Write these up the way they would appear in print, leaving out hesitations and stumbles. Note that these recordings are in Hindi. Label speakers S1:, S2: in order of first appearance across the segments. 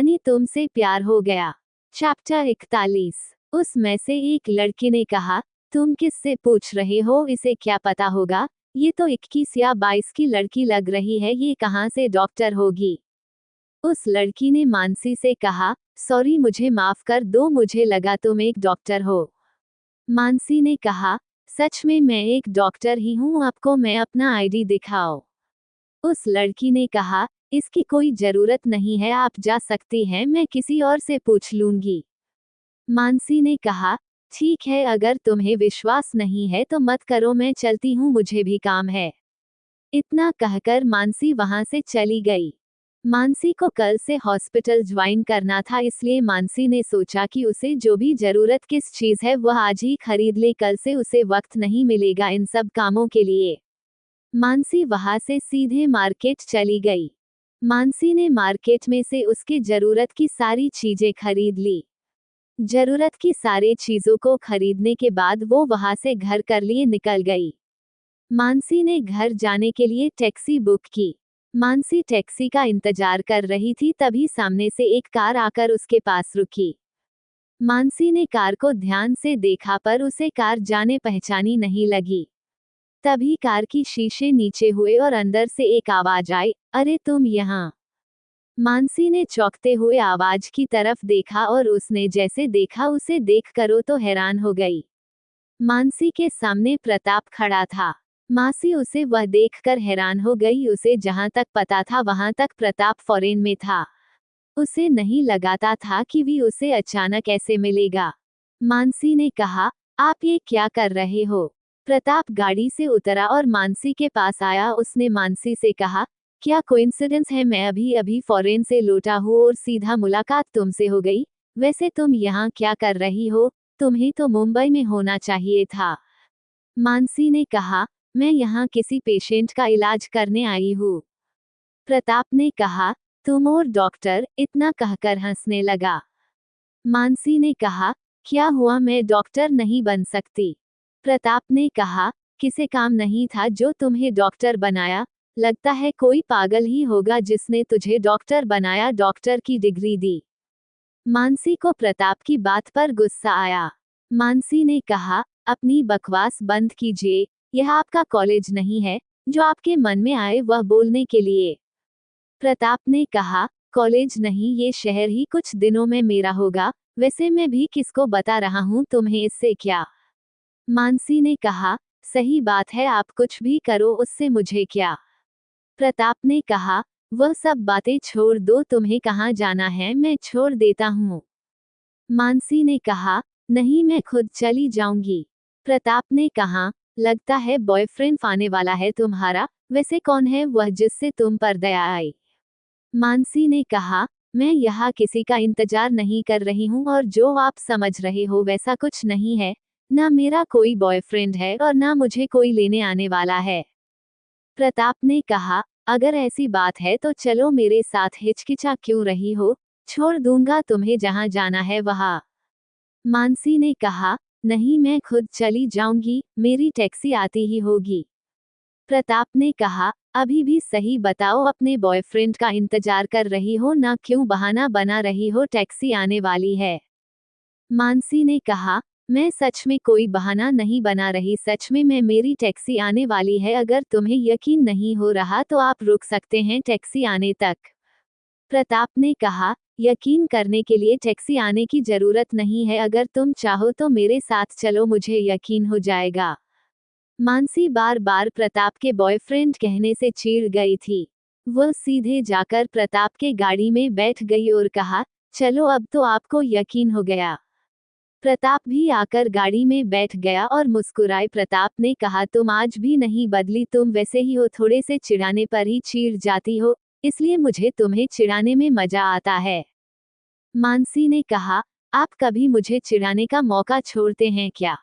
S1: यानी तुमसे प्यार हो गया। चैप्टर 41। उसमें से एक लड़की ने कहा, तुम किससे पूछ रहे हो, इसे क्या पता होगा, ये तो 21 या 22 की लड़की लग रही है, ये कहाँ से डॉक्टर होगी। उस लड़की ने मानसी से कहा, सॉरी मुझे माफ कर दो, मुझे लगा तुम एक डॉक्टर हो। मानसी ने कहा, सच में मैं एक डॉक्टर ही हूँ, आपको मैं अपना आईडी दिखाओ। उस लड़की ने कहा, इसकी कोई जरूरत नहीं है, आप जा सकती हैं, मैं किसी और से पूछ लूंगी। मानसी ने कहा, ठीक है, अगर तुम्हें विश्वास नहीं है तो मत करो, मैं चलती हूँ, मुझे भी काम है। इतना कहकर मानसी वहां से चली गई। मानसी को कल से हॉस्पिटल ज्वाइन करना था, इसलिए मानसी ने सोचा कि उसे जो भी जरूरत किस चीज है वह आज ही खरीद ले, कल से उसे वक्त नहीं मिलेगा इन सब कामों के लिए। मानसी वहां से सीधे मार्केट चली गई। मानसी ने मार्केट में से उसकी जरूरत की सारी चीजें खरीद ली। जरूरत की सारी चीजों को खरीदने के बाद वो वहां से घर कर लिए निकल गई। मानसी ने घर जाने के लिए टैक्सी बुक की। मानसी टैक्सी का इंतजार कर रही थी, तभी सामने से एक कार आकर उसके पास रुकी। मानसी ने कार को ध्यान से देखा पर उसे कार जाने पहचानी नहीं लगी। तभी कार की शीशे नीचे हुए और अंदर से एक आवाज आई, अरे तुम यहाँ। मानसी ने चौंकते हुए आवाज की तरफ देखा और उसने जैसे देखा उसे देखकर वो तो हैरान हो गई। मानसी के सामने प्रताप खड़ा था। मासी उसे वह देखकर हैरान हो गई, उसे जहां तक पता था वहां तक प्रताप फॉरेन में था। उसे नहीं लगाता था कि भी उसे अचानक ऐसे मिलेगा। मानसी ने कहा, आप ये क्या कर रहे हो। प्रताप गाड़ी से उतरा और मानसी के पास आया। उसने मानसी से कहा, क्या कोइंसिडेंस है, मैं अभी अभी फॉरेन से लौटा हूँ और सीधा मुलाकात तुमसे हो गई। वैसे तुम यहाँ क्या कर रही हो, तुम्हें तो मुंबई में होना चाहिए था। मानसी ने कहा, मैं यहाँ किसी पेशेंट का इलाज करने आई हूँ। प्रताप ने कहा, तुम और डॉक्टर, इतना कहकर हंसने लगा। मानसी ने कहा, क्या हुआ, मैं डॉक्टर नहीं बन सकती। प्रताप ने कहा, किसे काम नहीं था जो तुम्हें डॉक्टर बनाया, लगता है कोई पागल ही होगा जिसने तुझे डॉक्टर बनाया, डॉक्टर की डिग्री दी। मानसी को प्रताप की बात पर गुस्सा आया। मानसी ने कहा, अपनी बकवास बंद कीजिए, यह आपका कॉलेज नहीं है, जो आपके मन में आए वह बोलने के लिए। प्रताप ने कहा, कॉलेज नहीं, ये शहर ही कुछ दिनों में मेरा होगा, वैसे मैं भी किसको बता रहा हूँ, तुम्हें इससे क्या। मानसी ने कहा, सही बात है, आप कुछ भी करो, उससे मुझे क्या। प्रताप ने कहा, वह सब बातें छोड़ दो, तुम्हें कहाँ जाना है, मैं छोड़ देता हूँ। मानसी ने कहा, नहीं मैं खुद चली जाऊंगी। प्रताप ने कहा, लगता है बॉयफ्रेंड आने वाला है तुम्हारा, वैसे कौन है वह जिससे तुम पर दया आई। मानसी ने कहा, मैं यहाँ किसी का इंतजार नहीं कर रही हूँ और जो आप समझ रहे हो वैसा कुछ नहीं है, ना मेरा कोई बॉयफ्रेंड है और ना मुझे कोई लेने आने वाला है। प्रताप ने कहा, अगर ऐसी बात है तो चलो मेरे साथ, हिचकिचा क्यों रही हो, छोड़ दूंगा तुम्हें जहाँ जाना है वहाँ। मानसी ने कहा, नहीं मैं खुद चली जाऊंगी, मेरी टैक्सी आती ही होगी। प्रताप ने कहा, अभी भी सही बताओ, अपने बॉयफ्रेंड का इंतजार कर रही हो ना क्यों बहाना बना रही हो, टैक्सी आने वाली है। मानसी ने कहा, मैं सच में कोई बहाना नहीं बना रही, सच में मेरी टैक्सी आने वाली है, अगर तुम्हें यकीन नहीं हो रहा तो आप रुक सकते हैं टैक्सी आने तक। प्रताप ने कहा, यकीन करने के लिए टैक्सी आने की जरूरत नहीं है, अगर तुम चाहो तो मेरे साथ चलो, मुझे यकीन हो जाएगा। मानसी बार बार प्रताप के बॉयफ्रेंड कहने से चिढ़ गई थी। वह सीधे जाकर प्रताप के गाड़ी में बैठ गई और कहा, चलो अब तो आपको यकीन हो गया। प्रताप भी आकर गाड़ी में बैठ गया और मुस्कुराए। प्रताप ने कहा, तुम आज भी नहीं बदली, तुम वैसे ही हो, थोड़े से चिढ़ाने पर ही चिढ़ जाती हो, इसलिए मुझे तुम्हें चिढ़ाने में मजा आता है। मानसी ने कहा, आप कभी मुझे चिढ़ाने का मौका छोड़ते हैं क्या।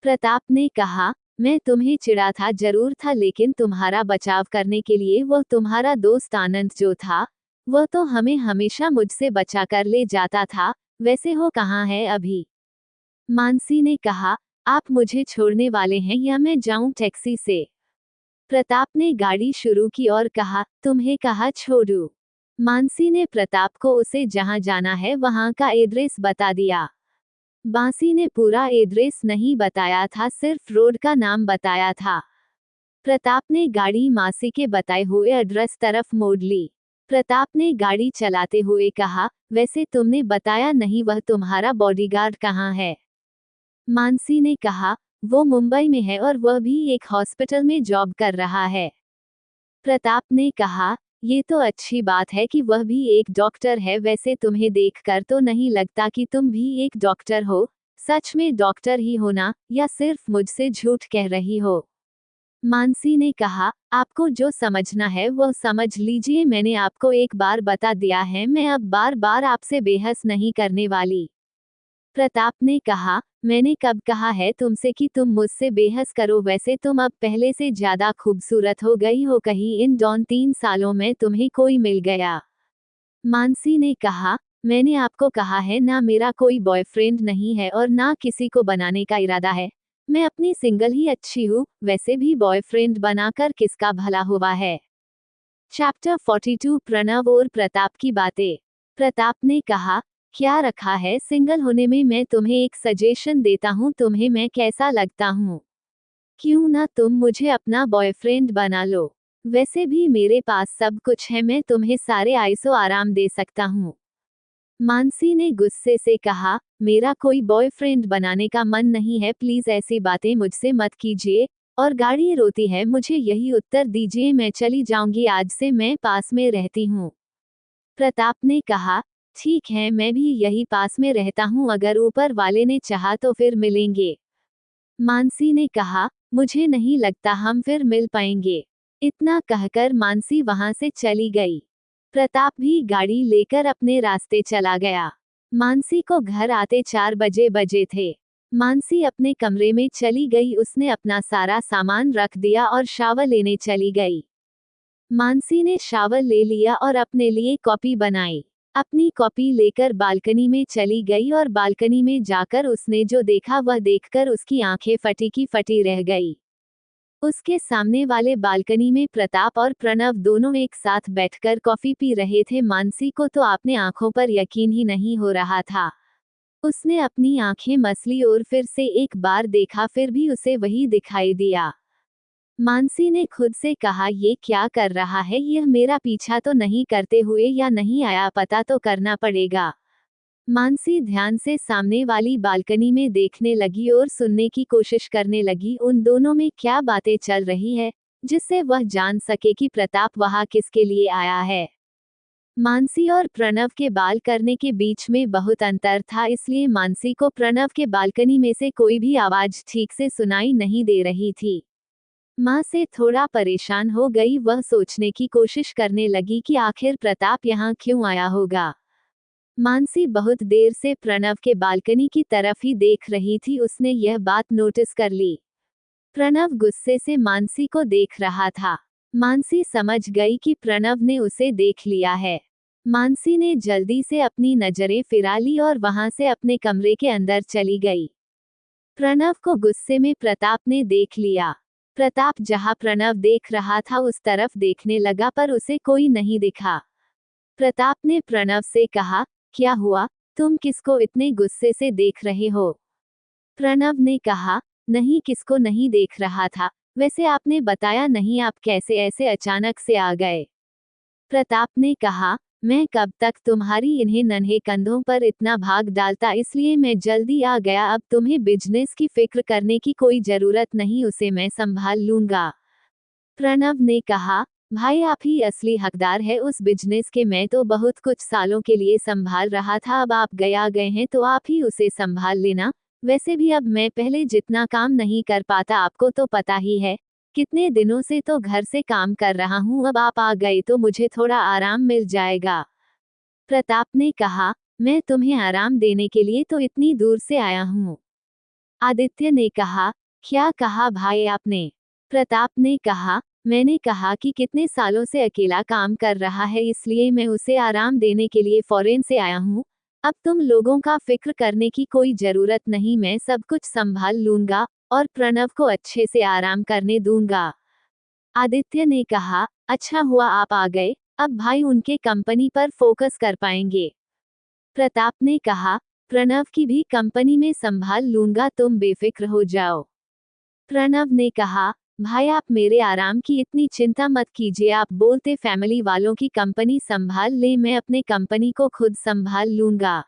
S1: प्रताप ने कहा, मैं तुम्हें चिढ़ा था जरूर था, लेकिन तुम्हारा बचाव करने के लिए वो तुम्हारा दोस्त आनंद जो था, वह तो हमें हमेशा मुझसे बचा कर ले जाता था, वैसे हो कहाँ है अभी। मानसी ने कहा, आप मुझे छोड़ने वाले हैं या मैं जाऊं टैक्सी से। प्रताप ने गाड़ी शुरू की और कहा, तुम्हें कहा छोड़ूं। मानसी ने प्रताप को उसे जहां जाना है वहां का एड्रेस बता दिया। बांसी ने पूरा एड्रेस नहीं बताया था, सिर्फ रोड का नाम बताया था। प्रताप ने गाड़ी मासी के बताए हुए एड्रेस तरफ मोड़ ली। प्रताप ने गाड़ी चलाते हुए कहा, वैसे तुमने बताया नहीं वह तुम्हारा बॉडीगार्ड कहाँ है? मानसी ने कहा, वो मुंबई में है और वह भी एक हॉस्पिटल में जॉब कर रहा है। प्रताप ने कहा, ये तो अच्छी बात है कि वह भी एक डॉक्टर है, वैसे तुम्हें देखकर तो नहीं लगता कि तुम भी एक डॉक्टर हो। सच में डॉक्टर ही हो ना, या सिर्फ मुझसे झूठ कह रही हो? मानसी ने कहा, आपको जो समझना है वह समझ लीजिए, मैंने आपको एक बार बता दिया है, मैं अब बार बार आपसे बेहस नहीं करने वाली। प्रताप ने कहा, मैंने कब कहा है तुमसे कि तुम मुझसे बेहस करो? वैसे तुम अब पहले से ज्यादा खूबसूरत हो गई हो, कहीं इन 3 सालों में तुम्हें कोई मिल गया? मानसी ने कहा, मैंने आपको कहा है ना, मेरा कोई बॉयफ्रेंड नहीं है और ना किसी को बनाने का इरादा है। मैं अपनी सिंगल ही अच्छी हूँ, वैसे भी बॉयफ्रेंड बनाकर किसका भला हुआ है। चैप्टर 42 प्रणव और प्रताप की बातें। प्रताप ने कहा, क्या रखा है सिंगल होने में? मैं तुम्हें एक सजेशन देता हूँ, तुम्हें मैं कैसा लगता हूँ? क्यों ना तुम मुझे अपना बॉयफ्रेंड बना लो? वैसे भी मेरे पास सब कुछ है, मैं तुम्हें सारे आयसो आराम दे सकता हूँ। मानसी ने गुस्से से कहा, मेरा कोई बॉयफ्रेंड बनाने का मन नहीं है, प्लीज ऐसी बातें मुझसे मत कीजिए। और गाड़ी रोती है, मुझे यही उत्तर दीजिए, मैं चली जाऊंगी, आज से मैं पास में रहती हूँ। प्रताप ने कहा, ठीक है, मैं भी यही पास में रहता हूँ, अगर ऊपर वाले ने चाहा तो फिर मिलेंगे। मानसी ने कहा, मुझे नहीं लगता हम फिर मिल पाएंगे। इतना कहकर मानसी वहां से चली गई। प्रताप भी गाड़ी लेकर अपने रास्ते चला गया। मानसी को घर आते 4 बजे थे। मानसी अपने कमरे में चली गई, उसने अपना सारा सामान रख दिया और शावर लेने चली गई। मानसी ने शावर ले लिया और अपने लिए कॉफी बनाई। अपनी कॉपी लेकर बालकनी में चली गई और बालकनी में जाकर उसने जो देखा वह देखकर उसकी आंखें फटी की फटी रह गई। उसके सामने वाले बालकनी में प्रताप और प्रणव दोनों एक साथ बैठकर कॉफी पी रहे थे। मानसी को तो अपने आंखों पर यकीन ही नहीं हो रहा था। उसने अपनी आंखें मसली और फिर से एक बार देखा, फिर भी उसे वही दिखाई दिया। मानसी ने खुद से कहा, ये क्या कर रहा है, यह मेरा पीछा तो नहीं करते हुए या नहीं आया, पता तो करना पड़ेगा। मानसी ध्यान से सामने वाली बालकनी में देखने लगी और सुनने की कोशिश करने लगी, उन दोनों में क्या बातें चल रही है जिससे वह जान सके कि प्रताप वहां किसके लिए आया है। मानसी और प्रणव के बाल करने के बीच में बहुत अंतर था, इसलिए मानसी को प्रणव के बालकनी में से कोई भी आवाज ठीक से सुनाई नहीं दे रही थी। माँ से थोड़ा परेशान हो गई, वह सोचने की कोशिश करने लगी कि आखिर प्रताप यहाँ क्यों आया होगा। मानसी बहुत देर से प्रणव के बालकनी की तरफ ही देख रही थी, उसने यह बात नोटिस कर ली। प्रणव गुस्से से मानसी को देख रहा था। मानसी समझ गई कि प्रणव ने उसे देख लिया है। मानसी ने जल्दी से अपनी नजरें फिरा ली और वहां से अपने कमरे के अंदर चली गई। प्रणव को गुस्से में प्रताप ने देख लिया। प्रताप जहां प्रणव देख रहा था उस तरफ देखने लगा, पर उसे कोई नहीं दिखा। प्रताप ने प्रणव से कहा, क्या हुआ, तुम किसको इतने गुस्से से देख रहे हो? प्रणव ने कहा, नहीं किसको नहीं देख रहा था, वैसे आपने बताया नहीं, आप कैसे ऐसे अचानक से आ गए? प्रताप ने कहा, मैं कब तक तुम्हारी इन्हें नन्हे कंधों पर इतना भाग डालता, इसलिए मैं जल्दी आ गया। अब तुम्हें बिजनेस की फिक्र करने की कोई जरूरत नहीं, उसे मैं संभाल लूंगा। प्रणव ने कहा, भाई आप ही असली हकदार है उस बिजनेस के, मैं तो बहुत कुछ सालों के लिए संभाल रहा था, अब आप गए हैं तो आप ही उसे संभाल लेना। वैसे भी अब मैं पहले जितना काम नहीं कर पाता, आपको तो पता ही है, कितने दिनों से तो घर से काम कर रहा हूँ, अब आप आ गए तो मुझे थोड़ा आराम मिल जाएगा। प्रताप ने कहा, मैं तुम्हें आराम देने के लिए तो इतनी दूर से आया हूँ। आदित्य ने कहा, क्या कहा भाई आपने? प्रताप ने कहा, मैंने कहा कि कितने सालों से अकेला काम कर रहा है, इसलिए मैं उसे आराम देने के लिए फॉरेन से आया हूँ। अब तुम लोगों का फिक्र करने की कोई जरूरत नहीं, मैं सब कुछ संभाल लूंगा और प्रणव को अच्छे से आराम करने दूंगा। आदित्य ने कहा, अच्छा हुआ आप आ गए, अब भाई उनके कंपनी पर फोकस कर पाएंगे। प्रताप ने कहा, प्रणव की भी कंपनी में संभाल लूंगा, तुम बेफिक्र हो जाओ। प्रणव ने कहा, भाई आप मेरे आराम की इतनी चिंता मत कीजिए, आप बोलते फैमिली वालों की कंपनी संभाल ले, मैं अपने कंपनी को खुद संभाल लूंगा।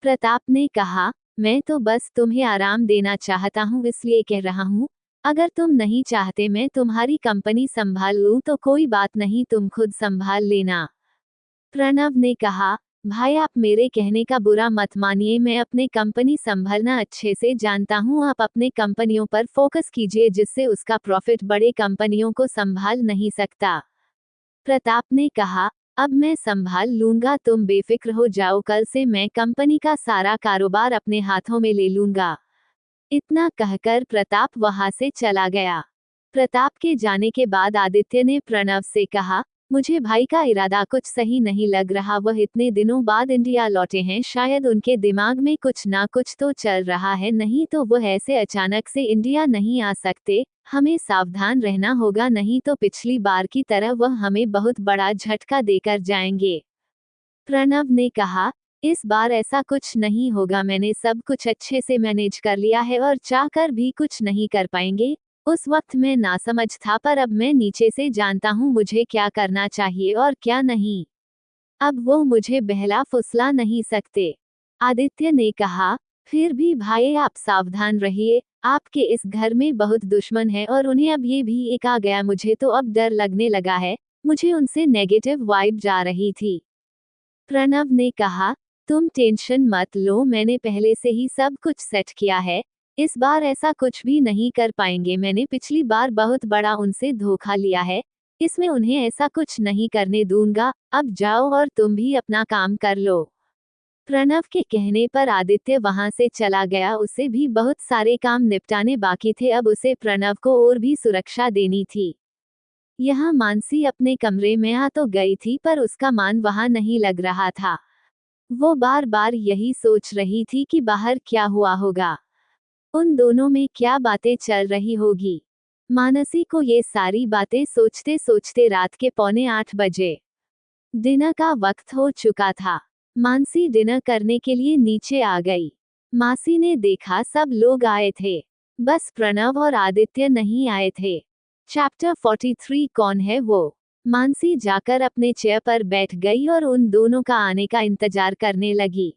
S1: प्रताप ने कहा, मैं तो बस तुम्हें आराम देना चाहता हूँ, इसलिए कह रहा हूँ, अगर तुम नहीं चाहते मैं तुम्हारी कंपनी संभाल लूँ तो कोई बात नहीं, तुम खुद संभाल लेना। प्रणव ने कहा, भाई आप मेरे कहने का बुरा मत मानिए, मैं अपने कंपनी संभालना अच्छे से जानता हूँ, आप अपने कंपनियों पर फोकस कीजिए जिससे उसका प्रॉफिट बड़े कंपनियों को संभाल नहीं सकता। प्रताप ने कहा, अब मैं संभाल लूंगा, तुम बेफिक्र हो जाओ, कल से मैं कंपनी का सारा कारोबार अपने हाथों में ले लूंगा। इतना कहकर प्रताप वहां से चला गया। प्रताप के जाने के बाद आदित्य ने प्रणव से कहा, मुझे भाई का इरादा कुछ सही नहीं लग रहा, वह इतने दिनों बाद इंडिया लौटे हैं, शायद उनके दिमाग में कुछ ना कुछ तो चल रहा है, नहीं तो वह ऐसे अचानक से इंडिया नहीं आ सकते, हमें सावधान रहना होगा, नहीं तो पिछली बार की तरह वह हमें बहुत बड़ा झटका देकर जाएंगे। प्रणव ने कहा, इस बार ऐसा कुछ नहीं होगा, मैंने सब कुछ अच्छे से मैनेज कर लिया है और चाहकर भी कुछ नहीं कर पाएंगे। उस वक्त मैं नासमझ था, पर अब मैं नीचे से जानता हूँ मुझे क्या करना चाहिए और क्या नहीं। अब वो मुझे बहला फुसला नहीं सकते। आदित्य ने कहा, फिर भी भाई आप सावधान रहिए, आपके इस घर में बहुत दुश्मन है और उन्हें अब ये भी एक आ गया, मुझे तो अब डर लगने लगा है, मुझे उनसे नेगेटिव वाइब जा रही थी। प्रणव ने कहा, तुम टेंशन मत लो, मैंने पहले से ही सब कुछ सेट किया है, इस बार ऐसा कुछ भी नहीं कर पाएंगे, मैंने पिछली बार बहुत बड़ा उनसे धोखा लिया है, इसमें उन्हें ऐसा कुछ नहीं करने दूंगा, अब जाओ और तुम भी अपना काम कर लो। प्रणव के कहने पर आदित्य वहां से चला गया, उसे भी बहुत सारे काम निपटाने बाकी थे, अब उसे प्रणव को और भी सुरक्षा देनी थी। यहाँ मानसी अपने कमरे में आ तो गई थी, पर उसका मन वहां नहीं लग रहा था। वो बार बार यही सोच रही थी कि बाहर क्या हुआ होगा, उन दोनों में क्या बातें चल रही होगी। मानसी को ये सारी बातें सोचते सोचते रात के 7:45 बजे डिनर का वक्त हो चुका था। मानसी डिनर करने के लिए नीचे आ गई। मासी ने देखा सब लोग आए थे, बस प्रणव और आदित्य नहीं आए थे। चैप्टर 43 कौन है वो? मानसी जाकर अपने चेयर पर बैठ गई और उन दोनों का आने का इंतजार करने लगी।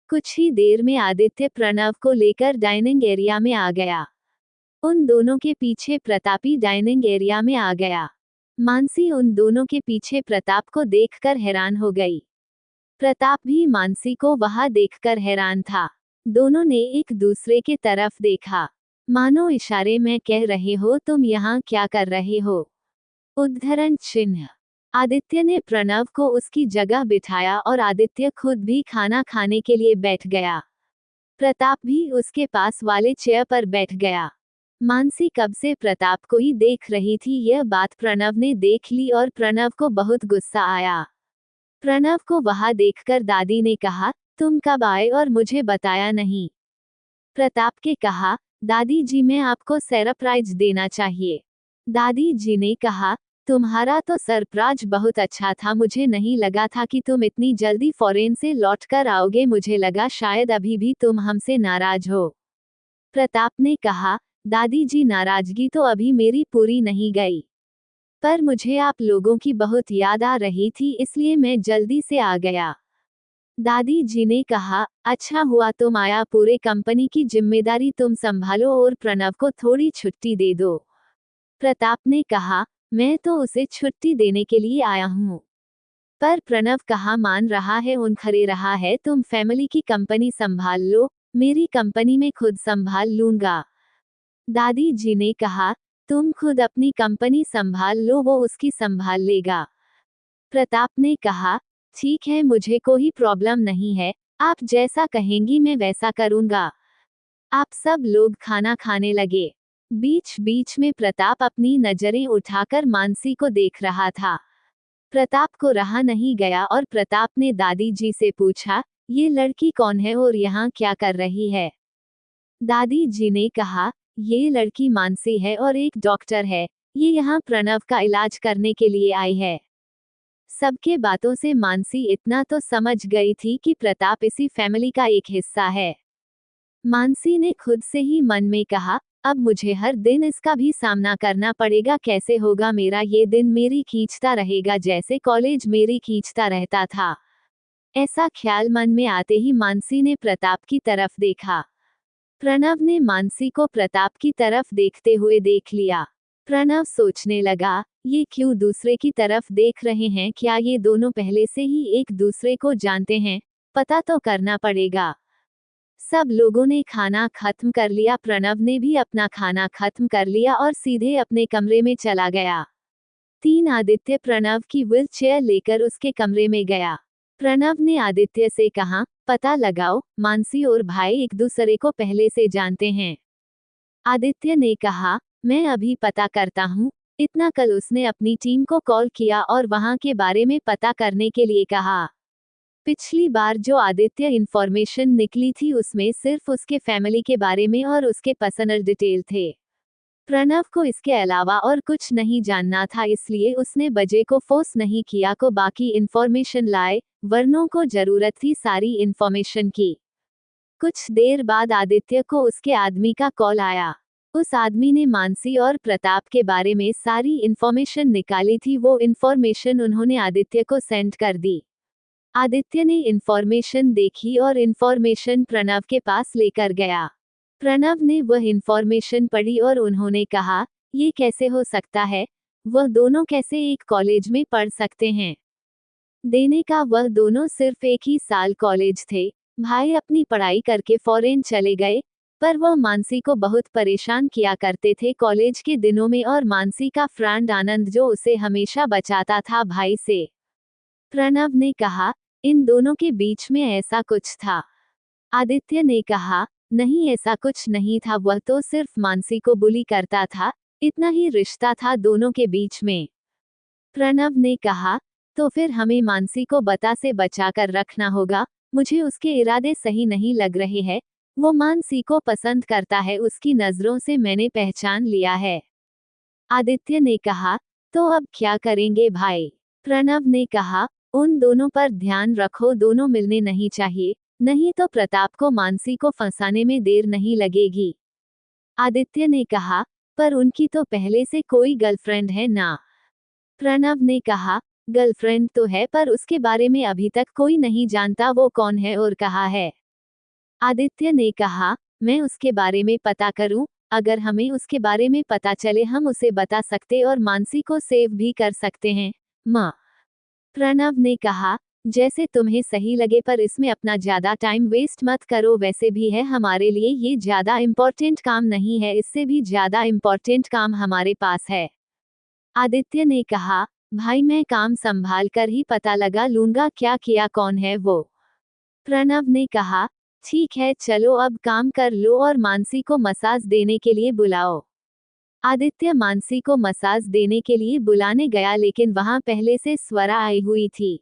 S1: कुछ ही देर में आदित्य प्रणव को लेकर डाइनिंग एरिया में आ गया। उन दोनों के पीछे प्रतापी डाइनिंग एरिया में आ गया। मानसी उन दोनों के पीछे प्रताप को देखकर हैरान हो गई। प्रताप भी मानसी को वहां देखकर हैरान था। दोनों ने एक दूसरे के तरफ देखा, मानो इशारे में कह रहे हो तुम यहाँ क्या कर रहे हो। उद्धरण चिन्ह। आदित्य ने प्रणव को उसकी जगह बिठाया और आदित्य खुद भी खाना खाने के लिए बैठ गया। प्रताप भी उसके पास वाले चेयर पर बैठ गया। मानसी कब से प्रताप को ही देख रही थी, यह बात प्रणव ने देख ली और प्रणव को बहुत गुस्सा आया। प्रणव को वहां देखकर दादी ने कहा, तुम कब आए और मुझे बताया नहीं? प्रताप के कहा, दादी जी मैं आपको सरप्राइज देना चाहिए। दादी जी ने कहा, तुम्हारा तो सरप्राइज बहुत अच्छा था, मुझे नहीं लगा था कि तुम इतनी जल्दी फॉरेन से लौटकर आओगे, मुझे लगा शायद अभी भी तुम हमसे नाराज हो। प्रताप ने कहा, दादी जी नाराजगी तो अभी मेरी पूरी नहीं गई, पर मुझे आप लोगों की बहुत याद आ रही थी, इसलिए मैं जल्दी से आ गया। दादी जी ने कहा, अच्छा हुआ तुम आया, पूरे कंपनी की जिम्मेदारी तुम संभालो और प्रणव को थोड़ी छुट्टी दे दो। प्रताप ने कहा, मैं तो उसे छुट्टी देने के लिए आया हूँ, पर प्रणव कहाँ मान रहा है, उनखरे रहा है, तुम फैमिली की कंपनी संभाल लो, मेरी कंपनी में खुद संभाल लूंगा। दादी जी ने कहा, तुम खुद अपनी कंपनी संभाल लो, वो उसकी संभाल लेगा। प्रताप ने कहा, ठीक है, मुझे कोई प्रॉब्लम नहीं है, आप जैसा कहेंगी मैं वैसा करूंगा। आप सब लोग खाना खाने लगे। बीच बीच में प्रताप अपनी नजरें उठाकर मानसी को देख रहा था। प्रताप को रहा नहीं गया और प्रताप ने दादी जी से पूछा, ये लड़की कौन है और यहाँ क्या कर रही है? दादी जी ने कहा, ये लड़की मानसी है और एक डॉक्टर है, ये यहाँ प्रणव का इलाज करने के लिए आई है। सबके बातों से मानसी इतना तो समझ गई थी कि प्रताप इसी फैमिली का एक हिस्सा है। मानसी ने खुद से ही मन में कहा, अब मुझे हर दिन इसका भी सामना करना पड़ेगा। कैसे होगा मेरा ये दिन, मेरी खींचता रहेगा जैसे कॉलेज मेरी खींचता रहता था। ऐसा ख्याल मन में आते ही मानसी ने प्रताप की तरफ देखा। प्रणव ने मानसी को प्रताप की तरफ देखते हुए देख लिया। प्रणव सोचने लगा, ये क्यों दूसरे की तरफ देख रहे हैं? क्या ये दोनों पहले से ही एक दूसरे को जानते हैं? पता तो करना पड़ेगा। सब लोगों ने खाना खत्म कर लिया। प्रणव ने भी अपना खाना खत्म कर लिया और सीधे अपने कमरे में चला गया। आदित्य प्रणव की व्हील चेयर लेकर उसके कमरे में गया। प्रणव ने आदित्य से कहा, पता लगाओ, मानसी और भाई एक दूसरे को पहले से जानते हैं। आदित्य ने कहा, मैं अभी पता करता हूँ। इतना कल उसने अपनी टीम को कॉल किया और वहां के बारे में पता करने के लिए कहा। पिछली बार जो आदित्य इंफॉर्मेशन निकली थी उसमें सिर्फ उसके फैमिली के बारे में और उसके पर्सनल डिटेल थे। प्रणव को इसके अलावा और कुछ नहीं जानना था, इसलिए उसने बजे को फोर्स नहीं किया को बाकी इंफॉर्मेशन लाए, वरनों को जरूरत थी सारी इंफॉर्मेशन की। कुछ देर बाद आदित्य को उसके आदमी का कॉल आया। उस आदमी ने मानसी और प्रताप के बारे में सारी इंफॉर्मेशन निकाली थी। वो इंफॉर्मेशन उन्होंने आदित्य को सेंड कर दी। आदित्य ने इंफॉर्मेशन देखी और इंफॉर्मेशन प्रणव के पास लेकर गया। प्रणव ने वह इंफॉर्मेशन पढ़ी और उन्होंने कहा, ये कैसे हो सकता है? वह दोनों कैसे एक कॉलेज में पढ़ सकते हैं? देने का वह दोनों सिर्फ एक ही साल कॉलेज थे। भाई अपनी पढ़ाई करके फॉरेन चले गए, पर वह मानसी को बहुत परेशान किया करते थे कॉलेज के दिनों में, और मानसी का फ्रेंड आनंद जो उसे हमेशा बचाता था भाई से। प्रणव ने कहा, इन दोनों के बीच में ऐसा कुछ था। आदित्य ने कहा, नहीं ऐसा कुछ नहीं था, वह तो सिर्फ मानसी को बुली करता था, इतना ही रिश्ता था दोनों के बीच में। प्रणव ने कहा, तो फिर हमें मानसी को बता से बचा कर रखना होगा। मुझे उसके इरादे सही नहीं लग रहे हैं। वो मानसी को पसंद करता है, उसकी नजरों से मैंने पहचान लिया है। आदित्य ने कहा, तो अब क्या करेंगे भाई? प्रणव ने कहा, उन दोनों पर ध्यान रखो, दोनों मिलने नहीं चाहिए, नहीं तो प्रताप को मानसी को फंसाने में देर नहीं लगेगी। आदित्य ने कहा, पर उनकी तो पहले से कोई गर्लफ्रेंड है ना? प्रणव ने कहा, गर्लफ्रेंड तो है, पर उसके बारे में अभी तक कोई नहीं जानता वो कौन है और कहाँ है। आदित्य ने कहा, मैं उसके बारे में पता करूं, अगर हमें उसके बारे में पता चले हम उसे बता सकते और मानसी को सेव भी कर सकते हैं। माँ, प्रणव ने कहा, जैसे तुम्हें सही लगे, पर इसमें अपना ज्यादा टाइम वेस्ट मत करो। वैसे भी है हमारे लिए ये ज्यादा इम्पोर्टेंट काम नहीं है, इससे भी ज्यादा इम्पोर्टेंट काम हमारे पास है। आदित्य ने कहा, भाई मैं काम संभाल कर ही पता लगा लूंगा क्या किया कौन है वो। प्रणव ने कहा, ठीक है चलो अब काम कर लो और मानसी को मसाज देने के लिए बुलाओ। आदित्य मानसी को मसाज देने के लिए बुलाने गया, लेकिन वहां पहले से स्वरा आई हुई थी।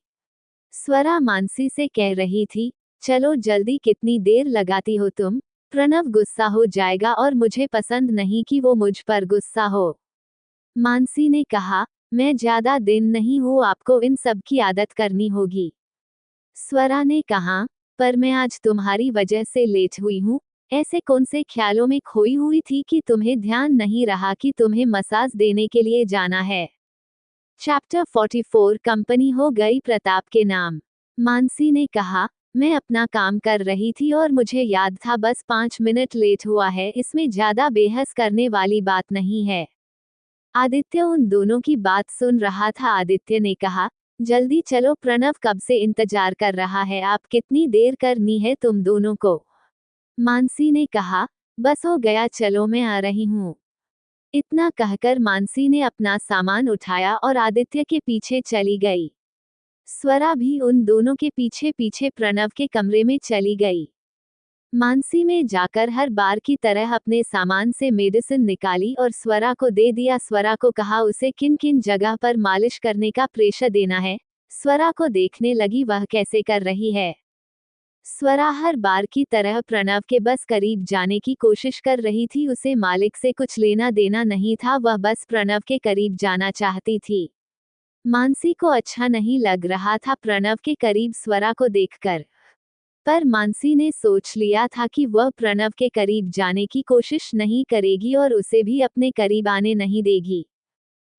S1: स्वरा मानसी से कह रही थी, चलो जल्दी, कितनी देर लगाती हो तुम? प्रणव गुस्सा हो जाएगा और मुझे पसंद नहीं कि वो मुझ पर गुस्सा हो। मानसी ने कहा, मैं ज्यादा दिन नहीं हूँ, आपको इन सब की आदत करनी होगी। स्वरा ने कहा, पर मैं आज तुम्हारी वजह से लेट हुई हूँ। ऐसे कौन से ख्यालों में खोई हुई थी कि तुम्हें ध्यान नहीं रहा कि तुम्हें मसाज देने के लिए जाना है। चैप्टर 44 कंपनी हो गई प्रताप के नाम। मानसी ने कहा, मैं अपना काम कर रही थी और मुझे याद था बस 5 मिनट लेट हुआ है, इसमें ज्यादा बेहस करने वाली बात नहीं है। आदित्य उन दोनों की बात सुन रहा था। आदित्य ने कहा, जल्दी चलो, प्रणव कब से इंतजार कर रहा है, आप कितनी देर करनी है तुम दोनों को? मानसी ने कहा, बस हो गया, चलो मैं आ रही हूँ। इतना कहकर मानसी ने अपना सामान उठाया और आदित्य के पीछे चली गई। स्वरा भी उन दोनों के पीछे पीछे प्रणव के कमरे में चली गई। मानसी में जाकर हर बार की तरह अपने सामान से मेडिसिन निकाली और स्वरा को दे दिया। स्वरा को कहा उसे किन किन जगह पर मालिश करने का प्रेशर देना है। स्वरा को देखने लगी वह कैसे कर रही है। स्वरा हर बार की तरह प्रणव के बस करीब जाने की कोशिश कर रही थी। उसे मालिक से कुछ लेना देना नहीं था, वह बस प्रणव के करीब जाना चाहती थी। मानसी को अच्छा नहीं लग रहा था प्रणव के करीब स्वरा को देखकर, पर मानसी ने सोच लिया था कि वह प्रणव के करीब जाने की कोशिश नहीं करेगी और उसे भी अपने करीब आने नहीं देगी,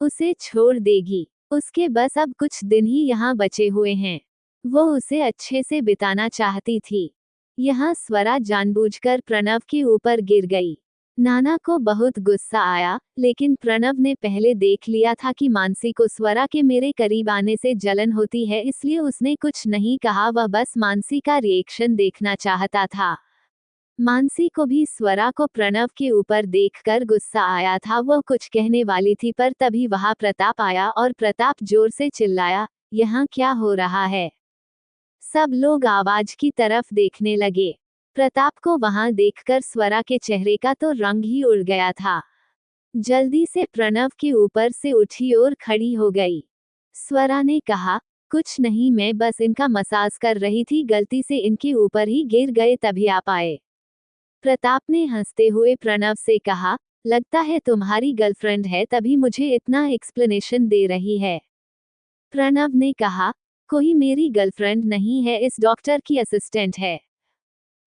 S1: उसे छोड़ देगी। उसके बस अब कुछ दिन ही यहाँ बचे हुए हैं, वो उसे अच्छे से बिताना चाहती थी। यहाँ स्वरा जानबूझकर प्रणव के ऊपर गिर गई। नाना को बहुत गुस्सा आया, लेकिन प्रणव ने पहले देख लिया था कि मानसी को स्वरा के मेरे करीब आने से जलन होती है, इसलिए उसने कुछ नहीं कहा, वह बस मानसी का रिएक्शन देखना चाहता था। मानसी को भी स्वरा को प्रणव के ऊपर देखकर गुस्सा आया था, वह कुछ कहने वाली थी पर तभी वहां प्रताप आया और प्रताप जोर से चिल्लाया, यहाँ क्या हो रहा है? सब लोग आवाज की तरफ देखने लगे। प्रताप को वहां देखकर स्वरा के चेहरे का तो रंग ही उड़ गया था। जल्दी से प्रणव के ऊपर से उठी और खड़ी हो गई। स्वरा ने कहा, कुछ नहीं, मैं बस इनका मसाज कर रही थी, गलती से इनके ऊपर ही गिर गए तभी आप आए। प्रताप ने हंसते हुए प्रणव से कहा, लगता है तुम्हारी गर्लफ्रेंड है तभी मुझे इतना एक्सप्लेनेशन दे रही है। प्रणव ने कहा, कोई मेरी गर्लफ्रेंड नहीं है, इस डॉक्टर की असिस्टेंट है।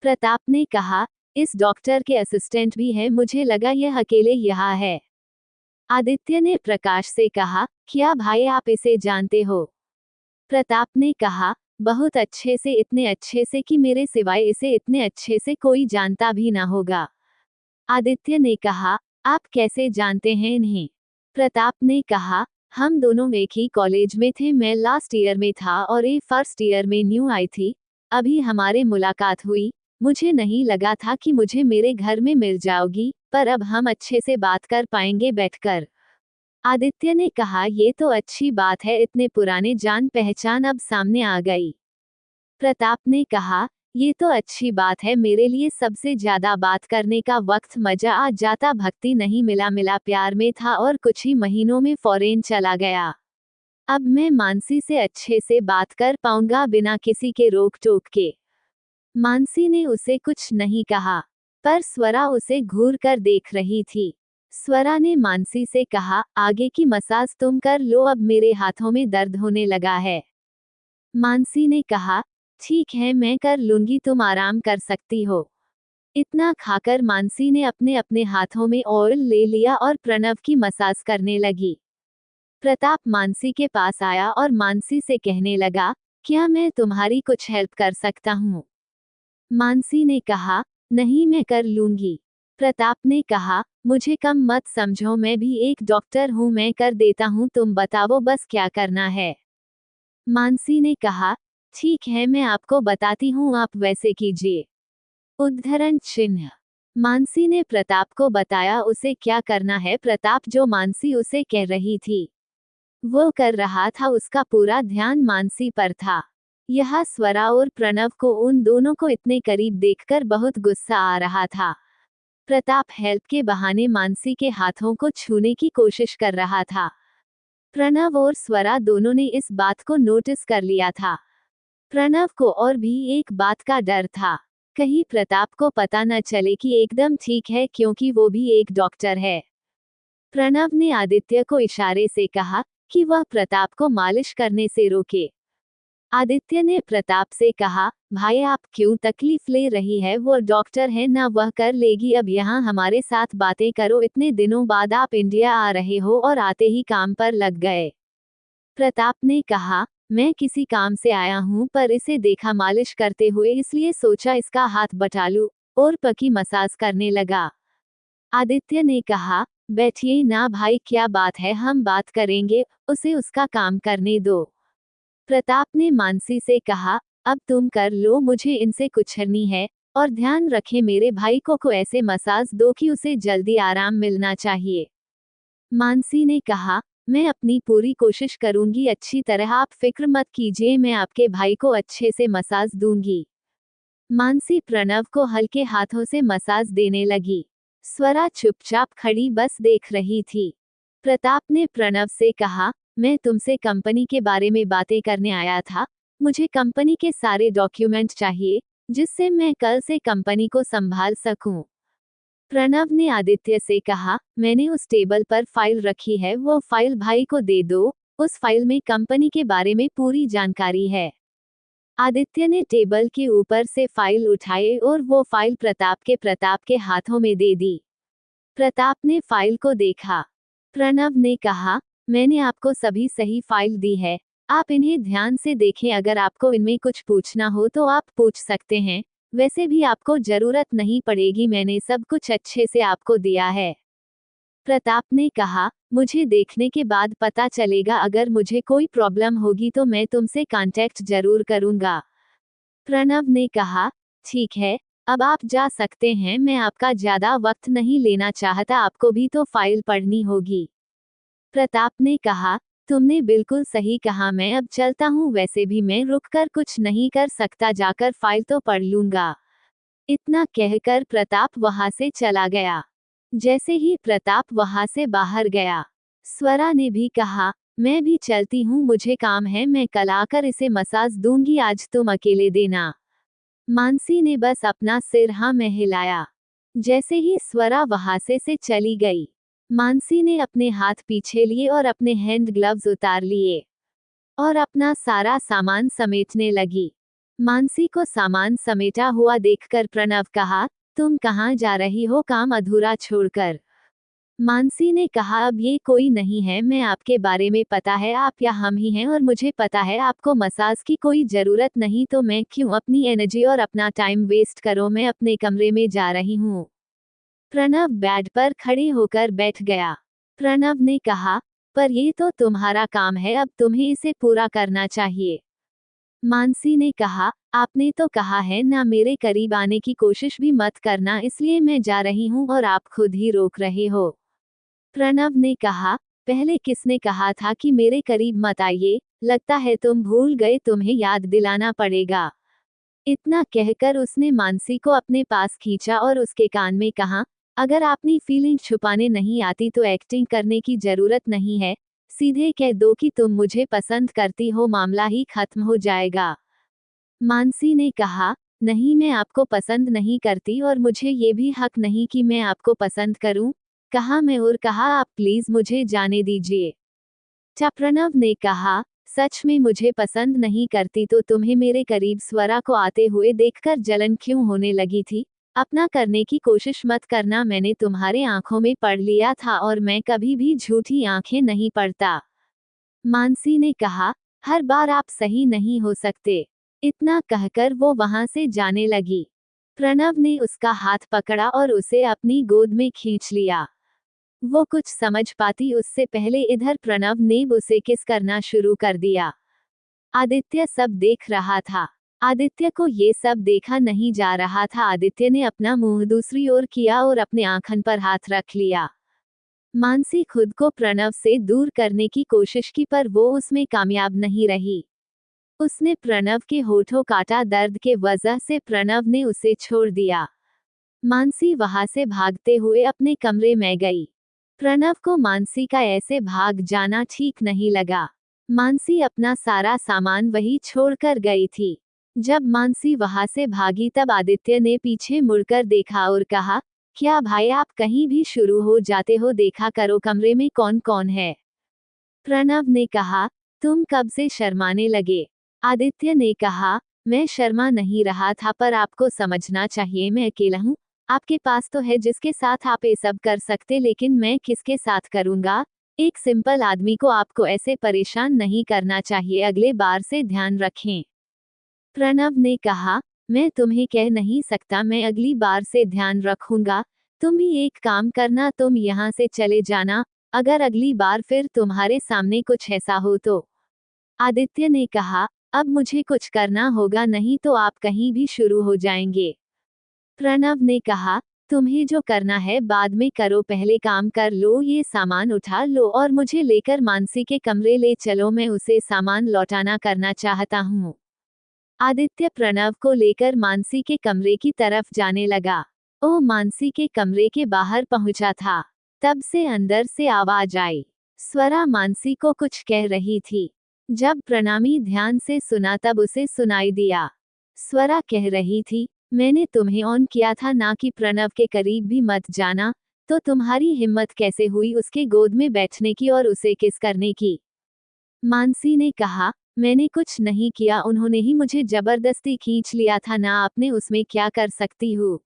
S1: प्रताप ने कहा, इस डॉक्टर के असिस्टेंट भी है, मुझे लगा यह अकेले यहाँ है। आदित्य ने प्रकाश से कहा, क्या भाई आप इसे जानते हो? प्रताप ने कहा, बहुत अच्छे से, इतने अच्छे से कि मेरे सिवाय इसे इतने अच्छे से कोई जानता भी ना होगा। आदित्य ने कहा, आप कैसे जानते हैं इन्हें? प्रताप ने कहा, हम दोनों एक ही कॉलेज में थे, मैं लास्ट ईयर में था और ये फर्स्ट ईयर में न्यू आई थी। अभी हमारे मुलाकात हुई, मुझे नहीं लगा था कि मुझे मेरे घर में मिल जाओगी, पर अब हम अच्छे से बात कर पाएंगे बैठकर। आदित्य ने कहा, ये तो अच्छी बात है, इतने पुराने जान पहचान अब सामने आ गई। प्रताप ने कहा, ये तो अच्छी बात है, मेरे लिए सबसे ज्यादा बात करने का वक्त मजा आ जाता, भक्ति नहीं मिला प्यार में था और कुछ ही महीनों में फॉरेन चला गया। अब मैं मानसी से अच्छे से बात कर पाऊंगा बिना किसी के रोक टोक के। मानसी ने उसे कुछ नहीं कहा, पर स्वरा उसे घूर कर देख रही थी। स्वरा ने मानसी से कहा, आगे की मसाज तुम कर लो, अब मेरे हाथों में दर्द होने लगा है। मानसी ने कहा, ठीक है मैं कर लूंगी, तुम आराम कर सकती हो। इतना खाकर मानसी ने अपने अपने हाथों में ऑयल ले लिया और प्रणव की मसाज करने लगी। प्रताप मानसी के पास आया और मानसी से कहने लगा, क्या मैं तुम्हारी कुछ हेल्प कर सकता हूँ? मानसी ने कहा, नहीं मैं कर लूंगी। प्रताप ने कहा, मुझे कम मत समझो, मैं भी एक डॉक्टर हूँ, मैं कर देता हूँ, तुम बताओ बस क्या करना है। मानसी ने कहा, ठीक है मैं आपको बताती हूँ, आप वैसे कीजिए। उद्धरण चिन्ह। मानसी ने प्रताप को बताया उसे क्या करना है। प्रताप जो मानसी उसे कह रही थी वो कर रहा था, उसका पूरा ध्यान मानसी पर था। यह स्वरा और प्रणव को, उन दोनों को इतने करीब देखकर बहुत गुस्सा आ रहा था। प्रताप हेल्प के बहाने मानसी के हाथों को छूने की कोशिश कर रहा था। प्रणव और स्वरा दोनों ने इस बात को नोटिस कर लिया था। प्रणव को और भी एक बात का डर था, कहीं प्रताप को पता न चले कि एकदम ठीक है, क्योंकि वो भी एक डॉक्टर है। प्रणव ने आदित्य को इशारे से कहा कि वह प्रताप को मालिश करने से रोके। आदित्य ने प्रताप से कहा, भाई आप क्यों तकलीफ ले रही है, वो डॉक्टर है ना, वह कर लेगी, अब यहाँ हमारे साथ बातें करो, इतने दिनों बाद आप इंडिया आ रहे हो और आते ही काम पर लग गए। प्रताप ने कहा, मैं किसी काम से आया हूँ, पर इसे देखा मालिश करते हुए, इसलिए सोचा इसका हाथ बटा लूं, और पकी मसाज करने लगा। आदित्य ने कहा, बैठिए ना भाई, क्या बात है, हम बात करेंगे, उसे उसका काम करने दो। प्रताप ने मानसी से कहा, अब तुम कर लो, मुझे इनसे कुछड़नी है, और ध्यान रखे मेरे भाई को ऐसे मसाज दो कि उसे जल्दी आराम मिलना चाहिए। मानसी ने कहा, मैं अपनी पूरी कोशिश करूंगी अच्छी तरह, आप फिक्र मत कीजिए, मैं आपके भाई को अच्छे से मसाज दूंगी। मानसी प्रणव को हल्के हाथों से मसाज देने लगी। स्वरा चुपचाप खड़ी बस देख रही थी। प्रताप ने प्रणव से कहा, मैं तुमसे कंपनी के बारे में बातें करने आया था, मुझे कंपनी के सारे डॉक्यूमेंट चाहिए, जिससे मैं कल से कंपनी को संभाल सकूं। प्रणव ने आदित्य से कहा, मैंने उस टेबल पर फाइल रखी है, वो फाइल भाई को दे दो, उस फाइल में कंपनी के बारे में पूरी जानकारी है। आदित्य ने टेबल के ऊपर से फाइल उठाई और वो फाइल प्रताप के हाथों में दे दी। प्रताप ने फाइल को देखा। प्रणव ने कहा, मैंने आपको सभी सही फाइल दी है, आप इन्हें ध्यान से देखें, अगर आपको इनमें कुछ पूछना हो तो आप पूछ सकते हैं, वैसे भी आपको जरूरत नहीं पड़ेगी, मैंने सब कुछ अच्छे से आपको दिया है। प्रताप ने कहा, मुझे देखने के बाद पता चलेगा, अगर मुझे कोई प्रॉब्लम होगी तो मैं तुमसे कांटेक्ट जरूर करूंगा। प्रणव ने कहा, ठीक है, अब आप जा सकते हैं, मैं आपका ज्यादा वक्त नहीं लेना चाहता, आपको भी तो फाइल पढ़नी होगी। प्रताप ने कहा, तुमने बिल्कुल सही कहा, मैं अब चलता हूँ, वैसे भी मैं रुककर कुछ नहीं कर सकता, जाकर फाइल तो पढ़ लूंगा। इतना कहकर प्रताप वहां से चला गया। जैसे ही प्रताप वहां से बाहर गया, स्वरा ने भी कहा, मैं भी चलती हूँ, मुझे काम है, मैं कल आकर इसे मसाज दूंगी, आज तुम अकेले देना। मानसी ने बस अपना सिर हाँ में हिलाया। जैसे ही स्वरा वहां से चली गई, मानसी ने अपने हाथ पीछे लिए और अपने हैंड ग्लव्स उतार लिए और अपना सारा सामान समेटने लगी। मानसी को सामान समेटा हुआ देखकर प्रणव कहा, तुम कहाँ जा रही हो काम अधूरा छोड़कर? मानसी ने कहा, अब ये कोई नहीं है, मैं आपके बारे में पता है, आप या हम ही हैं, और मुझे पता है आपको मसाज की कोई जरूरत नहीं, तो मैं क्यों अपनी एनर्जी और अपना टाइम वेस्ट करो, मैं अपने कमरे में जा रही हूँ। प्रणव बेड पर खड़े होकर बैठ गया। प्रणव ने कहा, पर ये तो तुम्हारा काम है, अब तुम्हें इसे पूरा करना चाहिए। मानसी ने कहा, आपने तो कहा है ना मेरे करीब आने की कोशिश भी मत करना, इसलिए मैं जा रही हूँ और आप खुद ही रोक रहे हो। प्रणव ने कहा, पहले किसने कहा था कि मेरे करीब मत आइए, लगता है तुम भूल गए, तुम्हें याद दिलाना पड़ेगा। इतना कहकर उसने मानसी को अपने पास खींचा और उसके कान में कहा, अगर अपनी फीलिंग छुपाने नहीं आती तो एक्टिंग करने की जरूरत नहीं है, सीधे कह दो कि तुम मुझे पसंद करती हो, मामला ही खत्म हो जाएगा। मानसी ने कहा, नहीं, मैं आपको पसंद नहीं करती और मुझे ये भी हक नहीं कि मैं आपको पसंद करूं। कहा मैं और कहा, आप प्लीज मुझे जाने दीजिए। प्रणव ने कहा, सच में मुझे पसंद नहीं करती तो तुम्हें मेरे करीब स्वरा को आते हुए देखकर जलन क्यों होने लगी थी? अपना करने की कोशिश मत करना, मैंने तुम्हारे आंखों में पढ़ लिया था और मैं कभी भी झूठी आंखें नहीं पढ़ता। मानसी ने कहा, हर बार आप सही नहीं हो सकते। इतना कहकर वो वहां से जाने लगी। प्रणव ने उसका हाथ पकड़ा और उसे अपनी गोद में खींच लिया। वो कुछ समझ पाती उससे पहले इधर प्रणव ने उसे किस करना शुरू कर दिया। आदित्य सब देख रहा था। आदित्य को ये सब देखा नहीं जा रहा था। आदित्य ने अपना मुंह दूसरी ओर किया और अपने आंखन पर हाथ रख लिया। मानसी खुद को प्रणव से दूर करने की कोशिश की, पर वो उसमें कामयाब नहीं रही। उसने प्रणव के होठों काटा, दर्द के वजह से प्रणव ने उसे छोड़ दिया। मानसी वहां से भागते हुए अपने कमरे में गई। प्रणव को मानसी का ऐसे भाग जाना ठीक नहीं लगा। मानसी अपना सारा सामान वही छोड़कर गई थी। जब मानसी वहां से भागी तब आदित्य ने पीछे मुड़कर देखा और कहा, क्या भाई आप कहीं भी शुरू हो जाते हो, देखा करो कमरे में कौन कौन है। प्रणव ने कहा, तुम कब से शर्माने लगे? आदित्य ने कहा, मैं शर्मा नहीं रहा था, पर आपको समझना चाहिए मैं अकेला हूँ। आपके पास तो है जिसके साथ आप ये सब कर सकते, लेकिन मैं किसके साथ करूँगा? एक सिंपल आदमी को आपको ऐसे परेशान नहीं करना चाहिए, अगले बार से ध्यान रखें। प्रणव ने कहा, मैं तुम्हें कह नहीं सकता, मैं अगली बार से ध्यान रखूंगा। तुम भी एक काम करना, तुम यहाँ से चले जाना, अगर अगली बार फिर तुम्हारे सामने कुछ ऐसा हो तो। आदित्य ने कहा, अब मुझे कुछ करना होगा, नहीं तो आप कहीं भी शुरू हो जाएंगे। प्रणव ने कहा, तुम्हें जो करना है बाद में करो, पहले काम कर लो, ये सामान उठा लो और मुझे लेकर मानसी के कमरे ले चलो, मैं उसे सामान लौटाना करना चाहता हूँ। आदित्य प्रणव को लेकर मानसी के कमरे की तरफ जाने लगा। ओ मानसी के कमरे के बाहर पहुंचा था, तब से अंदर से आवाज आई। स्वरा मानसी को कुछ कह रही थी। जब प्रणामी ध्यान से सुना तब उसे सुनाई दिया। स्वरा कह रही थी, मैंने तुम्हें ऑन किया था ना कि प्रणव के करीब भी मत जाना, तो तुम्हारी हिम्मत कैसे हुई उसके गोद में बैठने की और उसे किस करने की? मानसी ने कहा, मैंने कुछ नहीं किया, उन्होंने ही मुझे जबरदस्ती खींच लिया था ना, आपने उसमें क्या कर सकती हूँ।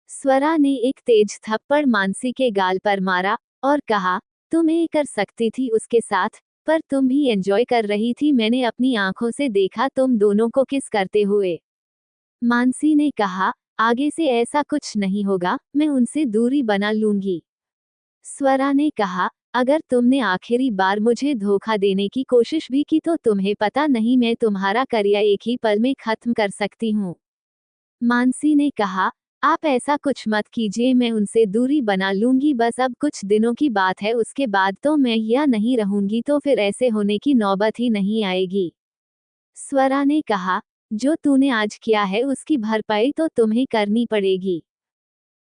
S1: स्वरा ने एक तेज थप्पड़ मानसी के गाल पर मारा और कहा, तुम ये कर सकती थी उसके साथ, पर तुम भी एंजॉय कर रही थी, मैंने अपनी आंखों से देखा तुम दोनों को किस करते हुए। मानसी ने कहा, आगे से ऐसा कुछ नहीं होगा, मैं उनसे दूरी बना लूंगी। स्वरा ने कहा, अगर तुमने आखिरी बार मुझे धोखा देने की कोशिश भी की तो तुम्हें पता नहीं मैं तुम्हारा करियर एक ही पल में खत्म कर सकती हूँ। मानसी ने कहा, आप ऐसा कुछ मत कीजिए, मैं उनसे दूरी बना लूंगी, बस अब कुछ दिनों की बात है, उसके बाद तो मैं यहाँ नहीं रहूंगी, तो फिर ऐसे होने की नौबत ही नहीं आएगी। स्वरा ने कहा, जो तूने आज किया है उसकी भरपाई तो तुम्हें करनी पड़ेगी।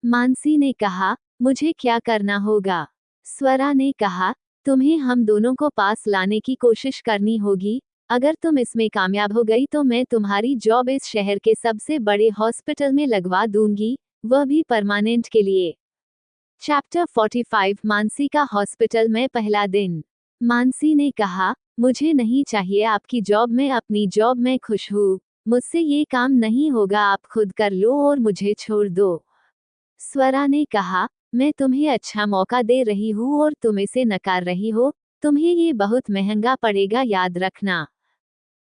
S1: मानसी ने कहा, मुझे क्या करना होगा? स्वरा ने कहा, तुम्हें हम दोनों को पास लाने की कोशिश करनी होगी, अगर तुम इसमें कामयाब हो गई तो मैं तुम्हारी जॉब इस शहर के सबसे बड़े हॉस्पिटल में लगवा दूंगी, वह भी परमानेंट के लिए। चैप्टर 45 मानसी का हॉस्पिटल में पहला दिन। मानसी ने कहा, मुझे नहीं चाहिए आपकी जॉब, मैं अपनी जॉब में खुश हूँ, मुझसे ये काम नहीं होगा, आप खुद कर लो और मुझे छोड़ दो। स्वरा ने कहा, मैं तुम्हें अच्छा मौका दे रही हूँ और तुम इसे नकार रही हो, तुम्हें ये बहुत महंगा पड़ेगा, याद रखना।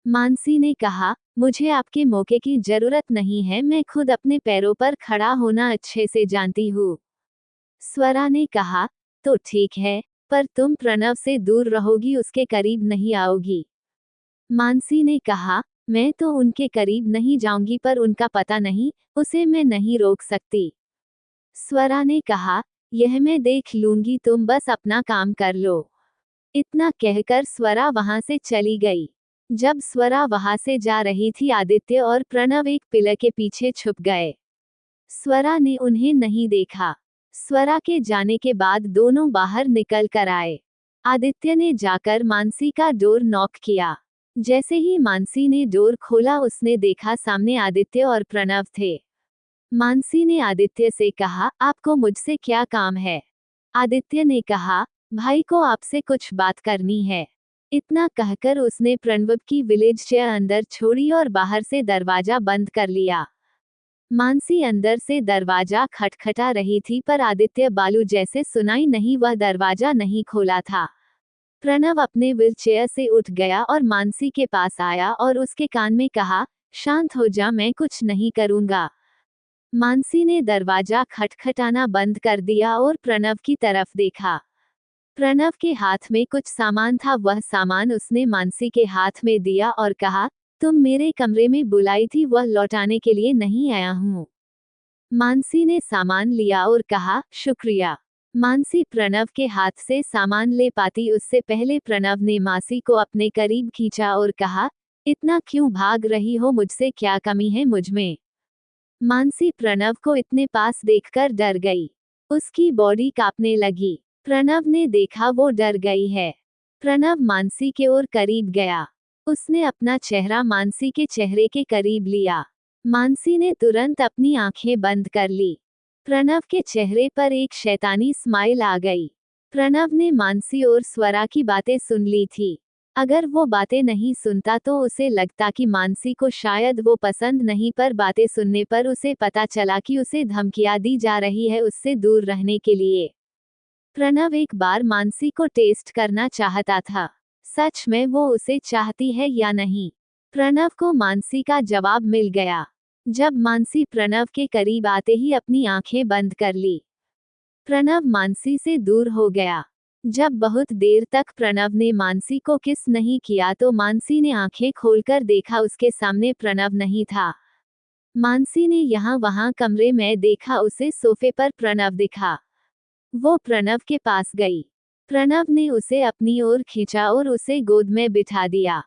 S1: मानसी ने कहा, मुझे आपके मौके की जरूरत नहीं है, मैं खुद अपने पैरों पर खड़ा होना अच्छे से जानती हूँ। स्वरा ने कहा, तो ठीक है, पर तुम प्रणव से दूर रहोगी, उसके करीब नहीं आओगी। मानसी ने कहा, मैं तो उनके करीब नहीं जाऊंगी, पर उनका पता नहीं, उसे मैं नहीं रोक सकती। स्वरा ने कहा, यह मैं देख लूंगी, तुम बस अपना काम कर लो। इतना कहकर स्वरा वहां से चली गई। जब स्वरा वहां से जा रही थी, आदित्य और प्रणव एक पिलर के पीछे छुप गए। स्वरा ने उन्हें नहीं देखा। स्वरा के जाने के बाद दोनों बाहर निकल कर आए। आदित्य ने जाकर मानसी का डोर नॉक किया। जैसे ही मानसी ने डोर खोला, उसने देखा सामने आदित्य और प्रणव थे। मानसी ने आदित्य से कहा, आपको मुझसे क्या काम है? आदित्य ने कहा, भाई को आपसे कुछ बात करनी है। इतना कहकर उसने प्रणव की विलेज चेयर अंदर छोड़ी और बाहर से दरवाजा बंद कर लिया। मानसी अंदर से दरवाजा खटखटा रही थी, पर आदित्य बालू जैसे सुनाई नहीं, वह दरवाजा नहीं खोला था। प्रणव अपने व्हील चेयर से उठ गया और मानसी के पास आया और उसके कान में कहा, शांत हो जा, मैं कुछ नहीं करूंगा। मानसी ने दरवाजा खटखटाना बंद कर दिया और प्रणव की तरफ देखा। प्रणव के हाथ में कुछ सामान था, वह सामान उसने मानसी के हाथ में दिया और कहा, तुम मेरे कमरे में बुलाई थी, वह लौटाने के लिए नहीं आया हूँ। मानसी ने सामान लिया और कहा, शुक्रिया। मानसी प्रणव के हाथ से सामान ले पाती उससे पहले प्रणव ने मानसी को अपने करीब खींचा और कहा, इतना क्यों भाग रही हो, मुझसे क्या कमी है मुझमें? मानसी प्रणव को इतने पास देखकर डर गई। उसकी बॉडी कांपने लगी। प्रणव ने देखा वो डर गई है। प्रणव मानसी के और करीब गया। उसने अपना चेहरा मानसी के चेहरे के करीब लिया। मानसी ने तुरंत अपनी आंखें बंद कर ली। प्रणव के चेहरे पर एक शैतानी स्माइल आ गई। प्रणव ने मानसी और स्वरा की बातें सुन ली थी। अगर वो बातें नहीं सुनता तो उसे लगता कि मानसी को शायद वो पसंद नहीं, पर बातें सुनने पर उसे पता चला कि उसे धमकियां दी जा रही है उससे दूर रहने के लिए। प्रणव एक बार मानसी को टेस्ट करना चाहता था। सच में वो उसे चाहती है या नहीं? प्रणव को मानसी का जवाब मिल गया। जब मानसी प्रणव के करीब आते ही अपनी आंखें बंद कर ली। प्रणव मानसी से दूर हो गया। जब बहुत देर तक प्रणव ने मानसी को किस नहीं किया तो मानसी ने आंखें खोलकर देखा, उसके सामने प्रणव नहीं था। मानसी ने यहाँ वहाँ कमरे में देखा, उसे सोफे पर प्रणव दिखा। वो प्रणव के पास गई। प्रणव ने उसे अपनी ओर खींचा और उसे गोद में बिठा दिया।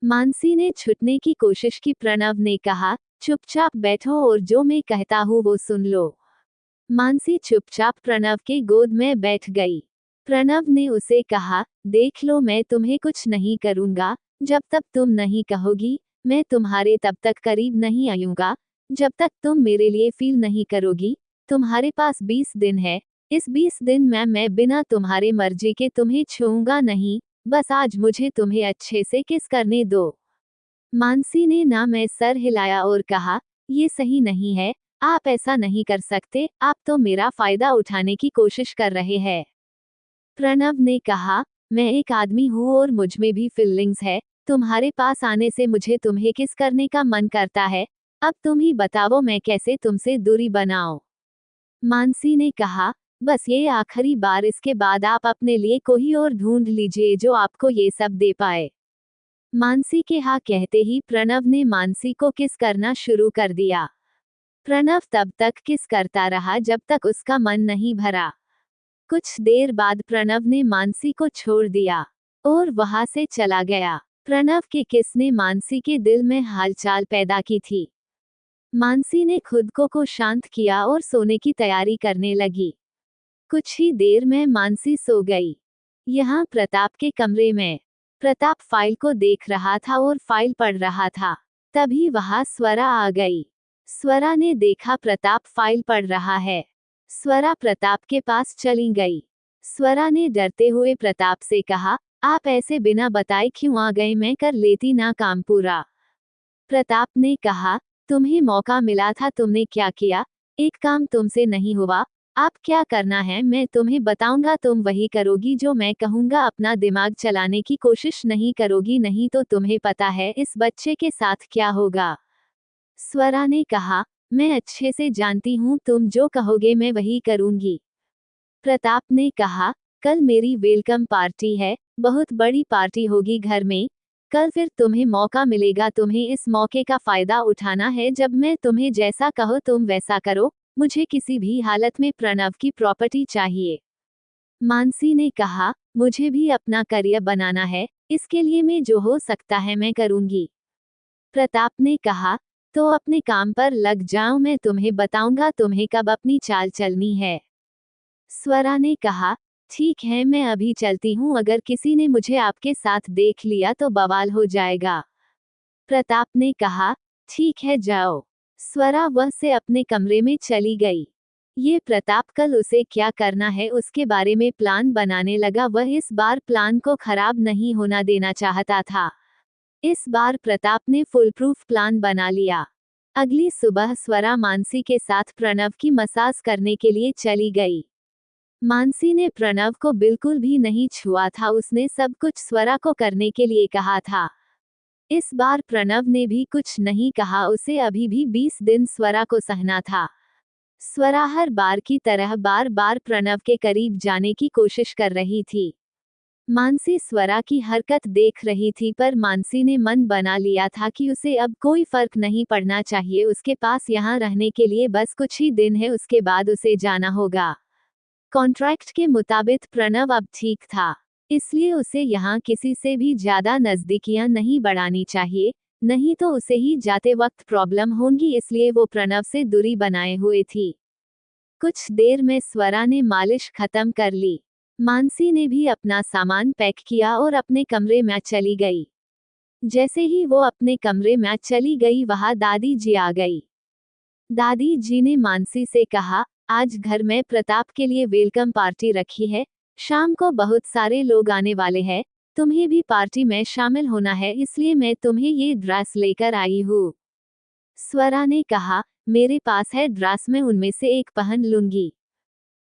S1: मानसी ने छूटने की कोशिश की। प्रणव ने कहा, चुपचाप बैठो और जो मैं कहता हूँ वो सुन लो। मानसी चुपचाप प्रणव के गोद में बैठ गई। प्रणव ने उसे कहा, देख लो, मैं तुम्हें कुछ नहीं करूंगा, जब तक तुम नहीं कहोगी, मैं तुम्हारे तब तक करीब नहीं आऊंगा, जब तक तुम मेरे लिए फील नहीं करोगी। तुम्हारे पास 20 दिन है, इस 20 दिन में मैं बिना तुम्हारे मर्जी के तुम्हें छूऊंगा नहीं, बस आज मुझे तुम्हें अच्छे से किस करने दो। मानसी ने ना मैं सर हिलाया और कहा, ये सही नहीं है, आप ऐसा नहीं कर सकते, आप तो मेरा फायदा उठाने की कोशिश कर रहे हैं। प्रणव ने कहा, मैं एक आदमी हूँ और मुझ में भी फीलिंग्स है, तुम्हारे पास आने से मुझे तुम्हें किस करने का मन करता है, अब तुम ही बताओ मैं कैसे तुमसे दूरी बनाऊं। मानसी ने कहा, बस ये आखिरी बार, इसके बाद आप अपने लिए कोई और ढूंढ लीजिए जो आपको ये सब दे पाए। मानसी के हाँ कहते ही प्रणव ने मानसी को किस करना शुरू कर दिया। प्रणव तब तक किस करता रहा जब तक उसका मन नहीं भरा। कुछ देर बाद प्रणव ने मानसी को छोड़ दिया और वहां से चला गया। प्रणव के किस ने मानसी के दिल में हलचल पैदा की थी। मानसी ने खुद को शांत किया और सोने की तैयारी करने लगी। कुछ ही देर में मानसी सो गई। यहाँ प्रताप के कमरे में प्रताप फाइल को देख रहा था और फाइल पढ़ रहा था। तभी वहां स्वरा आ गई। स्वरा ने देखा प्रताप फाइल पढ़ रहा है। स्वरा प्रताप के पास चली गई। स्वरा ने डरते हुए प्रताप से कहा, आप ऐसे बिना बताए क्यों आ गए, मैं कर लेती ना काम पूरा। प्रताप ने कहा, तुम्हें मौका मिला था, तुमने क्या किया, एक काम तुमसे नहीं हुआ, आप क्या करना है मैं तुम्हें बताऊंगा, तुम वही करोगी जो मैं कहूंगा, अपना दिमाग चलाने की कोशिश नहीं करोगी, नहीं तो तुम्हें पता है इस बच्चे के साथ क्या होगा। स्वरा ने कहा, मैं अच्छे से जानती हूँ, तुम जो कहोगे मैं वही करूंगी। प्रताप ने कहा, कल मेरी वेलकम पार्टी है, बहुत बड़ी पार्टी होगी घर में, कल फिर तुम्हें मौका मिलेगा, तुम्हें इस मौके का फायदा उठाना है, जब मैं तुम्हें जैसा कहो तुम वैसा करो, मुझे किसी भी हालत में प्रणव की प्रॉपर्टी चाहिए। मानसी ने कहा, मुझे भी अपना करियर बनाना है, इसके लिए मैं जो हो सकता है मैं करूंगी। प्रताप ने कहा, तो अपने काम पर लग जाओ, मैं तुम्हें बताऊंगा तुम्हें कब अपनी चाल चलनी है। स्वरा ने कहा, ठीक है मैं अभी चलती हूँ, अगर किसी ने मुझे आपके साथ देख लिया तो बवाल हो जाएगा। प्रताप ने कहा, ठीक है जाओ। स्वरा वह से अपने कमरे में चली गई। ये प्रताप कल उसे क्या करना है उसके बारे में प्लान बनाने लगा, वह इस बार प्लान को खराब नहीं होना देना चाहता था। इस बार प्रताप ने फुल प्रूफ प्लान बना लिया। अगली सुबह स्वरा मानसी के साथ प्रणव की मसाज करने के लिए चली गई। मानसी ने प्रणव को बिल्कुल भी नहीं छुआ था, उसने सब कुछ स्वरा को करने के लिए कहा था। इस बार प्रणव ने भी कुछ नहीं कहा, उसे अभी भी 20 दिन स्वरा को सहना था। स्वरा हर बार की तरह बार बार प्रणव के करीब जाने की कोशिश कर रही थी। मानसी स्वरा की हरकत देख रही थी, पर मानसी ने मन बना लिया था कि उसे अब कोई फर्क नहीं पड़ना चाहिए, उसके पास यहाँ रहने के लिए बस कुछ ही दिन है, उसके बाद उसे जाना होगा। कॉन्ट्रैक्ट के मुताबिक प्रणव अब ठीक था, इसलिए उसे यहाँ किसी से भी ज्यादा नजदीकियां नहीं बढ़ानी चाहिए, नहीं तो उसे ही जाते वक्त प्रॉब्लम होगी, इसलिए वो प्रणव से दूरी बनाए हुए थी। कुछ देर में स्वरा ने मालिश खत्म कर ली। मानसी ने भी अपना सामान पैक किया और अपने कमरे में चली गई। जैसे ही वो अपने कमरे में चली गई, वहां दादी जी आ गई। दादी जी ने मानसी से कहा, आज घर में प्रताप के लिए वेलकम पार्टी रखी है, शाम को बहुत सारे लोग आने वाले हैं, तुम्हें भी पार्टी में शामिल होना है, इसलिए मैं तुम्हें ये ड्रेस लेकर आई हूँ। स्वरा ने कहा, मेरे पास है ड्रेस, मैं उनमें से एक पहन लूंगी।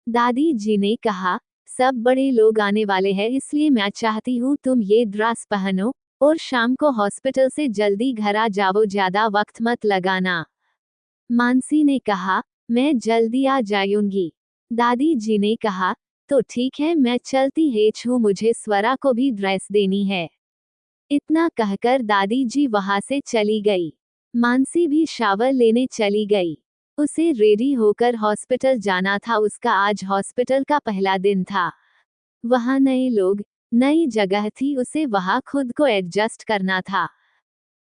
S1: दादी जी ने कहा, सब बड़े लोग आने वाले हैं, इसलिए मैं चाहती हूँ तुम ये ड्रेस पहनो और शाम को हॉस्पिटल से जल्दी घर आ जाओ, ज्यादा वक्त मत लगाना। मानसी ने कहा, मैं जल्दी आ जाऊंगी। दादी जी ने कहा, तो ठीक है मैं चलती हूँ, मुझे स्वरा को भी ड्रेस देनी है। इतना कहकर दादी जी वहां से चली गई। मानसी भी शावर लेने चली गई। उसे रेडी होकर हॉस्पिटल जाना था, उसका आज हॉस्पिटल का पहला दिन था। वहां नए लोग, नई जगह थी, उसे वहां खुद को एडजस्ट करना था।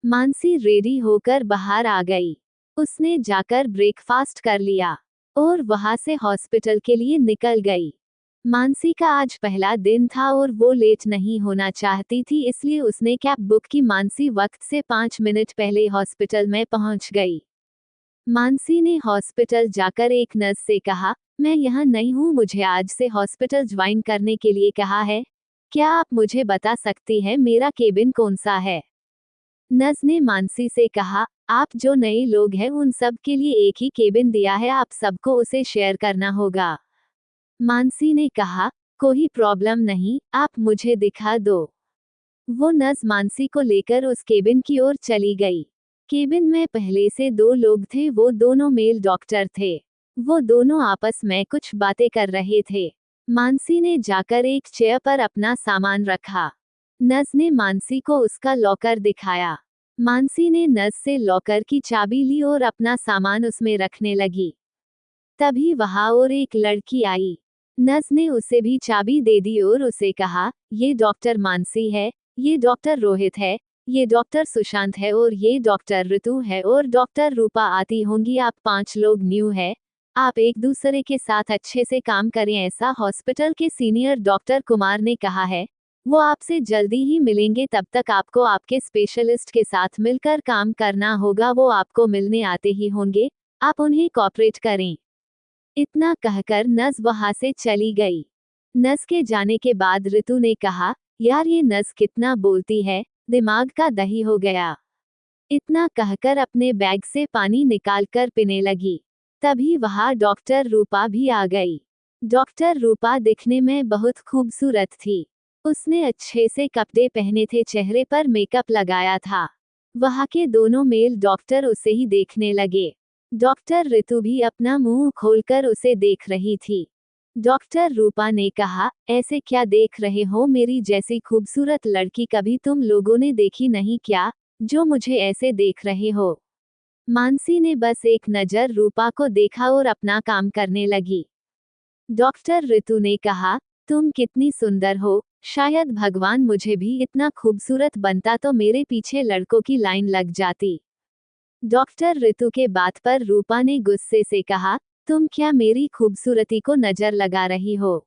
S1: मानसी रेडी होकर बाहर आ गई। उसने जाकर ब्रेकफास्ट कर लिया और वहां से हॉस्पिटल के लिए निकल गई। मानसी का आज पहला दिन था और वो लेट नहीं होना चाहती थी, इसलिए उसने कैब बुक की। मानसी वक्त से 5 मिनट पहले हॉस्पिटल में पहुंच गई। मानसी ने हॉस्पिटल जाकर एक नर्स से कहा, मैं यहाँ नहीं हूँ, मुझे आज से हॉस्पिटल ज्वाइन करने के लिए कहा है, क्या आप मुझे बता सकती हैं मेरा केबिन कौन सा है? नज ने मानसी से कहा, आप जो नए लोग हैं उन सब के लिए एक ही केबिन दिया है, आप सबको उसे शेयर करना होगा। मानसी ने कहा, कोई प्रॉब्लम नहीं, आप मुझे दिखा दो। वो नज मानसी को लेकर उस केबिन की ओर चली गई। केबिन में पहले से 2 लोग थे, वो दोनों मेल डॉक्टर थे। वो दोनों आपस में कुछ बातें कर रहे थे। मानसी ने जाकर एक चेयर पर अपना सामान रखा। नज ने मानसी को उसका लॉकर दिखाया। मानसी ने नज से लॉकर की चाबी ली और अपना सामान उसमें रखने लगी। तभी वहां और एक लड़की आई। नज ने उसे भी चाबी दे दी और उसे कहा, ये डॉक्टर मानसी है, ये डॉक्टर रोहित है, ये डॉक्टर सुशांत है और ये डॉक्टर ऋतु है और डॉक्टर रूपा आती होंगी। आप 5 लोग न्यू है, आप एक दूसरे के साथ अच्छे से काम करें, ऐसा हॉस्पिटल के सीनियर डॉक्टर कुमार ने कहा है। वो आपसे जल्दी ही मिलेंगे, तब तक आपको आपके स्पेशलिस्ट के साथ मिलकर काम करना होगा। वो आपको मिलने आते ही होंगे, आप उन्हें कॉपरेट करें। इतना कहकर नज वहां से चली गई। नज के जाने के बाद ऋतु ने कहा, यार ये नज कितना बोलती है, दिमाग का दही हो गया। इतना कहकर अपने बैग से पानी निकालकर पीने लगी। तभी वहां डॉक्टर रूपा भी आ गई। डॉक्टर रूपा दिखने में बहुत खूबसूरत थी। उसने अच्छे से कपड़े पहने थे, चेहरे पर मेकअप लगाया था। वहां के दोनों मेल डॉक्टर उसे ही देखने लगे। डॉक्टर ऋतु भी अपना मुंह खोलकर उसे देख रही थी। डॉक्टर रूपा ने कहा, ऐसे क्या देख रहे हो, मेरी जैसी खूबसूरत लड़की कभी तुम लोगों ने देखी नहीं क्या, जो मुझे ऐसे देख रहे हो। मानसी ने बस एक नजर रूपा को देखा और अपना काम करने लगी। डॉक्टर ऋतु ने कहा, तुम कितनी सुंदर हो, शायद भगवान मुझे भी इतना खूबसूरत बनता तो मेरे पीछे लड़कों की लाइन लग जाती। डॉक्टर ऋतु के बात पर रूपा ने गुस्से से कहा, तुम क्या मेरी खूबसूरती को नजर लगा रही हो?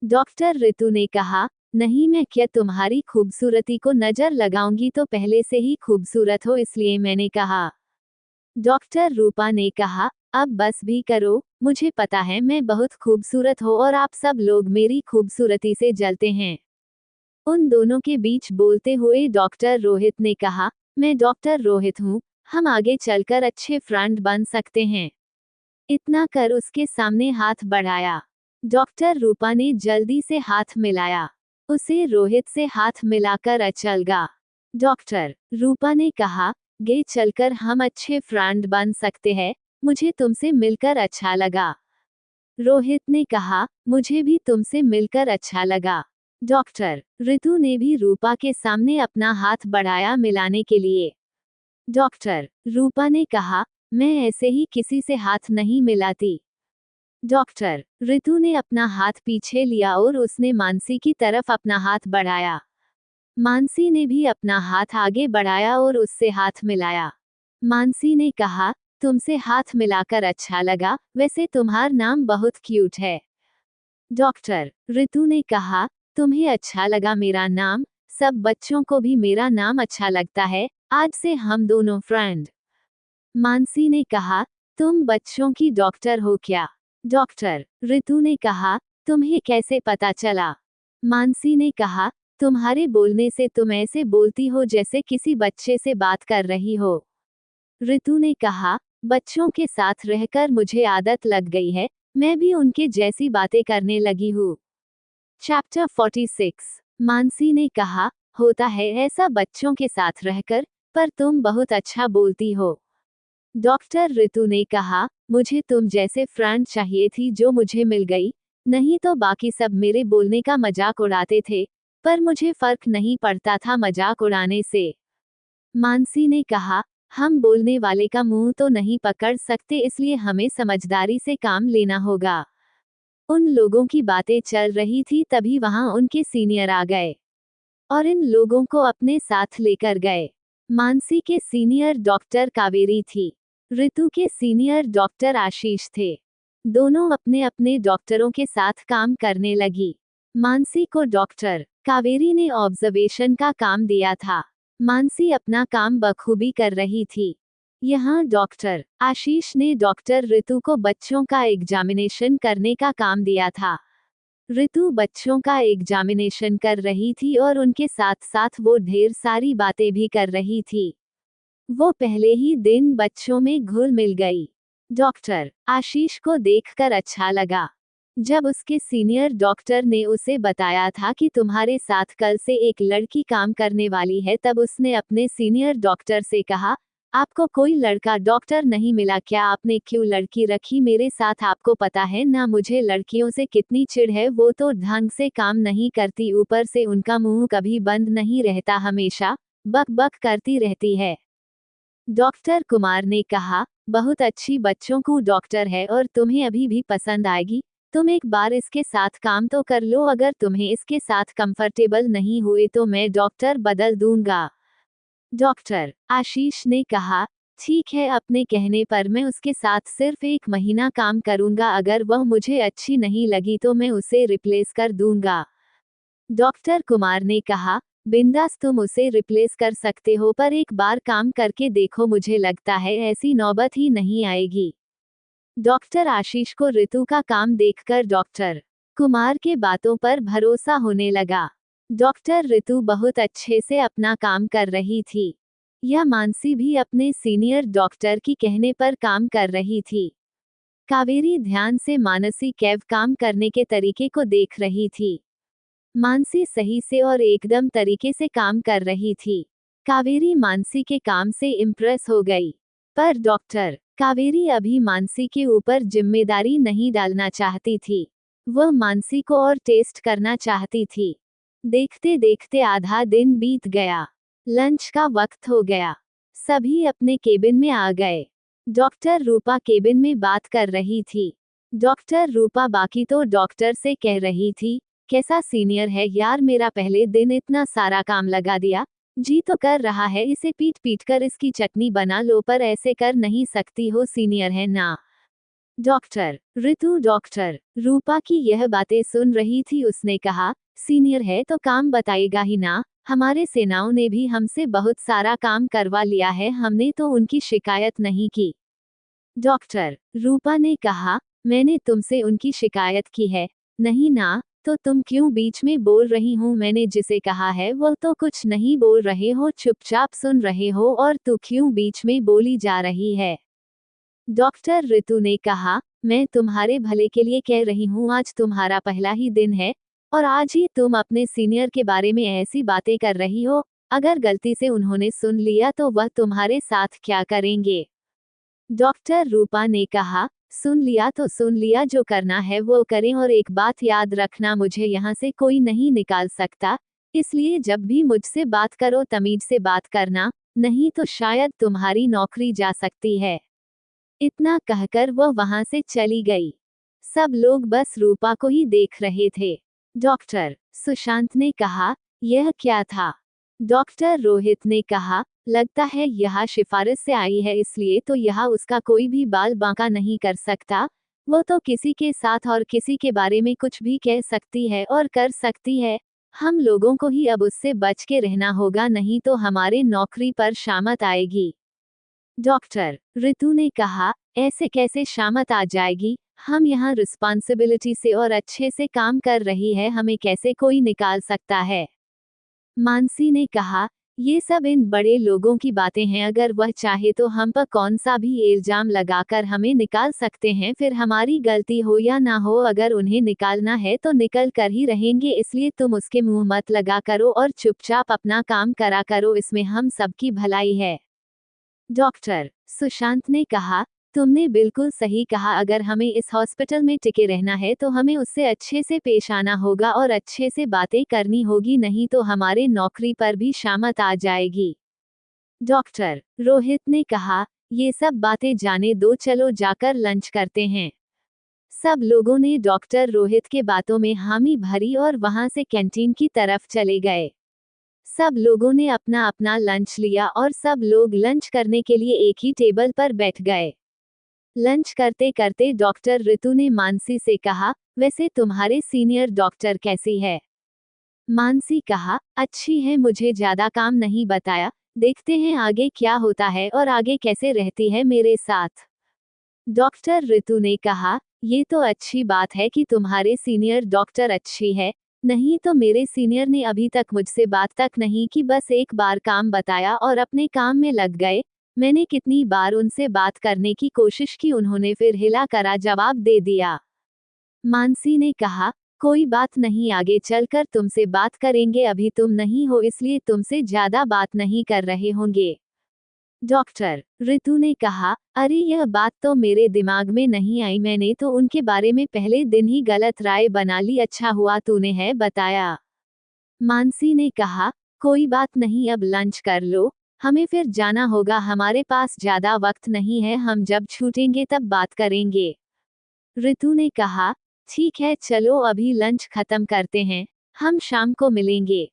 S1: डॉक्टर ऋतु ने कहा, नहीं, मैं क्या तुम्हारी खूबसूरती को नजर लगाऊंगी, तो पहले से ही खूबसूरत हो इसलिए मैंने कहा। डॉक्टर रूपा ने कहा, अब बस भी करो, मुझे पता है मैं बहुत खूबसूरत हो और आप सब लोग मेरी खूबसूरती से जलते हैं। उन दोनों के बीच बोलते हुए डॉक्टर रोहित ने कहा, मैं डॉक्टर रोहित हूँ, हम आगे चलकर अच्छे फ्रेंड बन सकते हैं। इतना कर उसके सामने हाथ बढ़ाया। डॉक्टर रूपा ने जल्दी से हाथ मिलाया। उसे रोहित से हाथ मिलाकर अचलगा। डॉक्टर रूपा ने कहा, गे चलकर हम अच्छे फ्रेंड बन सकते हैं, मुझे तुमसे मिलकर अच्छा लगा। रोहित ने कहा, मुझे भी तुमसे मिलकर अच्छा लगा। डॉक्टर ऋतु ने भी रूपा के सामने अपना हाथ बढ़ाया मिलाने के लिए। डॉक्टर रूपा ने कहा, मैं ऐसे ही किसी से हाथ नहीं मिलाती। डॉक्टर ऋतु ने अपना हाथ पीछे लिया और उसने मानसी की तरफ अपना हाथ बढ़ाया। मानसी ने भी अपना हाथ आगे बढ़ाया और उससे हाथ मिलाया। मानसी ने कहा, तुमसे हाथ मिलाकर अच्छा लगा, वैसे तुम्हारा नाम बहुत क्यूट है। डॉक्टर ऋतु ने कहा, तुम्हें अच्छा लगा मेरा नाम, सब बच्चों को भी मेरा नाम अच्छा लगता है, आज से हम दोनों फ्रेंड। मानसी ने कहा, तुम बच्चों की डॉक्टर हो क्या? डॉक्टर ऋतु ने कहा, तुम्हें कैसे पता चला? मानसी ने कहा, तुम्हारे बोलने से तुम ऐसे बोलती हो जैसे किसी बच्चे से बात कर रही हो। ऋतु ने कहा, बच्चों के साथ रहकर मुझे आदत लग गई है, मैं भी उनके जैसी बातें करने लगी हूँ। चैप्टर 46। मानसी ने कहा, होता है ऐसा बच्चों के साथ रहकर, पर तुम बहुत अच्छा बोलती हो। डॉक्टर ऋतु ने कहा, मुझे तुम जैसे फ्रेंड चाहिए थी जो मुझे मिल गई, नहीं तो बाकी सब मेरे बोलने का मजाक उड़ाते थे, पर मुझे फर्क नहीं पड़ता था मजाक उड़ाने से। मानसी ने कहा, हम बोलने वाले का मुंह तो नहीं पकड़ सकते, इसलिए हमें समझदारी से काम लेना होगा। उन लोगों की बातें चल रही थी, तभी वहां उनके सीनियर आ गए और इन लोगों को अपने साथ लेकर गए। मानसी के सीनियर डॉक्टर कावेरी थी। ऋतु के सीनियर डॉक्टर आशीष थे। दोनों अपने अपने डॉक्टरों के साथ काम करने लगी। मानसी को डॉक्टर कावेरी ने ऑब्जर्वेशन का काम दिया था। मानसी अपना काम बखूबी कर रही थी। यहाँ डॉक्टर आशीष ने डॉक्टर ऋतु को बच्चों का एग्जामिनेशन करने का काम दिया था। ऋतु बच्चों का एग्जामिनेशन कर रही थी और उनके साथ साथ वो ढेर सारी बातें भी कर रही थी। वो पहले ही दिन बच्चों में घुल मिल गई। डॉक्टर आशीष को देखकर अच्छा लगा। जब उसके सीनियर डॉक्टर ने उसे बताया था कि तुम्हारे साथ कल से एक लड़की काम करने वाली है, तब उसने अपने सीनियर डॉक्टर से कहा, आपको कोई लड़का डॉक्टर नहीं मिला क्या? आपने क्यों लड़की रखी मेरे साथ? आपको पता है ना मुझे लड़कियों से कितनी चिढ़ है। वो तो ढंग से काम नहीं करती, ऊपर से उनका मुंह कभी बंद नहीं रहता, हमेशा बक बक करती रहती है। डॉक्टर कुमार ने कहा, बहुत अच्छी बच्चों को डॉक्टर है और तुम्हें अभी भी पसंद आएगी। तुम एक बार इसके साथ काम तो कर लो, अगर तुम्हें इसके साथ कंफर्टेबल नहीं हुए तो मैं डॉक्टर बदल दूंगा। डॉक्टर आशीष ने कहा, ठीक है, अपने कहने पर मैं उसके साथ सिर्फ 1 महीना काम करूंगा, अगर वह मुझे अच्छी नहीं लगी तो मैं उसे रिप्लेस कर दूंगा। डॉक्टर कुमार ने कहा, बिंदास तुम उसे रिप्लेस कर सकते हो, पर एक बार काम करके देखो, मुझे लगता है ऐसी नौबत ही नहीं आएगी। डॉक्टर आशीष को ऋतु का काम देखकर डॉक्टर कुमार के बातों पर भरोसा होने लगा। डॉक्टर ऋतु बहुत अच्छे से अपना काम कर रही थी। यह मानसी भी अपने सीनियर डॉक्टर की कहने पर काम कर रही थी। कावेरी ध्यान से मानसी कैव काम करने के तरीके को देख रही थी। मानसी सही से और एकदम तरीके से काम कर रही थी। कावेरी मानसी के काम से इम्प्रेस हो गई, पर डॉक्टर कावेरी अभी मानसी के ऊपर जिम्मेदारी नहीं डालना चाहती थी। वह मानसी को और टेस्ट करना चाहती थी। देखते देखते आधा दिन बीत गया। लंच का वक्त हो गया। सभी अपने केबिन में आ गए। डॉक्टर रूपा केबिन में बात कर रही थी। डॉक्टर रूपा बाकी तो डॉक्टर से कह रही थी, कैसा सीनियर है यार, मेरा पहले दिन इतना सारा काम लगा दिया। जी तो कर रहा है इसे पीट पीट कर इसकी चटनी बना लो, पर ऐसे कर नहीं सकती हो, सीनियर है ना। डॉक्टर डॉक्टर रूपा की यह बातें सुन रही थी। उसने कहा, सीनियर है तो काम बताएगा ही ना। हमारे सेनाओं ने भी हमसे बहुत सारा काम करवा लिया है, हमने तो उनकी शिकायत नहीं की। डॉक्टर रूपा ने कहा, मैंने तुमसे उनकी शिकायत की है? नहीं ना, तो तुम क्यों बीच में बोल रही हो? मैंने जिसे कहा है वो तो कुछ नहीं बोल रहे हो, चुपचाप सुन रहे हो, और तू क्यों बीच में बोली जा रही है? डॉक्टर ऋतु ने कहा, मैं तुम्हारे भले के लिए कह रही हूँ, आज तुम्हारा पहला ही दिन है और आज ही तुम अपने सीनियर के बारे में ऐसी बातें कर रही हो। अगर गलती से उन्होंने सुन लिया तो वह तुम्हारे साथ क्या करेंगे? डॉक्टर रूपा ने कहा, सुन लिया तो सुन लिया, जो करना है वो करें, और एक बात याद रखना, मुझे यहाँ से कोई नहीं निकाल सकता, इसलिए जब भी मुझसे बात करो तमीज से बात करना, नहीं तो शायद तुम्हारी नौकरी जा सकती है। इतना कहकर वह वहां से चली गई। सब लोग बस रूपा को ही देख रहे थे। डॉक्टर सुशांत ने कहा, यह क्या था? डॉक्टर रोहित ने कहा, लगता है यह सिफारिश से आई है, इसलिए तो यह उसका कोई भी बाल बांका नहीं कर सकता। वो तो किसी के साथ और किसी के बारे में कुछ भी कह सकती है और कर सकती है। हम लोगों को ही अब उससे बच के रहना होगा, नहीं तो हमारे नौकरी पर शामत आएगी। डॉक्टर ऋतु ने कहा, ऐसे कैसे शामत आ जाएगी? हम यहाँ रिस्पॉन्सिबिलिटी से और अच्छे से काम कर रही है, हमें कैसे कोई निकाल सकता है? मानसी ने कहा, ये सब इन बड़े लोगों की बातें हैं, अगर वह चाहे तो हम पर कौन सा भी इल्जाम लगाकर हमें निकाल सकते हैं, फिर हमारी गलती हो या ना हो, अगर उन्हें निकालना है तो निकल कर ही रहेंगे, इसलिए तुम उसके मुंह मत लगा करो और चुपचाप अपना काम करा करो, इसमें हम सबकी भलाई है। डॉक्टर सुशांत ने कहा, तुमने बिल्कुल सही कहा, अगर हमें इस हॉस्पिटल में टिके रहना है तो हमें उससे अच्छे से पेश आना होगा और अच्छे से बातें करनी होगी, नहीं तो हमारे नौकरी पर भी शामत आ जाएगी। डॉक्टर रोहित ने कहा, ये सब बातें जाने दो, चलो जाकर लंच करते हैं। सब लोगों ने डॉक्टर रोहित के बातों में हामी भरी और वहां से कैंटीन की तरफ चले गए। सब लोगों ने अपना अपना लंच लिया और सब लोग लंच करने के लिए एक ही टेबल पर बैठ गए। लंच करते करते डॉक्टर ऋतु ने मानसी से कहा, वैसे तुम्हारे सीनियर डॉक्टर कैसी है? मानसी कहा, अच्छी है, मुझे ज्यादा काम नहीं बताया, देखते हैं आगे क्या होता है और आगे कैसे रहती है मेरे साथ। डॉक्टर ऋतु ने कहा, ये तो अच्छी बात है कि तुम्हारे सीनियर डॉक्टर अच्छी है, नहीं तो मेरे सीनियर ने अभी तक मुझसे बात तक नहीं की, बस एक बार काम बताया और अपने काम में लग गए। मैंने कितनी बार उनसे बात करने की कोशिश की, उन्होंने फिर हिला करा जवाब दे दिया। मानसी ने कहा, कोई बात नहीं, आगे चलकर तुमसे बात करेंगे, अभी तुम नहीं हो इसलिए तुमसे ज्यादा बात नहीं कर रहे होंगे। डॉक्टर ऋतु ने कहा, अरे यह बात तो मेरे दिमाग में नहीं आई, मैंने तो उनके बारे में पहले दिन ही गलत राय बना ली, अच्छा हुआ तूने है बताया। मानसी ने कहा, कोई बात नहीं, अब लंच कर लो, हमें फिर जाना होगा, हमारे पास ज्यादा वक्त नहीं है, हम जब छूटेंगे तब बात करेंगे। ऋतु ने कहा, ठीक है चलो अभी लंच खत्म करते हैं, हम शाम को मिलेंगे।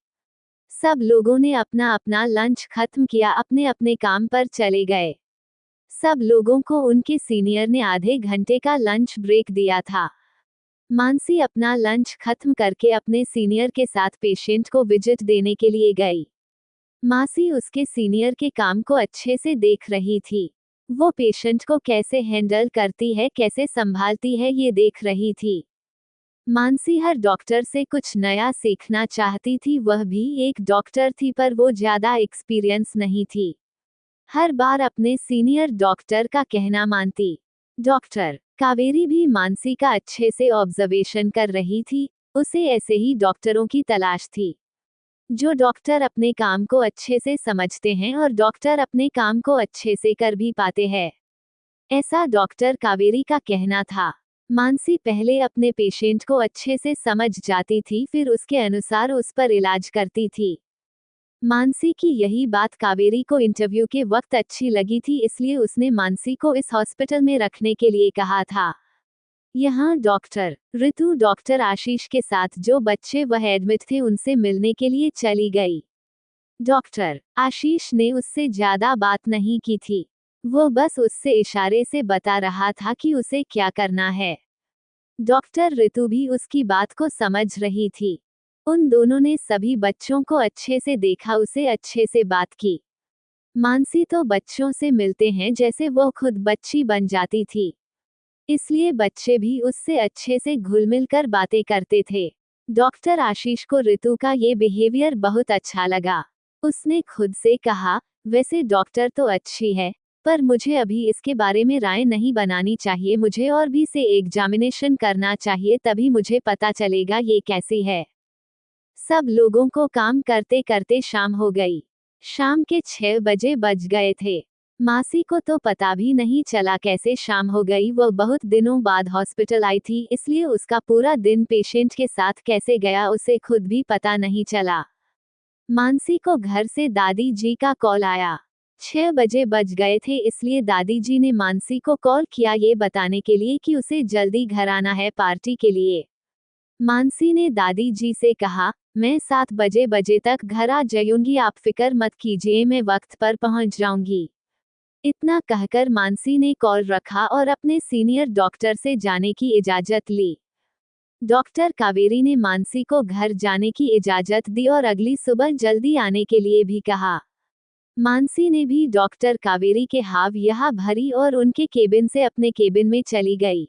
S1: सब लोगों ने अपना अपना लंच खत्म किया, अपने अपने काम पर चले गए। सब लोगों को उनके सीनियर ने आधे घंटे का लंच ब्रेक दिया था। मानसी अपना लंच खत्म करके अपने सीनियर के साथ पेशेंट को विजिट देने के लिए गई। मासी उसके सीनियर के काम को अच्छे से देख रही थी। वो पेशेंट को कैसे हैंडल करती है, कैसे संभालती है, ये देख रही थी। मानसी हर डॉक्टर से कुछ नया सीखना चाहती थी, वह भी एक डॉक्टर थी पर वो ज्यादा एक्सपीरियंस नहीं थी। हर बार अपने सीनियर डॉक्टर का कहना मानती। डॉक्टर कावेरी भी मानसी का अच्छे से ऑब्जर्वेशन कर रही थी, उसे ऐसे ही डॉक्टरों की तलाश थी जो डॉक्टर अपने काम को अच्छे से समझते हैं और डॉक्टर अपने काम को अच्छे से कर भी पाते हैं। ऐसा डॉक्टर कावेरी का कहना था। मानसी पहले अपने पेशेंट को अच्छे से समझ जाती थी, फिर उसके अनुसार उस पर इलाज करती थी। मानसी की यही बात कावेरी को इंटरव्यू के वक्त अच्छी लगी थी, इसलिए उसने मानसी को इस हॉस्पिटल में रखने के लिए कहा था। यहाँ डॉक्टर ऋतु डॉक्टर आशीष के साथ जो बच्चे वह एडमिट थे उनसे मिलने के लिए चली गई। डॉक्टर आशीष ने उससे ज्यादा बात नहीं की थी, वो बस उससे इशारे से बता रहा था कि उसे क्या करना है। डॉक्टर ऋतु भी उसकी बात को समझ रही थी। उन दोनों ने सभी बच्चों को अच्छे से देखा, उसे अच्छे से बात की। मानसी तो बच्चों से मिलते हैं जैसे वो खुद बच्ची बन जाती थी, इसलिए बच्चे भी उससे अच्छे से घुल मिल कर बातें करते थे। डॉक्टर आशीष को ऋतु का ये बिहेवियर बहुत अच्छा लगा। उसने खुद से कहा, वैसे डॉक्टर तो अच्छी है, पर मुझे अभी इसके बारे में राय नहीं बनानी चाहिए, मुझे और भी से एग्जामिनेशन करना चाहिए, तभी मुझे पता चलेगा ये कैसी है। सब लोगों को काम करते करते शाम हो गई। शाम के 6 बजे बज गए थे। मासी को तो पता भी नहीं चला कैसे शाम हो गई, वह बहुत दिनों बाद हॉस्पिटल आई थी, इसलिए उसका पूरा दिन पेशेंट के साथ कैसे गया उसे खुद भी पता नहीं चला। मानसी को घर से दादी जी का कॉल आया। 6 बजे बज गए थे, इसलिए दादी जी ने मानसी को कॉल किया ये बताने के लिए कि उसे जल्दी घर आना है पार्टी के लिए। मानसी ने दादी जी से कहा, मैं 7 बजे तक घर आ जाऊंगी, आप फिक्र मत कीजिए, मैं वक्त पर पहुंच जाऊंगी। इतना कहकर मानसी ने कॉल रखा और अपने सीनियर डॉक्टर से जाने की इजाजत ली। डॉक्टर कावेरी ने मानसी को घर जाने की इजाजत दी और अगली सुबह जल्दी आने के लिए भी कहा। मानसी ने भी डॉक्टर कावेरी के हाव यहाँ भरी और उनके केबिन से अपने केबिन में चली गई।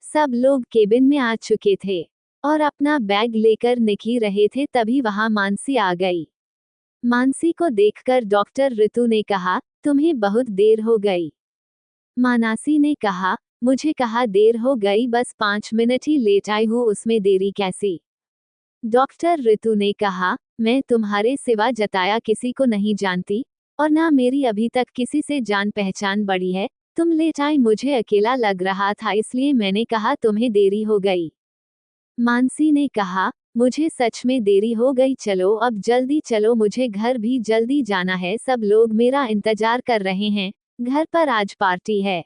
S1: सब लोग केबिन में आ चुके थे और अपना बैग लेकर निकल रहे थे, तभी वहां मानसी आ गई। मानसी को देखकर डॉक्टर ऋतु ने कहा, तुम्हें बहुत देर हो गई। मानसी ने कहा, मुझे कहा देर हो गई, बस 5 मिनट ही लेट आई हूँ, उसमें देरी कैसी। डॉक्टर ऋतु ने कहा, मैं तुम्हारे सिवा जताया किसी को नहीं जानती और ना मेरी अभी तक किसी से जान पहचान बढ़ी है, तुम लेट आई, मुझे अकेला लग रहा था इसलिए मैंने कहा तुम्हें देरी हो गई। मानसी ने कहा, मुझे सच में देरी हो गई, चलो अब जल्दी चलो, मुझे घर भी जल्दी जाना है, सब लोग मेरा इंतजार कर रहे हैं, घर पर आज पार्टी है।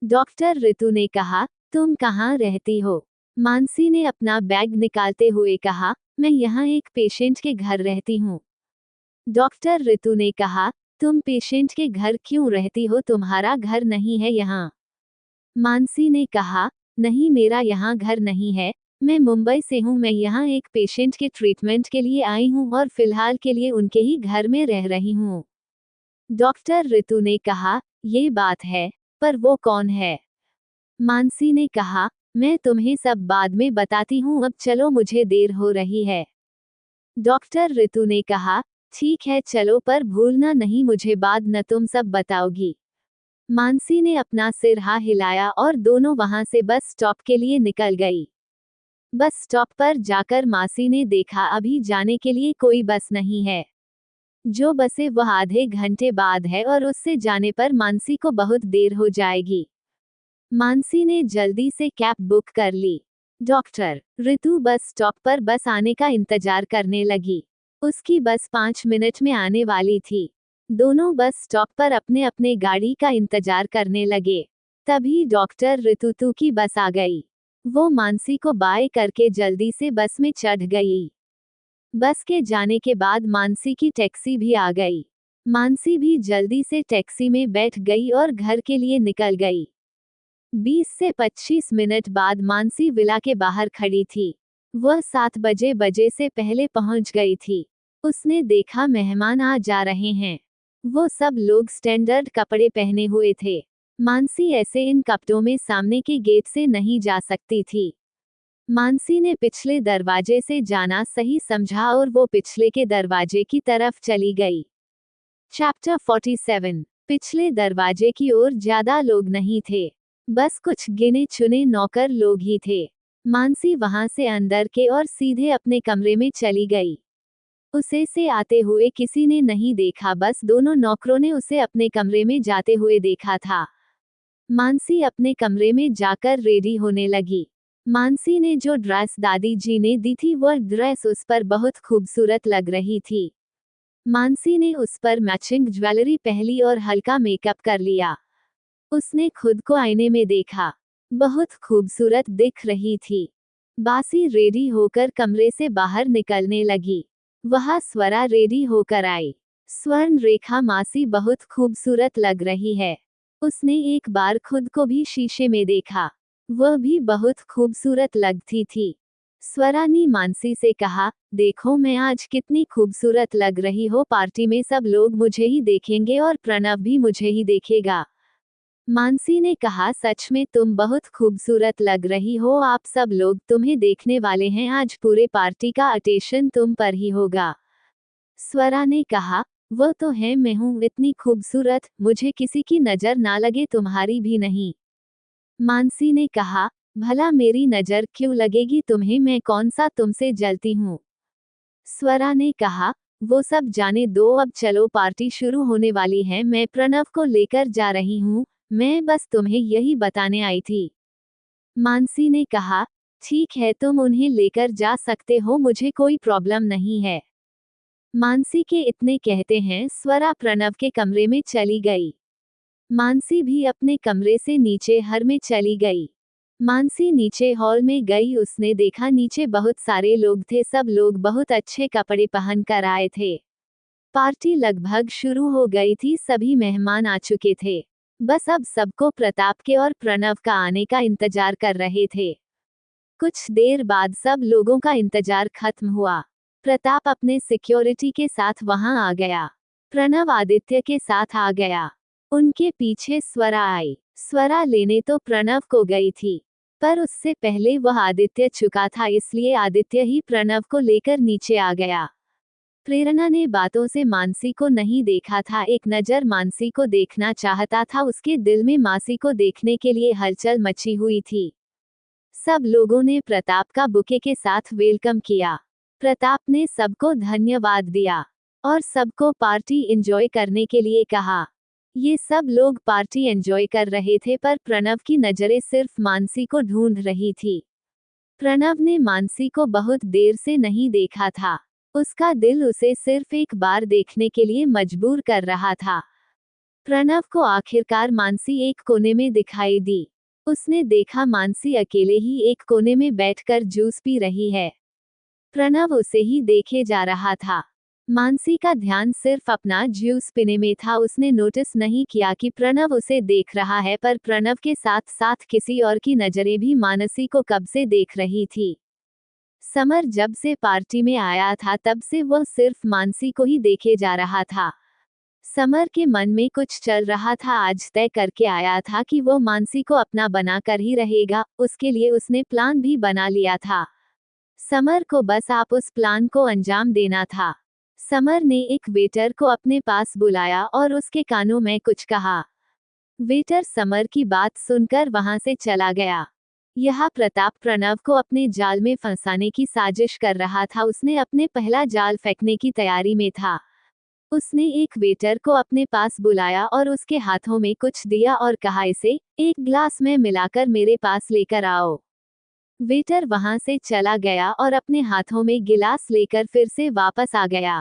S1: डॉक्टर ऋतु ने कहा, तुम कहाँ रहती हो? मानसी ने अपना बैग निकालते हुए कहा, मैं यहाँ एक पेशेंट के घर रहती हूँ। डॉक्टर ऋतु ने कहा, तुम पेशेंट के घर क्यों रहती हो, तुम्हारा घर नहीं है यहाँ? मानसी ने कहा, नहीं मेरा यहाँ घर नहीं है, मैं मुंबई से हूँ, मैं यहाँ एक पेशेंट के ट्रीटमेंट के लिए आई हूँ और फिलहाल के लिए उनके ही घर में रह रही हूँ। डॉक्टर ऋतु ने कहा, ये बात है, पर वो कौन है? मानसी ने कहा, मैं तुम्हें सब बाद में बताती हूँ, अब चलो मुझे देर हो रही है। डॉक्टर ऋतु ने कहा, ठीक है चलो, पर भूलना नहीं मुझे, बाद न तुम सब बताओगी। मानसी ने अपना सिर हाँ हिलाया और दोनों वहां से बस स्टॉप के लिए निकल गई। बस स्टॉप पर जाकर मासी ने देखा अभी जाने के लिए कोई बस नहीं है। जो बसें वह आधे घंटे बाद है और उससे जाने पर मानसी को बहुत देर हो जाएगी। मानसी ने जल्दी से कैब बुक कर ली। डॉक्टर ऋतु बस स्टॉप पर बस आने का इंतजार करने लगी। उसकी बस 5 मिनट में आने वाली थी। दोनों बस स्टॉप पर अपने अपने गाड़ी का इंतजार करने लगे। तभी डॉक्टर ऋतु की बस आ गई। वो मानसी को बाय करके जल्दी से बस में चढ़ गई। बस के जाने के बाद मानसी की टैक्सी भी आ गई। मानसी भी जल्दी से टैक्सी में बैठ गई और घर के लिए निकल गई। 20 से 25 मिनट बाद मानसी विला के बाहर खड़ी थी। वह 7 बजे से पहले पहुंच गई थी। उसने देखा मेहमान आ जा रहे हैं। वो सब लोग स्टैंडर्ड कपड़े पहने हुए थे। मानसी ऐसे इन कपड़ों में सामने के गेट से नहीं जा सकती थी। मानसी ने पिछले दरवाजे से जाना सही समझा और वो पिछले के दरवाजे की तरफ चली गई। चैप्टर 47। पिछले दरवाजे की ओर ज्यादा लोग नहीं थे, बस कुछ गिने चुने नौकर लोग ही थे। मानसी वहां से अंदर के और सीधे अपने कमरे में चली गई। उसे से आते हुए किसी ने नहीं देखा, बस दोनों नौकरों ने उसे अपने कमरे में जाते हुए देखा था। मानसी अपने कमरे में जाकर रेडी होने लगी। मानसी ने जो ड्रेस दादी जी ने दी थी वह ड्रेस उस पर बहुत खूबसूरत लग रही थी। मानसी ने उस पर मैचिंग ज्वेलरी पहली और हल्का मेकअप कर लिया। उसने खुद को आईने में देखा, बहुत खूबसूरत दिख रही थी। बासी रेडी होकर कमरे से बाहर निकलने लगी। वहां स्वरा रेडी होकर आई। स्वर्ण रेखा, मासी बहुत खूबसूरत लग रही है। उसने एक बार खुद को भी शीशे में देखा, वह भी बहुत खूबसूरत लगती थी। स्वरा ने मानसी से कहा, देखो मैं आज कितनी खूबसूरत लग रही हो, पार्टी में सब लोग मुझे ही देखेंगे और प्रणव भी मुझे ही देखेगा। मानसी ने कहा, सच में तुम बहुत खूबसूरत लग रही हो, आप सब लोग तुम्हें देखने वाले हैं, आज पूरे पार्टी का अटेंशन तुम पर ही होगा। स्वरा ने कहा, वो तो है, मैं हूँ इतनी खूबसूरत, मुझे किसी की नजर ना लगे, तुम्हारी भी नहीं। मानसी ने कहा, भला मेरी नजर क्यों लगेगी तुम्हें, मैं कौन सा तुमसे जलती हूँ। स्वरा ने कहा, वो सब जाने दो, अब चलो पार्टी शुरू होने वाली है, मैं प्रणव को लेकर जा रही हूँ, मैं बस तुम्हें यही बताने आई थी। मानसी ने कहा, ठीक है तुम उन्हें लेकर जा सकते हो, मुझे कोई प्रॉब्लम नहीं है। मानसी के इतने कहते हैं स्वरा प्रणव के कमरे में चली गई। मानसी भी अपने कमरे से नीचे हर में चली गई। मानसी नीचे हॉल में गई, उसने देखा नीचे बहुत सारे लोग थे, सब लोग बहुत अच्छे कपड़े पहन कर आए थे। पार्टी लगभग शुरू हो गई थी, सभी मेहमान आ चुके थे। बस अब सबको प्रताप के और प्रणव का आने का इंतजार कर रहे थे। कुछ देर बाद सब लोगों का इंतजार खत्म हुआ। प्रताप अपने सिक्योरिटी के साथ वहां आ गया। प्रणव आदित्य के साथ आ गया। उनके पीछे स्वरा आई। स्वरा लेने तो प्रणव को गई थी, पर उससे पहले वह आदित्य चुका था, इसलिए आदित्य ही प्रणव को लेकर नीचे आ गया। प्रेरणा ने बातों से मानसी को नहीं देखा था, एक नजर मानसी को देखना चाहता था, उसके दिल में मासी को देखने के लिए हलचल मची हुई थी। सब लोगों ने प्रताप का बुके के साथ वेलकम किया। प्रताप ने सबको धन्यवाद दिया और सबको पार्टी एंजॉय करने के लिए कहा। ये सब लोग पार्टी एंजॉय कर रहे थे, पर प्रणव की नजरें सिर्फ मानसी को ढूंढ रही थी। प्रणव ने मानसी को बहुत देर से नहीं देखा था। उसका दिल उसे सिर्फ एक बार देखने के लिए मजबूर कर रहा था। प्रणव को आखिरकार मानसी एक कोने में दिखाई दी। उसने देखा मानसी अकेले ही एक कोने में बैठकर जूस पी रही है। प्रणव उसे ही देखे जा रहा था। मानसी का ध्यान सिर्फ अपना जूस पीने में था, उसने नोटिस नहीं किया कि प्रणव उसे देख रहा है, पर प्रणव के साथ साथ किसी और की नजरें भी मानसी को कब से देख रही थी। समर जब से पार्टी में आया था तब से वह सिर्फ मानसी को ही देखे जा रहा था। समर के मन में कुछ चल रहा था। आज तय करके आया था कि वो मानसी को अपना बना कर ही रहेगा। उसके लिए उसने प्लान भी बना लिया था। समर को बस आप उस प्लान को अंजाम देना था। समर ने एक वेटर को अपने पास बुलाया और उसके कानों में कुछ कहा। वेटर समर की बात सुनकर वहां से चला गया। यह प्रताप प्रणव को अपने जाल में फंसाने की साजिश कर रहा था। उसने अपने पहला जाल फेंकने की तैयारी में था। उसने एक वेटर को अपने पास बुलाया और उसके हाथों में कुछ दिया और कहा, इसे एक ग्लास में मिलाकर मेरे पास लेकर आओ। वेटर वहां से चला गया और अपने हाथों में गिलास लेकर फिर से वापस आ गया।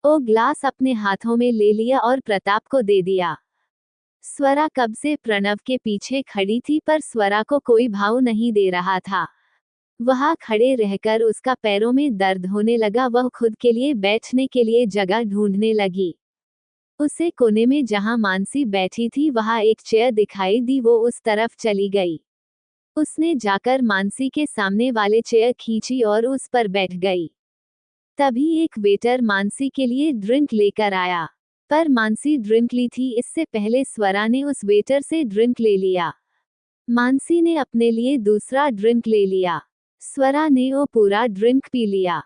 S1: वो ग्लास अपने हाथों में ले लिया और प्रताप को दे दिया। स्वरा कब से प्रणव के पीछे खड़ी थी, पर स्वरा को कोई भाव नहीं दे रहा था। वहां खड़े रहकर उसका पैरों में दर्द होने लगा। वह खुद के लिए बैठने के लिए जगह ढूंढने लगी। उसे कोने में जहां मानसी बैठी थी वहां एक चेयर दिखाई दी। वो उस तरफ चली गई। उसने जाकर मानसी के सामने वाले चेयर खींची और उस पर बैठ गई। तभी एक वेटर मानसी के लिए ड्रिंक लेकर आया, पर मानसी ड्रिंक ली थी। इससे पहले स्वरा ने उस वेटर से ड्रिंक ले लिया। मानसी ने अपने लिए दूसरा ड्रिंक ले लिया। स्वरा ने वो पूरा ड्रिंक पी लिया।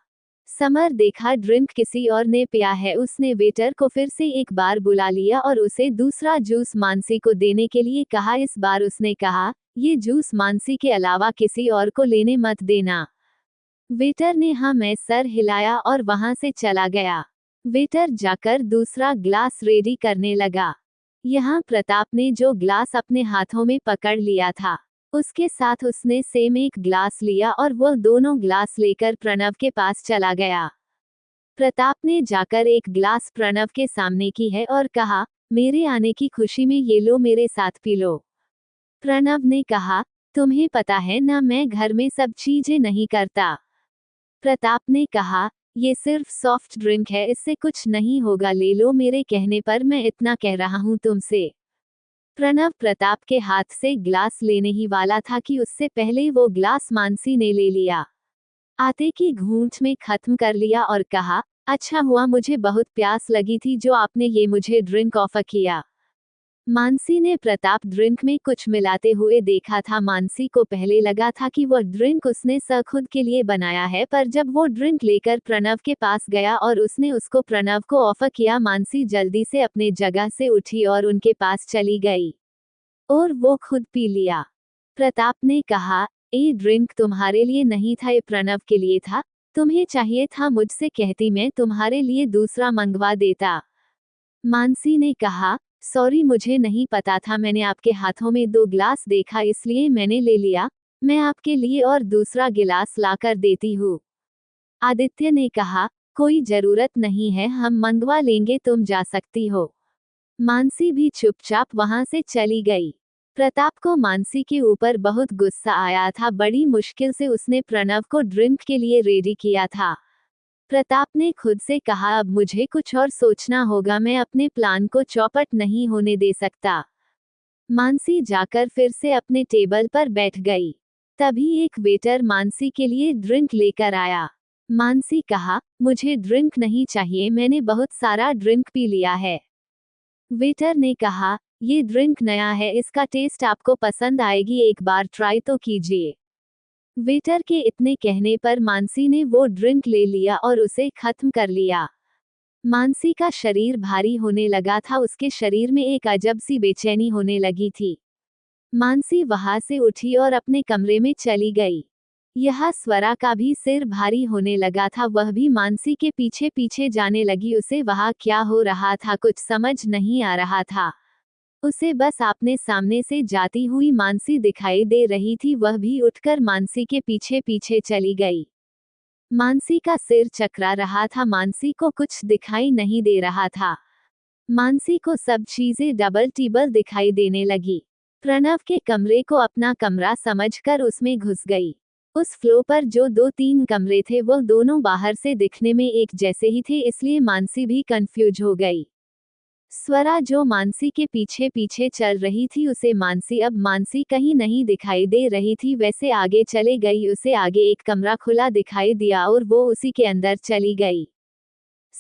S1: समर देखा ड्रिंक किसी और ने पिया है। उसने वेटर को फिर से एक बार बुला लिया और उसे दूसरा जूस मानसी को देने के लिए कहा। इस बार उसने कहा, ये जूस मानसी के अलावा किसी और को लेने मत देना। वेटर ने हाँ में सर हिलाया और वहां से चला गया। वेटर जाकर दूसरा ग्लास रेडी करने लगा। यहाँ प्रताप ने जो ग्लास अपने हाथों में पकड़ लिया था, उसके साथ उसने सेम एक ग्लास लिया और वह दोनों ग्लास लेकर प्रणव के पास चला गया। प्रताप ने जाकर एक ग्लास प्रणव के सामने की है और कहा, मेरे आने की खुशी में ये लो, मेरे साथ पी लो। प्रणव ने कहा, तुम्हें पता है ना, मैं घर में सब चीजें नहीं करता। प्रताप ने कहा, ये सिर्फ सॉफ्ट ड्रिंक है, इससे कुछ नहीं होगा, ले लो, मेरे कहने पर मैं इतना कह रहा हूँ तुमसे। प्रणव प्रताप के हाथ से ग्लास लेने ही वाला था कि उससे पहले वो ग्लास मानसी ने ले लिया। आते की घूंट में खत्म कर लिया और कहा, अच्छा हुआ, मुझे बहुत प्यास लगी थी जो आपने ये मुझे ड्रिंक ऑफर किया। मानसी ने प्रताप ड्रिंक में कुछ मिलाते हुए देखा था। मानसी को पहले लगा था कि वह ड्रिंक उसने खुद के लिए बनाया है, पर जब वो ड्रिंक लेकर प्रणव के पास गया और उसने उसको प्रणव को ऑफर किया, मानसी जल्दी से अपने जगह से उठी और उनके पास चली गई और वो खुद पी लिया। प्रताप ने कहा, ये ड्रिंक तुम्हारे लिए नहीं था, ये प्रणव के लिए था। तुम्हें चाहिए था मुझसे कहती, मैं तुम्हारे लिए दूसरा मंगवा देता। मानसी ने कहा, सॉरी, मुझे नहीं पता था, मैंने आपके हाथों में 2 गिलास देखा इसलिए मैंने ले लिया। मैं आपके लिए और दूसरा गिलास लाकर देती हूँ। आदित्य ने कहा, कोई जरूरत नहीं है, हम मंगवा लेंगे, तुम जा सकती हो। मानसी भी चुपचाप वहां से चली गई। प्रताप को मानसी के ऊपर बहुत गुस्सा आया था। बड़ी मुश्किल से उसने प्रणव को ड्रिंक के लिए रेडी किया था। प्रताप ने खुद से कहा, अब मुझे कुछ और सोचना होगा, मैं अपने प्लान को चौपट नहीं होने दे सकता। मानसी जाकर फिर से अपने टेबल पर बैठ गई। तभी एक वेटर मानसी के लिए ड्रिंक लेकर आया। मानसी कहा, मुझे ड्रिंक नहीं चाहिए, मैंने बहुत सारा ड्रिंक पी लिया है। वेटर ने कहा, ये ड्रिंक नया है, इसका टेस्ट आपको पसंद आएगी, एक बार ट्राई तो कीजिए। वेटर के इतने कहने पर मानसी ने वो ड्रिंक ले लिया और उसे खत्म कर लिया। मानसी का शरीर भारी होने लगा था। उसके शरीर में एक अजब सी बेचैनी होने लगी थी। मानसी वहां से उठी और अपने कमरे में चली गई। यह स्वरा का भी सिर भारी होने लगा था। वह भी मानसी के पीछे पीछे जाने लगी। उसे वहां क्या हो रहा था कुछ समझ नहीं आ रहा था। उसे बस अपने सामने से जाती हुई मानसी दिखाई दे रही थी। वह भी उठकर मानसी के पीछे पीछे चली गई। मानसी का सिर चकरा रहा था। मानसी को कुछ दिखाई नहीं दे रहा था। मानसी को सब चीजें डबल टिबल दिखाई देने लगी। प्रणव के कमरे को अपना कमरा समझकर उसमें घुस गई। उस फ्लोर पर जो 2-3 कमरे थे वह दोनों बाहर से दिखने में एक जैसे ही थे, इसलिए मानसी भी कंफ्यूज हो गई। स्वरा जो मानसी के पीछे पीछे चल रही थी, उसे मानसी कहीं नहीं दिखाई दे रही थी। वैसे आगे चले गई। उसे आगे एक कमरा खुला दिखाई दिया और वो उसी के अंदर चली गई।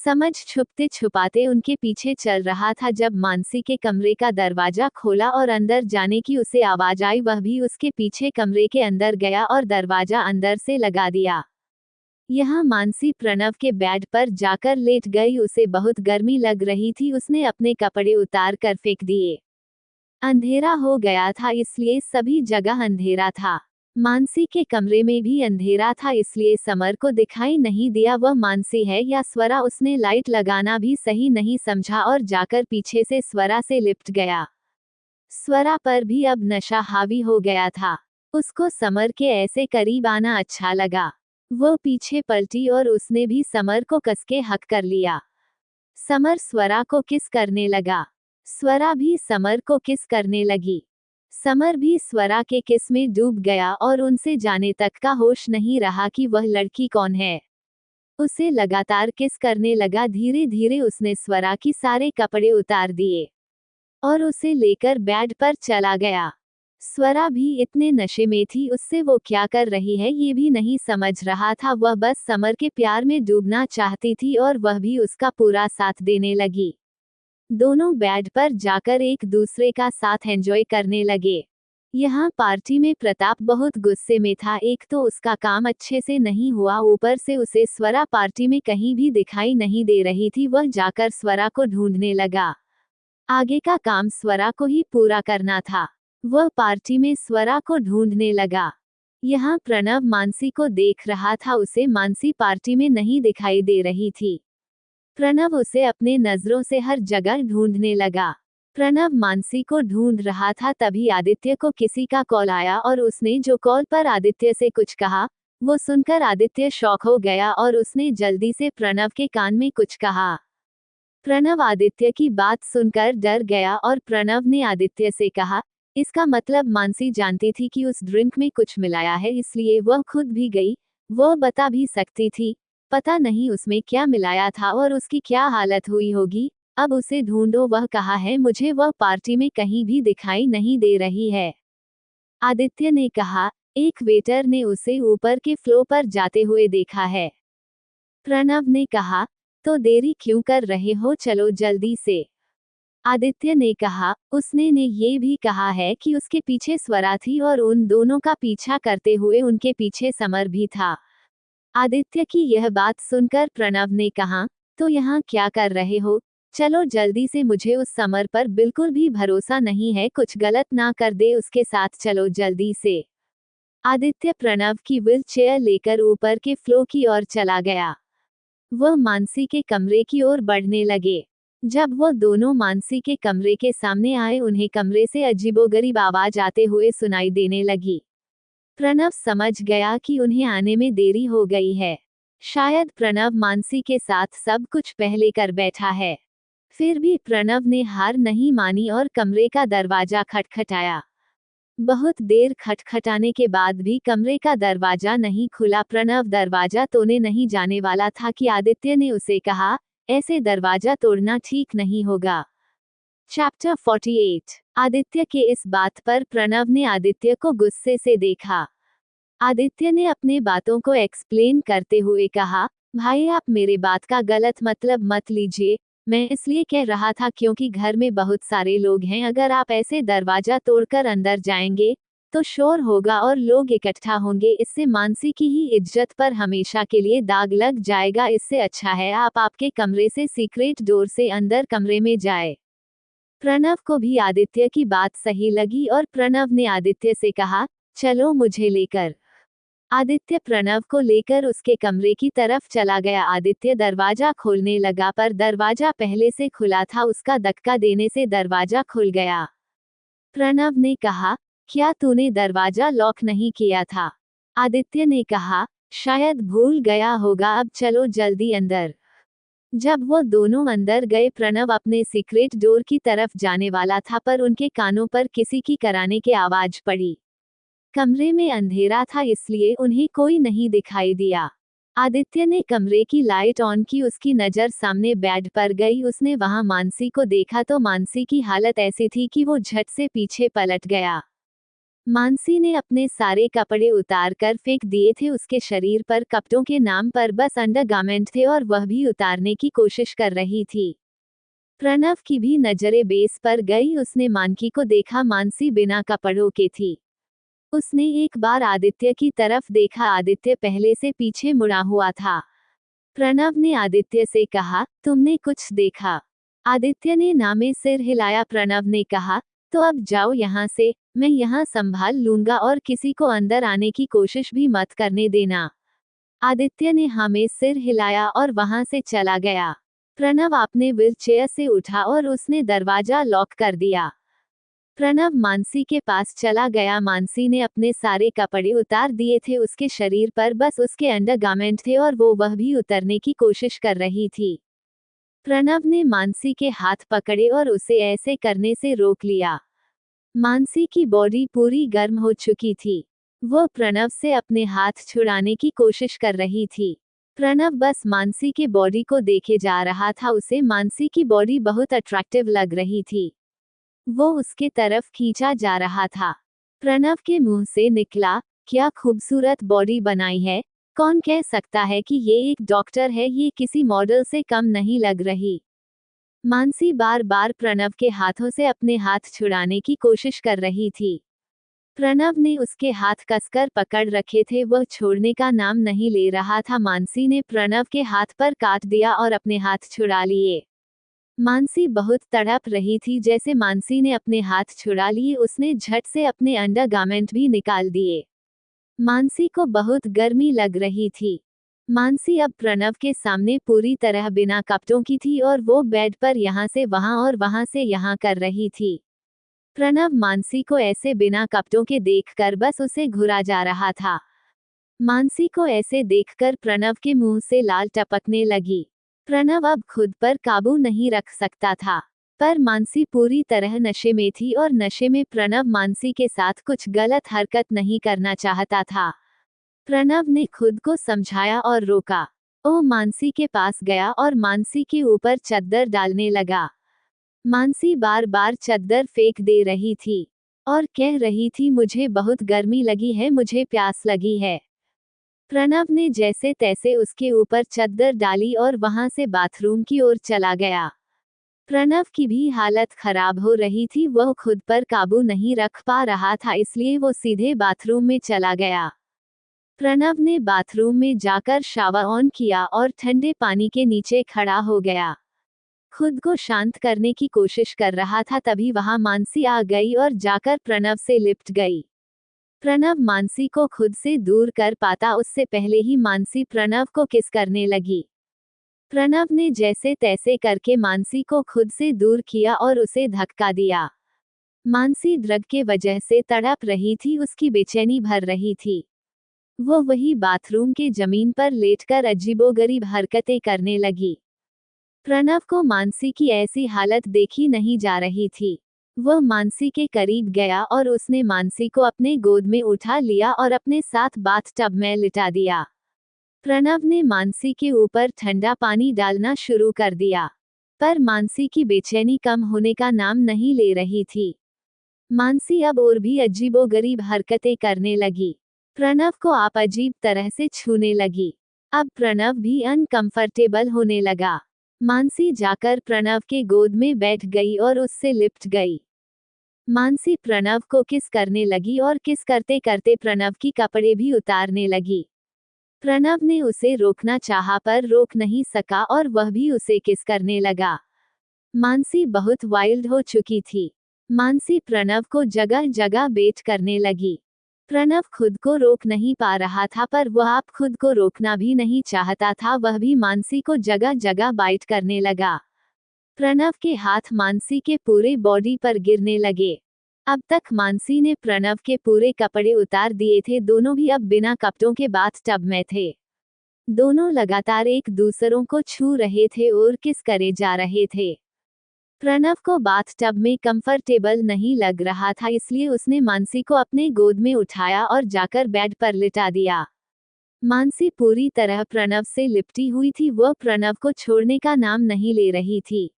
S1: समझ छुपते छुपाते उनके पीछे चल रहा था जब मानसी के कमरे का दरवाजा खोला और अंदर जाने की उसे आवाज आई। वह भी उसके पीछे कमरे के अंदर गया और दरवाजा अंदर से लगा दिया। यहाँ मानसी प्रणव के बेड पर जाकर लेट गई। उसे बहुत गर्मी लग रही थी। उसने अपने कपड़े उतार कर फेंक दिए। अंधेरा हो गया था इसलिए सभी जगह अंधेरा था। मानसी के कमरे में भी अंधेरा था इसलिए समर को दिखाई नहीं दिया वह मानसी है या स्वरा। उसने लाइट लगाना भी सही नहीं समझा और जाकर पीछे से स्वरा से लिपट गया। स्वरा पर भी अब नशा हावी हो गया था। उसको समर के ऐसे करीब आना अच्छा लगा। वो पीछे पलटी और उसने भी समर को कसके हक कर लिया। समर स्वरा को किस करने लगा। स्वरा भी समर को किस करने लगी। समर भी स्वरा के किस में डूब गया और उनसे जाने तक का होश नहीं रहा कि वह लड़की कौन है। उसे लगातार किस करने लगा। धीरे धीरे उसने स्वरा की सारे कपड़े उतार दिए और उसे लेकर बेड पर चला गया। स्वरा भी इतने नशे में थी उससे वो क्या कर रही है ये भी नहीं समझ रहा था। वह बस समर के प्यार में डूबना चाहती थी और वह भी उसका पूरा साथ देने लगी। दोनों बेड पर जाकर एक दूसरे का साथ एंजॉय करने लगे। यहाँ पार्टी में प्रताप बहुत गुस्से में था। एक तो उसका काम अच्छे से नहीं हुआ, ऊपर से उसे स्वरा पार्टी में कहीं भी दिखाई नहीं दे रही थी। वह जाकर स्वरा को ढूंढने लगा। आगे का काम स्वरा को ही पूरा करना था। वह पार्टी में स्वरा को ढूंढने लगा। यहाँ प्रणव मानसी को देख रहा था। उसे मानसी पार्टी में नहीं दिखाई दे रही थी। प्रणव उसे अपने नजरों से हर जगह ढूंढने लगा। प्रणव मानसी को ढूंढ रहा था तभी आदित्य को किसी का कॉल आया और उसने जो कॉल पर आदित्य से कुछ कहा वो सुनकर आदित्य शॉक हो गया और उसने जल्दी से प्रणव के कान में कुछ कहा। प्रणव आदित्य की बात सुनकर डर गया और प्रणव ने आदित्य से कहा, इसका मतलब मानसी जानती थी कि उस ड्रिंक में कुछ मिलाया है इसलिए वह खुद भी गई। वो बता भी सकती थी। पता नहीं उसमें क्या मिलाया था और उसकी क्या हालत हुई होगी। अब उसे ढूंढो। वह कहा है मुझे वह पार्टी में कहीं भी दिखाई नहीं दे रही है। आदित्य ने कहा, एक वेटर ने उसे ऊपर के फ्लोर पर जाते हुए देखा है। प्रणव ने कहा, तो देरी क्यों कर रहे हो, चलो जल्दी से। आदित्य ने कहा, उसने ने ये भी कहा है कि उसके पीछे स्वरा थी और उन दोनों का पीछा करते हुए उनके पीछे समर भी था। आदित्य की यह बात सुनकर प्रणव ने कहा, तो यहाँ क्या कर रहे हो, चलो जल्दी से। मुझे उस समर पर बिल्कुल भी भरोसा नहीं है, कुछ गलत ना कर दे उसके साथ, चलो जल्दी से। आदित्य प्रणव की व्हील चेयर लेकर ऊपर के फ्लोर की ओर चला गया। वह मानसी के कमरे की ओर बढ़ने लगे। जब वो दोनों मानसी के कमरे के सामने आए उन्हें कमरे से अजीबोगरीब आवाज आते हुए सुनाई देने लगी। प्रणव समझ गया कि उन्हें आने में देरी हो गई है। शायद प्रणव मानसी के साथ सब कुछ पहले कर बैठा है। फिर भी प्रणव ने हार नहीं मानी और कमरे का दरवाजा खटखटाया। बहुत देर खटखटाने के बाद भी कमरे का दरवाजा नहीं खुला। प्रणव दरवाजा तोड़ने नहीं जाने वाला था कि आदित्य ने उसे कहा, ऐसे दरवाजा तोड़ना ठीक नहीं होगा। चैप्टर 48। आदित्य के इस बात पर प्रणव ने आदित्य को गुस्से से देखा। आदित्य ने अपने बातों को एक्सप्लेन करते हुए कहा, भाई आप मेरे बात का गलत मतलब मत लीजिए। मैं इसलिए कह रहा था क्योंकि घर में बहुत सारे लोग हैं। अगर आप ऐसे दरवाजा तोड़कर अंदर जाएंगे तो शोर होगा और लोग इकट्ठा होंगे। इससे मानसी की ही इज्जत पर हमेशा के लिए दाग लग जाएगा। इससे अच्छा है आप आपके कमरे से सीक्रेट डोर से अंदर कमरे में जाए। प्रणव को भी आदित्य की बात सही लगी और प्रणव ने आदित्य से कहा, चलो मुझे लेकर। आदित्य प्रणव को लेकर उसके कमरे की तरफ चला गया। आदित्य दरवाजा खोलने लगा पर दरवाजा पहले से खुला था। उसका धक्का देने से दरवाजा खुल गया। प्रणव ने कहा, क्या तूने दरवाजा लॉक नहीं किया था? आदित्य ने कहा, शायद भूल गया होगा, अब चलो जल्दी अंदर। जब वो दोनों अंदर गए प्रणव अपने सीक्रेट डोर की तरफ जाने वाला था पर उनके कानों पर किसी की कराने की आवाज पड़ी। कमरे में अंधेरा था इसलिए उन्हें कोई नहीं दिखाई दिया। आदित्य ने कमरे की लाइट ऑन की। उसकी नज़र सामने बेड पर गई। उसने वहां मानसी को देखा तो मानसी की हालत ऐसी थी कि वो झट से पीछे पलट गया। मानसी ने अपने सारे कपड़े उतार कर फेंक दिए थे। उसके शरीर पर कपड़ों के नाम पर बस अंडरगारमेंट थे और वह भी उतारने की कोशिश कर रही थी। प्रणव की भी नजरें बेस पर गई। उसने मानकी को देखा, मानसी बिना कपड़ों के थी। उसने एक बार आदित्य की तरफ देखा। आदित्य पहले से पीछे मुड़ा हुआ था। प्रणव ने आदित्य से कहा, तुमने कुछ देखा? आदित्य ने ना में सिर हिलाया। प्रणव ने कहा, तो अब जाओ यहाँ से, मैं यहाँ संभाल लूंगा और किसी को अंदर आने की कोशिश भी मत करने देना। आदित्य ने हाँ में सिर हिलाया और वहां से चला गया। प्रणव अपने व्हीलचेयर से उठा और उसने दरवाजा लॉक कर दिया। प्रणव मानसी के पास चला गया। मानसी ने अपने सारे कपड़े उतार दिए थे। उसके शरीर पर बस उसके अंडरगारमेंट थे और वह भी उतरने की कोशिश कर रही थी। प्रणव ने मानसी के हाथ पकड़े और उसे ऐसे करने से रोक लिया। मानसी की बॉडी पूरी गर्म हो चुकी थी। वो प्रणव से अपने हाथ छुड़ाने की कोशिश कर रही थी। प्रणव बस मानसी के बॉडी को देखे जा रहा था। उसे मानसी की बॉडी बहुत अट्रैक्टिव लग रही थी। वो उसके तरफ खींचा जा रहा था। प्रणव के मुंह से निकला, क्या खूबसूरत बॉडी बनाई है। कौन कह सकता है कि ये एक डॉक्टर है, ये किसी मॉडल से कम नहीं लग रही। मानसी बार बार प्रणव के हाथों से अपने हाथ छुड़ाने की कोशिश कर रही थी। प्रणव ने उसके हाथ कसकर पकड़ रखे थे। वह छोड़ने का नाम नहीं ले रहा था। मानसी ने प्रणव के हाथ पर काट दिया और अपने हाथ छुड़ा लिए। मानसी बहुत तड़प रही थी। जैसे मानसी ने अपने हाथ छुड़ा लिए, उसने झट से अपने अंडरगारमेंट भी निकाल दिए। मानसी को बहुत गर्मी लग रही थी। मानसी अब प्रणव के सामने पूरी तरह बिना कपड़ों की थी और वो बेड पर यहाँ से वहाँ और वहाँ से यहाँ कर रही थी। प्रणव मानसी को ऐसे बिना कपड़ों के देखकर बस उसे घुरा जा रहा था। मानसी को ऐसे देखकर प्रणव के मुंह से लाल टपकने लगी। प्रणव अब खुद पर काबू नहीं रख सकता था। पर मानसी पूरी तरह नशे में थी और नशे में प्रणव मानसी के साथ कुछ गलत हरकत नहीं करना चाहता था। प्रणव ने खुद को समझाया और रोका। वो मानसी के पास गया और मानसी के ऊपर चद्दर डालने लगा। मानसी बार बार चद्दर फेंक दे रही थी और कह रही थी, मुझे बहुत गर्मी लगी है, मुझे प्यास लगी है। प्रणव ने जैसे तैसे उसके ऊपर चद्दर डाली और वहां से बाथरूम की ओर चला गया। प्रणव की भी हालत खराब हो रही थी। वह खुद पर काबू नहीं रख पा रहा था, इसलिए वो सीधे बाथरूम में चला गया। प्रणव ने बाथरूम में जाकर शावर ऑन किया और ठंडे पानी के नीचे खड़ा हो गया। खुद को शांत करने की कोशिश कर रहा था, तभी वहां मानसी आ गई और जाकर प्रणव से लिपट गई। प्रणव मानसी को खुद से दूर कर पाता उससे पहले ही मानसी प्रणव को किस करने लगी। प्रणव ने जैसे तैसे करके मानसी को खुद से दूर किया और उसे धक्का दिया। मानसी ड्रग के वजह से तड़प रही थी। उसकी बेचैनी भर रही थी। वो वही बाथरूम के जमीन पर लेटकर अजीबोगरीब हरकतें करने लगी। प्रणव को मानसी की ऐसी हालत देखी नहीं जा रही थी। वह मानसी के करीब गया और उसने मानसी को अपने गोद में उठा लिया और अपने साथ बाथटब में लिटा दिया। प्रणव ने मानसी के ऊपर ठंडा पानी डालना शुरू कर दिया, पर मानसी की बेचैनी कम होने का नाम नहीं ले रही थी। मानसी अब और भी अजीबोगरीब हरकतें करने लगी। प्रणव को आप अजीब तरह से छूने लगी। अब प्रणव भी अनकंफर्टेबल होने लगा। मानसी जाकर प्रणव के गोद में बैठ गई और उससे लिपट गई। मानसी प्रणव को किस करने लगी और किस करते करते प्रणव की कपड़े भी उतारने लगी। प्रणव ने उसे रोकना चाहा पर रोक नहीं सका और वह भी उसे किस करने लगा। मानसी बहुत वाइल्ड हो चुकी थी। मानसी प्रणव को जगह जगह बेट करने लगी। प्रणव खुद को रोक नहीं पा रहा था, पर वह आप खुद को रोकना भी नहीं चाहता था। वह भी मानसी को जगह जगह बाइट करने लगा। प्रणव के हाथ मानसी के पूरे बॉडी पर गिरने लगे। अब तक मानसी ने प्रणव के पूरे कपड़े उतार दिए थे। दोनों भी अब बिना कपड़ों के बाथटब में थे। दोनों लगातार एक दूसरों को छू रहे थे और किस करे जा रहे थे। प्रणव को बाथटब में कंफर्टेबल नहीं लग रहा था, इसलिए उसने मानसी को अपने गोद में उठाया और जाकर बेड पर लिटा दिया। मानसी पूरी तरह प्रणव से लिपटी हुई थी। वह प्रणव को छोड़ने का नाम नहीं ले रही थी।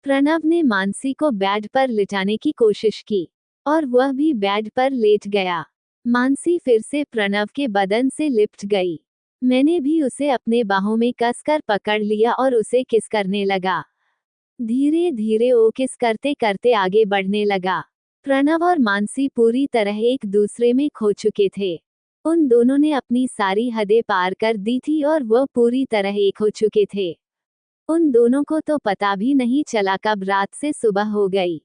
S1: प्रणव ने मानसी को बेड पर लिटाने की कोशिश की, और वह भी बेड पर लेट गया। मानसी फिर से प्रणव के बदन से लिपट गई। मैंने भी उसे अपने बाहों में कसकर पकड़ लिया और उसे किस करने लगा। धीरे धीरे वो किस करते करते आगे बढ़ने लगा। प्रणव और मानसी पूरी तरह एक दूसरे में खो चुके थे। उन दोनों ने अपनी सारी हदें पार कर दी थी और वह पूरी तरह एक हो चुके थे। उन दोनों को तो पता भी नहीं चला कब रात से सुबह हो गई।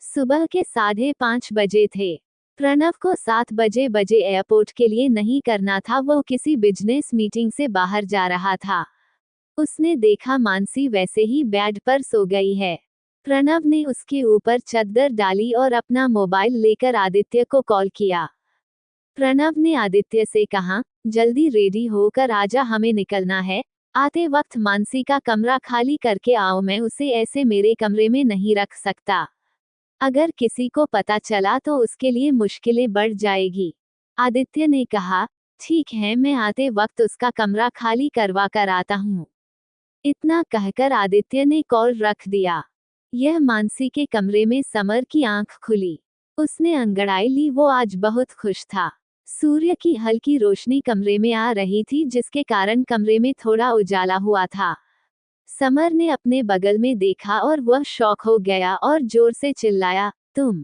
S1: सुबह के 5:30 बजे थे। प्रणव को 7 बजे एयरपोर्ट के लिए नहीं करना था, वो किसी बिजनेस मीटिंग से बाहर जा रहा था। उसने देखा मानसी वैसे ही बेड पर सो गई है। प्रणव ने उसके ऊपर चादर डाली और अपना मोबाइल लेकर आदित्य को कॉल किया। प्रणव ने आदित्य से कहा, जल्दी रेडी होकर आजा, हमें निकलना है। आते वक्त मानसी का कमरा खाली करके आओ, मैं उसे ऐसे मेरे कमरे में नहीं रख सकता। अगर किसी को पता चला तो उसके लिए मुश्किलें बढ़ जाएगी। आदित्य ने कहा, ठीक है, मैं आते वक्त उसका कमरा खाली करवा कर आता हूँ। इतना कहकर आदित्य ने कॉल रख दिया। यह मानसी के कमरे में समर की आंख खुली। उसने अंगड़ाई ली, वो आज बहुत खुश था। सूर्य की हल्की रोशनी कमरे में आ रही थी, जिसके कारण कमरे में थोड़ा उजाला हुआ था। समर ने अपने बगल में देखा और वह शॉक हो गया और जोर से चिल्लाया, तुम।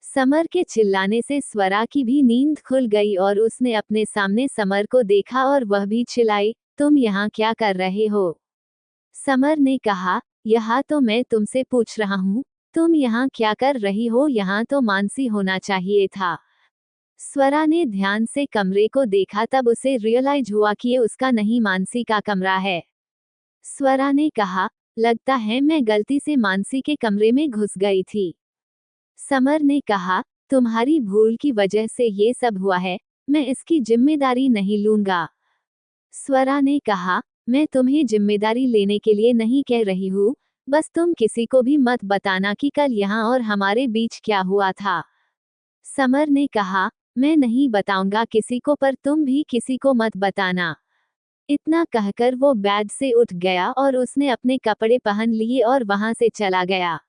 S1: समर के चिल्लाने से स्वरा की भी नींद खुल गई और उसने अपने सामने समर को देखा और वह भी चिल्लाई, तुम यहाँ क्या कर रहे हो? समर ने कहा, यहाँ तो मैं तुमसे पूछ रहा हूँ, तुम यहाँ क्या कर रही हो? यहाँ तो मानसी होना चाहिए था। स्वरा ने ध्यान से कमरे को देखा, तब उसे रियलाइज हुआ कि ये उसका नहीं, मानसी का कमरा है। स्वरा ने कहा, लगता है मैं गलती से मानसी के कमरे में घुस गई थी। समर ने कहा, तुम्हारी भूल की वजह से ये सब हुआ है, मैं इसकी जिम्मेदारी नहीं लूंगा। स्वरा ने कहा, मैं तुम्हें जिम्मेदारी लेने के लिए नहीं कह रही हूँ, बस तुम किसी को भी मत बताना कि कल यहाँ और हमारे बीच क्या हुआ था। समर ने कहा, मैं नहीं बताऊंगा किसी को, पर तुम भी किसी को मत बताना। इतना कहकर वो बेड से उठ गया और उसने अपने कपड़े पहन लिए और वहां से चला गया।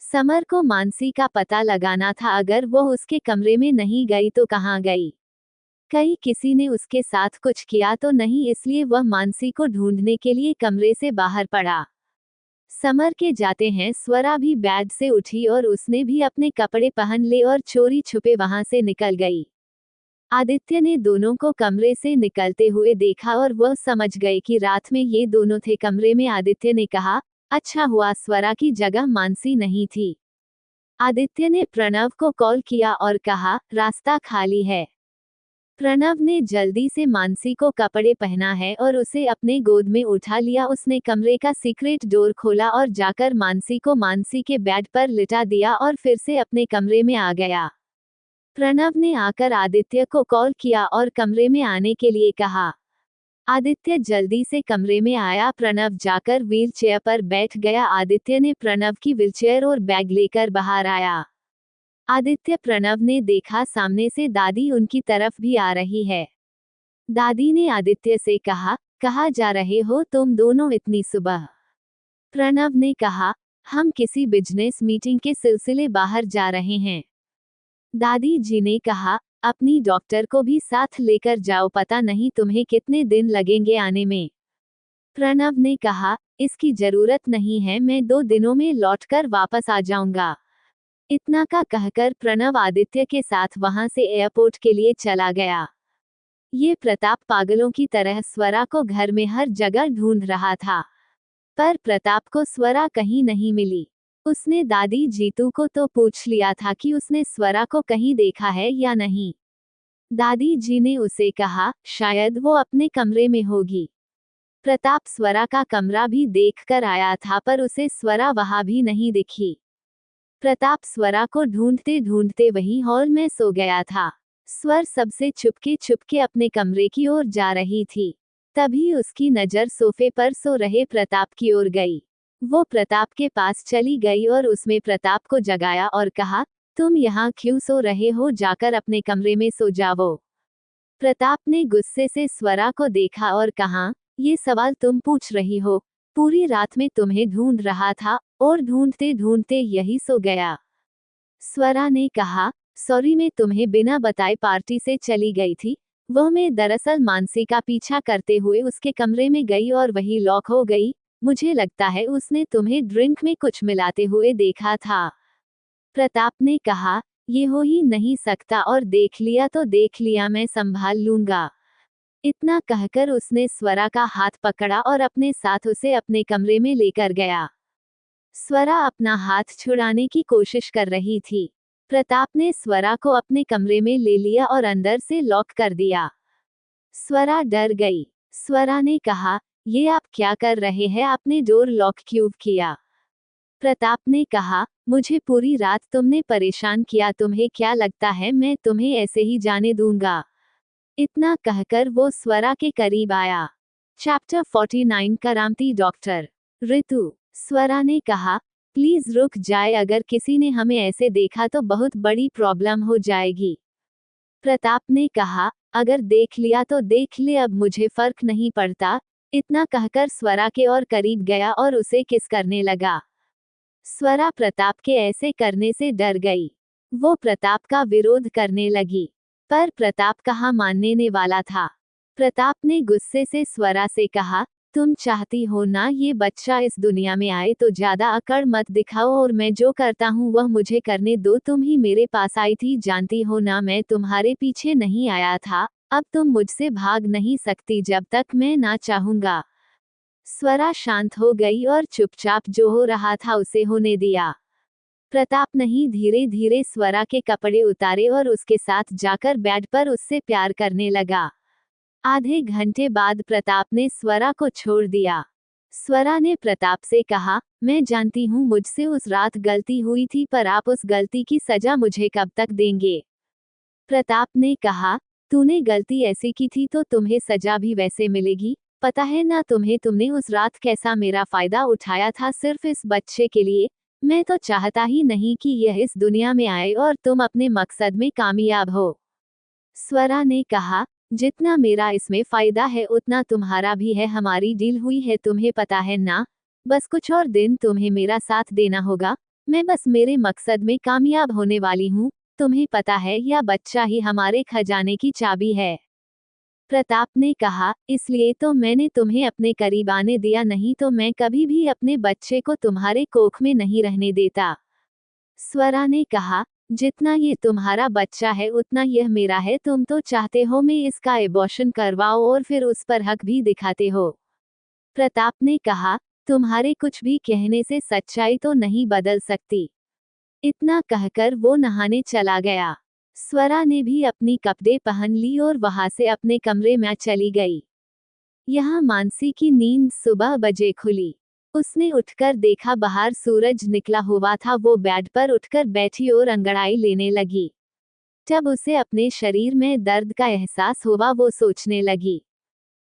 S1: समर को मानसी का पता लगाना था, अगर वो उसके कमरे में नहीं गई तो कहाँ गई? कहीं किसी ने उसके साथ कुछ किया तो नहीं, इसलिए वह मानसी को ढूंढने के लिए कमरे से बाहर पड़ा। समर के जाते हैं स्वरा भी बेड से उठी और उसने भी अपने कपड़े पहन ले और चोरी छुपे वहां से निकल गई। आदित्य ने दोनों को कमरे से निकलते हुए देखा और वह समझ गए कि रात में ये दोनों थे कमरे में। आदित्य ने कहा, अच्छा हुआ स्वरा की जगह मानसी नहीं थी। आदित्य ने प्रणव को कॉल किया और कहा, रास्ता खाली है। प्रणव ने जल्दी से मानसी को कपड़े पहना है और उसे अपने गोद में उठा लिया। उसने कमरे का सीक्रेट डोर खोला और जाकर मानसी को मानसी के बेड पर लिटा दिया और फिर से अपने कमरे में आ गया। प्रणव ने आकर आदित्य को कॉल किया और कमरे में आने के लिए कहा। आदित्य जल्दी से कमरे में आया। प्रणव जाकर व्हीलचेयर पर बैठ गया। आदित्य ने प्रणव की व्हीलचेयर और बैग लेकर बाहर आया। आदित्य प्रणव ने देखा, सामने से दादी उनकी तरफ भी आ रही है। दादी ने आदित्य से कहा, कहाँ जा रहे हो तुम दोनों इतनी सुबह? प्रणव ने कहा, हम किसी बिजनेस मीटिंग के सिलसिले बाहर जा रहे हैं। दादी जी ने कहा, अपनी डॉक्टर को भी साथ लेकर जाओ, पता नहीं तुम्हें कितने दिन लगेंगे आने में। प्रणव ने कहा, इसकी जरूरत नहीं है, मैं 2 दिनों में लौटकर वापस आ जाऊंगा। इतना का कहकर प्रणव आदित्य के साथ वहां से एयरपोर्ट के लिए चला गया। ये प्रताप पागलों की तरह स्वरा को घर में हर जगह ढूंढ रहा था, पर प्रताप को स्वरा कहीं नहीं मिली। उसने दादी जीतू को तो पूछ लिया था कि उसने स्वरा को कहीं देखा है या नहीं। दादी जी ने उसे कहा, शायद वो अपने कमरे में होगी। प्रताप स्वरा का कमरा भी देख कर आया था, पर उसे स्वरा वहां भी नहीं दिखी। प्रताप स्वरा को ढूंढते ढूंढते वही हॉल में सो गया था। स्वर सबसे चुपके चुपके अपने कमरे की ओर जा रही थी। तभी उसकी नजर सोफे पर सो रहे प्रताप की ओर गई। वो प्रताप के पास चली गई और उसमें प्रताप को जगाया और कहा, तुम यहाँ क्यों सो रहे हो? जाकर अपने कमरे में सो जाओ। प्रताप ने गुस्से से स्वरा को देखा और कहा, ये सवाल तुम पूछ रही हो? पूरी रात में तुम्हें ढूंढ रहा था और ढूंढते ढूंढते यही सो गया। स्वरा ने कहा, सॉरी मैं तुम्हें बिना बताए पार्टी से चली गई थी। वो मैं दरअसल मानसी का पीछा करते हुए उसके कमरे में गई और वही लॉक हो गई। मुझे लगता है उसने तुम्हें ड्रिंक में कुछ मिलाते हुए देखा था। प्रताप ने कहा, ये हो ही नहीं सकता और देख लिया तो देख लिया, मैं संभाल लूंगा। इतना कहकर उसने स्वरा का हाथ पकड़ा और अपने साथ उसे अपने कमरे में लेकर गया। स्वरा अपना हाथ छुड़ाने की कोशिश कर रही थी। प्रताप ने स्वरा को अपने कमरे में ले लिया और अंदर से लॉक कर दिया। स्वरा डर गई। स्वरा ने कहा, ये आप क्या कर रहे हैं, आपने डोर लॉक क्यों किया? प्रताप ने कहा, मुझे पूरी रात तुमने परेशान किया, तुम्हें क्या लगता है मैं तुम्हें ऐसे ही जाने दूंगा? इतना कहकर वो स्वरा के करीब आया। Chapter 49 करामती doctor. ऋतु। स्वरा ने कहा, प्लीज रुक जाए, अगर किसी ने हमें ऐसे देखा तो बहुत बड़ी प्रॉब्लम हो जाएगी। प्रताप ने कहा, अगर देख लिया तो देख ले, अब मुझे फर्क नहीं पड़ता। इतना कहकर स्वरा के और करीब गया और उसे किस करने लगा। स्वरा प्रताप के ऐसे करने से डर गई। वो प्रताप का विरोध करने लगी, पर प्रताप कहाँ मानने वाला था। प्रताप ने गुस्से से स्वरा से कहा, तुम चाहती हो ना ये बच्चा इस दुनिया में आए, तो ज्यादा अकड़ मत दिखाओ और मैं जो करता हूँ वह मुझे करने दो। तुम ही मेरे पास आई थी, जानती हो ना मैं तुम्हारे पीछे नहीं आया था। अब तुम मुझसे भाग नहीं सकती जब तक मैं ना चाहूंगा। स्वरा शांत हो गई और चुपचाप जो हो रहा था उसे होने दिया। प्रताप नहीं धीरे धीरे स्वरा के कपड़े उतारे और उसके साथ जाकर बेड पर उससे प्यार करने लगा। आधे घंटे बाद प्रताप ने स्वरा को छोड़ दिया। स्वरा ने प्रताप से कहा, मैं जानती हूँ मुझसे उस रात गलती हुई थी, पर आप उस गलती की सजा मुझे कब तक देंगे? प्रताप ने कहा, तूने गलती ऐसी की थी तो तुम्हें सजा भी वैसे मिलेगी। पता है ना तुम्हें, तुमने उस रात कैसा मेरा फायदा उठाया था सिर्फ इस बच्चे के लिए। मैं तो चाहता ही नहीं कि यह इस दुनिया में आए और तुम अपने मकसद में कामयाब हो। स्वरा ने कहा, जितना मेरा इसमें फायदा है उतना तुम्हारा भी है, हमारी डील हुई है तुम्हें पता है ना। बस कुछ और दिन तुम्हें मेरा साथ देना होगा, मैं बस मेरे मकसद में कामयाब होने वाली हूँ। तुम्हें पता है यह बच्चा ही हमारे खजाने की चाबी है। प्रताप ने कहा, इसलिए तो मैंने तुम्हें अपने करीब आने दिया, नहीं तो मैं कभी भी अपने बच्चे को तुम्हारे कोख में नहीं रहने देता। स्वरा ने कहा, जितना ये तुम्हारा बच्चा है उतना यह मेरा है। तुम तो चाहते हो मैं इसका एबॉर्शन करवाओ और फिर उस पर हक भी दिखाते हो। प्रताप ने कहा, तुम्हारे कुछ भी कहने से सच्चाई तो नहीं बदल सकती। इतना कहकर वो नहाने चला गया। स्वरा ने भी अपनी कपड़े पहन ली और वहां से अपने कमरे में चली गई। यहाँ मानसी की नींद सुबह बजे खुली। उसने उठकर देखा बाहर सूरज निकला हुआ था। वो बेड पर उठकर बैठी और अंगड़ाई लेने लगी। जब उसे अपने शरीर में दर्द का एहसास हुआ वो सोचने लगी,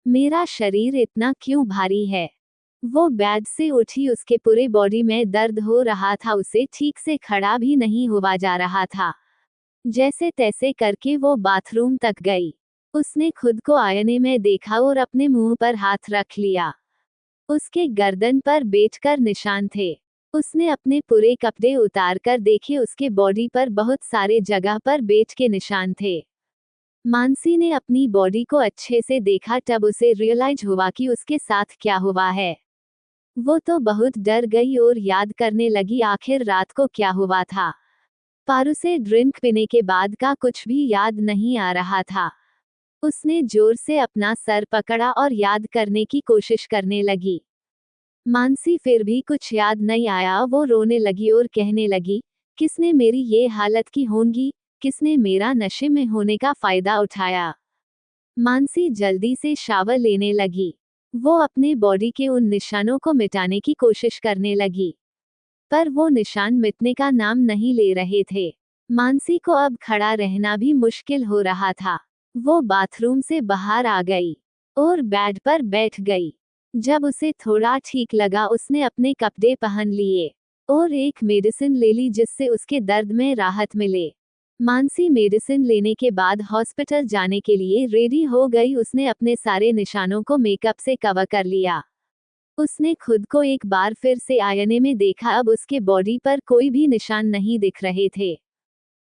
S1: मेरा शरीर इतना क्यों भारी है। वो बेड से उठी, उसके पूरे बॉडी में दर्द हो रहा था, उसे ठीक से खड़ा भी नहीं हुआ जा रहा था। जैसे तैसे करके वो बाथरूम तक गई। उसने खुद को आईने में देखा और अपने मुंह पर हाथ रख लिया। उसके गर्दन पर बैठकर निशान थे। उसने अपने पूरे कपड़े उतार कर देखे, उसके बॉडी पर बहुत सारे जगह पर बैठ के निशान थे। मानसी ने अपनी बॉडी को अच्छे से देखा, तब उसे रियलाइज हुआ कि उसके साथ क्या हुआ है। वो तो बहुत डर गई और याद करने लगी आखिर रात को क्या हुआ था। पर उसे ड्रिंक पीने के बाद का कुछ भी याद नहीं आ रहा था। उसने जोर से अपना सर पकड़ा और याद करने की कोशिश करने लगी। मानसी फिर भी कुछ याद नहीं आया। वो रोने लगी और कहने लगी, किसने मेरी ये हालत की होंगी, किसने मेरा नशे में होने का फायदा उठाया। मानसी जल्दी से शावर लेने लगी। वो अपने बॉडी के उन निशानों को मिटाने की कोशिश करने लगी, पर वो निशान मिटने का नाम नहीं ले रहे थे। मानसी को अब खड़ा रहना भी मुश्किल हो रहा था। वो बाथरूम से बाहर आ गई और बेड पर बैठ गई। जब उसे थोड़ा ठीक लगा उसने अपने कपड़े पहन लिए और एक मेडिसिन ले ली जिससे उसके दर्द में राहत मिले। मानसी मेडिसिन लेने के बाद हॉस्पिटल जाने के लिए रेडी हो गई। उसने अपने सारे निशानों को मेकअप से कवर कर लिया। उसने खुद को एक बार फिर से आईने में देखा। अब उसके बॉडी पर कोई भी निशान नहीं दिख रहे थे।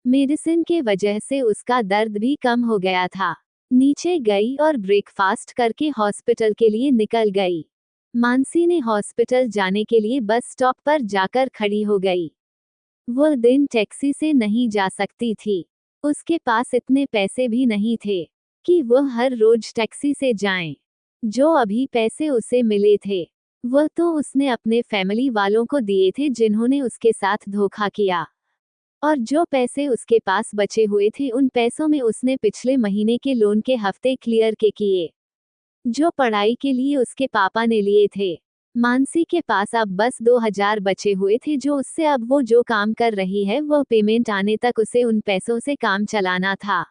S1: मेडिसिन के वजह से उसका दर्द भी कम हो गया था। नीचे गई और ब्रेकफास्ट करके हॉस्पिटल के लिए निकल गई। मानसी ने हॉस्पिटल जाने के लिए बस स्टॉप पर जाकर खड़ी हो गई। वह दिन टैक्सी से नहीं जा सकती थी। उसके पास इतने पैसे भी नहीं थे कि वह हर रोज टैक्सी से जाए। जो अभी पैसे उसे मिले थे वह तो उसने अपने फैमिली वालों को दिए थे जिन्होंने उसके साथ धोखा किया, और जो पैसे उसके पास बचे हुए थे उन पैसों में उसने पिछले महीने के लोन के हफ्ते क्लियर के किए, जो पढ़ाई के लिए उसके पापा ने लिए थे। मानसी के पास अब बस 2000 बचे हुए थे, जो उससे अब वो जो काम कर रही है वह पेमेंट आने तक उसे उन पैसों से काम चलाना था।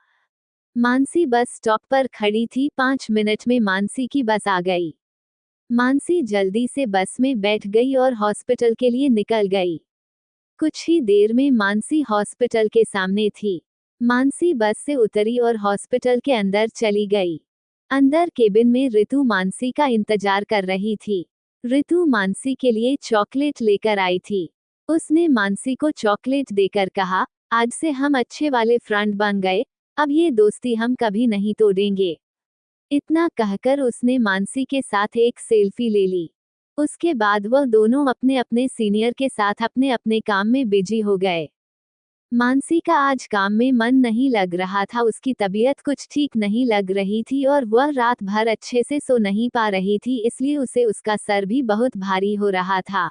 S1: मानसी बस स्टॉप पर खड़ी थी। 5 मिनट में मानसी की बस आ गई। मानसी जल्दी से बस में बैठ गई और हॉस्पिटल के लिए निकल गई। कुछ ही देर में मानसी हॉस्पिटल के सामने थी। मानसी बस से उतरी और हॉस्पिटल के अंदर चली गई। अंदर केबिन में ऋतु मानसी का इंतजार कर रही थी। ऋतु मानसी के लिए चॉकलेट लेकर आई थी। उसने मानसी को चॉकलेट देकर कहा, आज से हम अच्छे वाले फ्रेंड बन गए, अब ये दोस्ती हम कभी नहीं तोड़ेंगे। इतना कहकर उसने मानसी के साथ एक सेल्फी ले ली। उसके बाद वह दोनों अपने अपने सीनियर के साथ अपने अपने काम में बिजी हो गए। मानसी का आज काम में मन नहीं लग रहा था। उसकी तबीयत कुछ ठीक नहीं लग रही थी और वह रात भर अच्छे से सो नहीं पा रही थी, इसलिए उसे उसका सर भी बहुत भारी हो रहा था।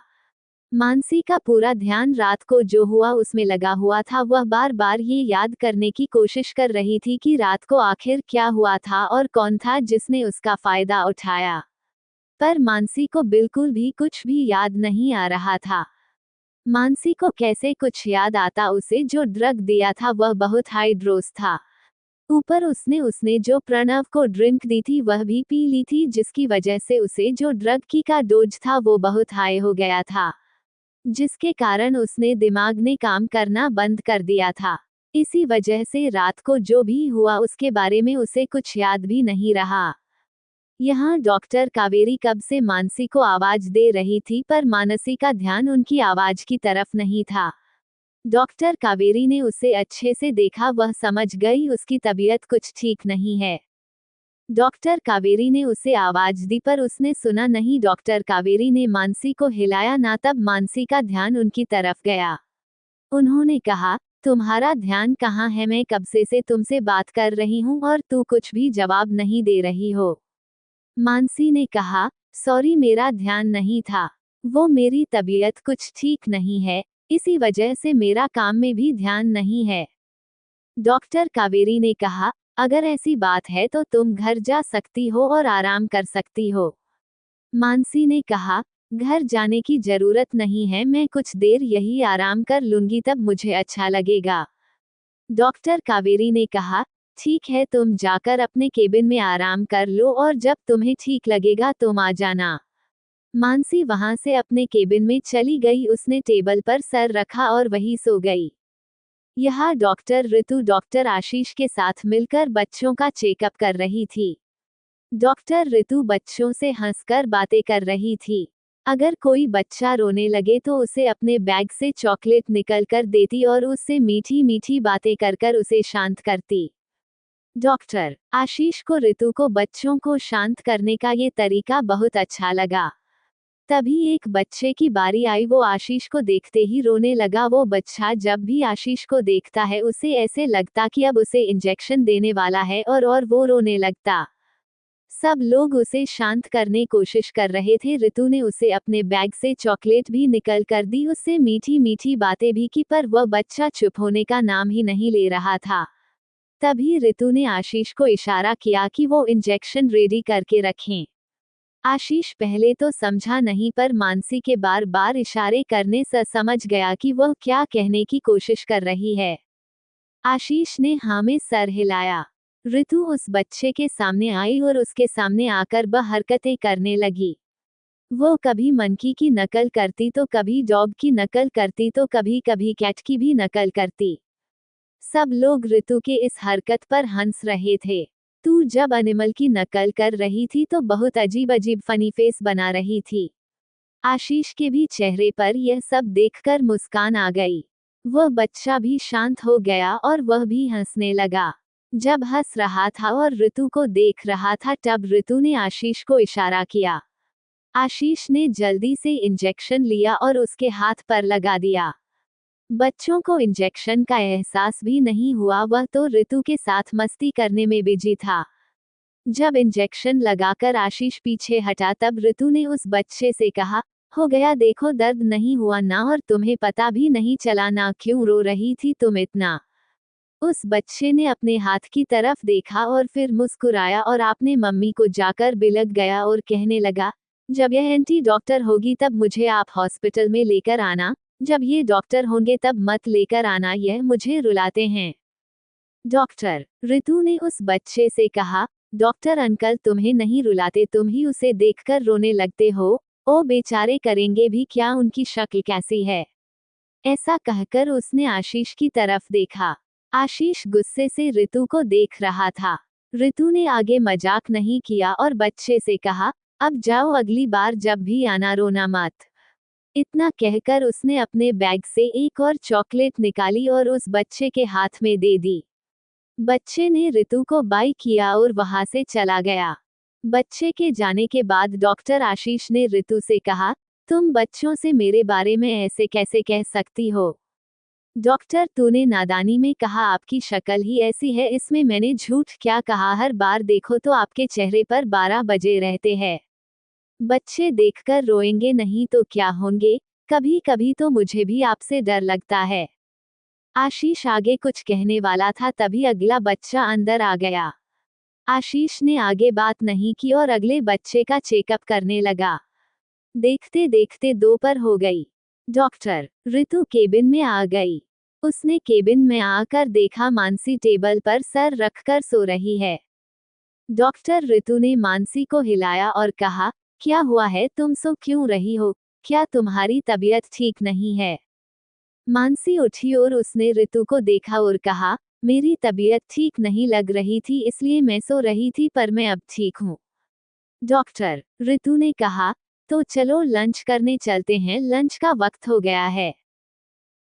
S1: मानसी का पूरा ध्यान रात को जो हुआ उसमें लगा हुआ था। वह बार बार ये याद करने की कोशिश कर रही थी कि रात को आखिर क्या हुआ था और कौन था जिसने उसका फायदा उठाया। पर मानसी को बिल्कुल भी कुछ भी याद नहीं आ रहा था। मानसी को कैसे कुछ याद आता, उसे जो ड्रग दिया था वह बहुत हाई डोज था। ऊपर उसने जो प्रणव को ड्रिंक दी थी वह भी पी ली थी, जिसकी वजह से उसे जो ड्रग की का डोज था वो बहुत हाई हो गया था, जिसके कारण उसने दिमाग ने काम करना बंद कर दिया था। इसी वजह से रात को जो भी हुआ उसके बारे में उसे कुछ याद भी नहीं रहा। यहाँ डॉक्टर कावेरी कब से मानसी को आवाज दे रही थी, पर मानसी का ध्यान उनकी आवाज की तरफ नहीं था। डॉक्टर कावेरी ने उसे अच्छे से देखा, वह समझ गई उसकी तबीयत कुछ ठीक नहीं है। डॉक्टर कावेरी ने उसे आवाज दी पर उसने सुना नहीं। डॉक्टर कावेरी ने मानसी को हिलाया ना, तब मानसी का ध्यान उनकी तरफ गया। उन्होंने कहा, तुम्हारा ध्यान कहाँ है? मैं कब से तुमसे बात कर रही हूँ और तू कुछ भी जवाब नहीं दे रही हो। मानसी ने कहा, सॉरी मेरा ध्यान नहीं था, वो मेरी तबीयत कुछ ठीक नहीं है, इसी वजह से मेरा काम में भी ध्यान नहीं है। डॉक्टर कावेरी ने कहा, अगर ऐसी बात है तो तुम घर जा सकती हो और आराम कर सकती हो। मानसी ने कहा, घर जाने की जरूरत नहीं है, मैं कुछ देर यही आराम कर लूंगी, तब मुझे अच्छा लगेगा। डॉक्टर कावेरी ने कहा, ठीक है, तुम जाकर अपने केबिन में आराम कर लो और जब तुम्हें ठीक लगेगा तुम आ जाना। मानसी वहां से अपने केबिन में चली गई। उसने टेबल पर सर रखा और वहीं सो गई। यहाँ डॉक्टर ऋतु डॉक्टर आशीष के साथ मिलकर बच्चों का चेकअप कर रही थी। डॉक्टर ऋतु बच्चों से हंसकर बातें कर रही थी। अगर कोई बच्चा रोने लगे तो उसे अपने बैग से चॉकलेट निकल कर देती और उससे मीठी मीठी बातें कर कर उसे शांत करती। डॉक्टर आशीष को ऋतु को बच्चों को शांत करने का ये तरीका बहुत अच्छा लगा। तभी एक बच्चे की बारी आई। वो आशीष को देखते ही रोने लगा। वो बच्चा जब भी आशीष को देखता है उसे ऐसे लगता कि अब उसे इंजेक्शन देने वाला है और वो रोने लगता। सब लोग उसे शांत करने कोशिश कर रहे थे। ऋतु ने उसे अपने बैग से चॉकलेट भी निकल कर दी, उससे मीठी मीठी बातें भी की, पर वह बच्चा चुप होने का नाम ही नहीं ले रहा था। तभी ऋतु ने आशीष को इशारा किया कि वो इंजेक्शन रेडी करके रखें। आशीष पहले तो समझा नहीं, पर मानसी के बार बार इशारे करने से समझ गया कि वह क्या कहने की कोशिश कर रही है। आशीष ने हाँ में सर हिलाया। ऋतु उस बच्चे के सामने आई और उसके सामने आकर वह हरकतें करने लगी। वो कभी मंकी की नकल करती तो कभी डॉग की नकल करती तो कभी कभी कैट की भी नकल करती। सब लोग ऋतु के इस हरकत पर हंस रहे थे। तू जब एनिमल की नकल कर रही थी तो बहुत अजीब अजीब फनी फेस बना रही थी। आशीष के भी चेहरे पर यह सब देखकर मुस्कान आ गई। वह बच्चा भी शांत हो गया और वह भी हंसने लगा। जब हंस रहा था और ऋतु को देख रहा था तब ऋतु ने आशीष को इशारा किया। आशीष ने जल्दी से इंजेक्शन लिया और उसके हाथ पर लगा दिया। बच्चों को इंजेक्शन का एहसास भी नहीं हुआ, वह तो ऋतु के साथ मस्ती करने में बिजी था। जब इंजेक्शन लगाकर आशीष पीछे हटा तब ऋतु ने उस बच्चे से कहा, हो गया, देखो दर्द नहीं हुआ ना, और तुम्हें पता भी नहीं चला ना, क्यों रो रही थी तुम इतना। उस बच्चे ने अपने हाथ की तरफ देखा और फिर मुस्कुराया और आपने मम्मी को जाकर बिलक गया और कहने लगा, जब यह एंटी डॉक्टर होगी तब मुझे आप हॉस्पिटल में लेकर आना, जब ये डॉक्टर होंगे तब मत लेकर आना, यह मुझे रुलाते हैं। डॉक्टर, ऋतु ने उस बच्चे से कहा, डॉक्टर अंकल तुम्हें नहीं रुलाते, तुम ही उसे देखकर रोने लगते हो। ओ बेचारे, करेंगे भी क्या, उनकी शक्ल कैसी है। ऐसा कहकर उसने आशीष की तरफ देखा। आशीष गुस्से से ऋतु को देख रहा था। ऋतु ने आगे मजाक नहीं किया और बच्चे से कहा, अब जाओ, अगली बार जब भी आना रोना मत। इतना कहकर उसने अपने बैग से एक और चॉकलेट निकाली और उस बच्चे के हाथ में दे दी। बच्चे ने ऋतु को बाय किया और वहां से चला गया। बच्चे के जाने के बाद डॉक्टर आशीष ने ऋतु से कहा, तुम बच्चों से मेरे बारे में ऐसे कैसे कह सकती हो। डॉक्टर, तूने नादानी में कहा, आपकी शक्ल ही ऐसी है, इसमें मैंने झूठ क्या कहा, हर बार देखो तो आपके चेहरे पर 12 बजे रहते हैं। बच्चे देखकर रोएंगे नहीं तो क्या होंगे, कभी कभी तो मुझे भी आपसे डर लगता है। आशीष आगे कुछ कहने वाला था तभी अगला बच्चा अंदर आ गया। आशीष ने आगे बात नहीं की और अगले बच्चे का चेकअप करने लगा। देखते देखते दोपहर हो गई। डॉक्टर, ऋतु केबिन में आ गई। उसने केबिन में आकर देखा मानसी टेबल पर सर रखकर सो रही है। डॉक्टर, ऋतु ने मानसी को हिलाया और कहा, क्या हुआ है, तुम सो क्यों रही हो, क्या तुम्हारी तबीयत ठीक नहीं है। मानसी उठी और उसने ऋतु को देखा और कहा, मेरी तबीयत ठीक नहीं लग रही थी इसलिए मैं सो रही थी, पर मैं अब ठीक हूँ। डॉक्टर, ऋतु ने कहा, तो चलो लंच करने चलते हैं, लंच का वक्त हो गया है।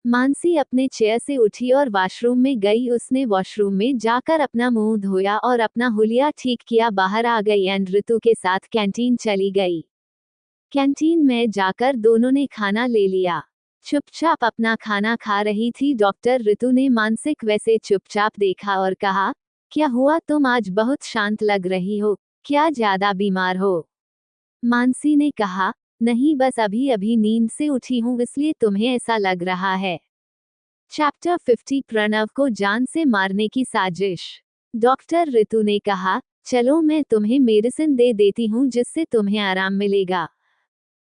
S1: मानसी अपने चेयर से उठी और वॉशरूम में गई। उसने वॉशरूम में जाकर अपना मुंह धोया और अपना हुलिया ठीक किया, बाहर आ गई एंड ऋतु के साथ कैंटीन चली गई। कैंटीन में जाकर दोनों ने खाना ले लिया। चुपचाप अपना खाना खा रही थी डॉक्टर। ऋतु ने मानसिक वैसे चुपचाप देखा और कहा, क्या हुआ, तुम आज बहुत शांत लग रही हो, क्या ज्यादा बीमार हो। मानसी ने कहा, नहीं, बस अभी अभी नींद से उठी हूँ इसलिए तुम्हें ऐसा लग रहा है। चैप्टर 50, प्रणव को जान से मारने की साजिश। डॉक्टर, ऋतु ने कहा, चलो मैं तुम्हें मेडिसिन दे देती हूँ जिससे तुम्हें आराम मिलेगा।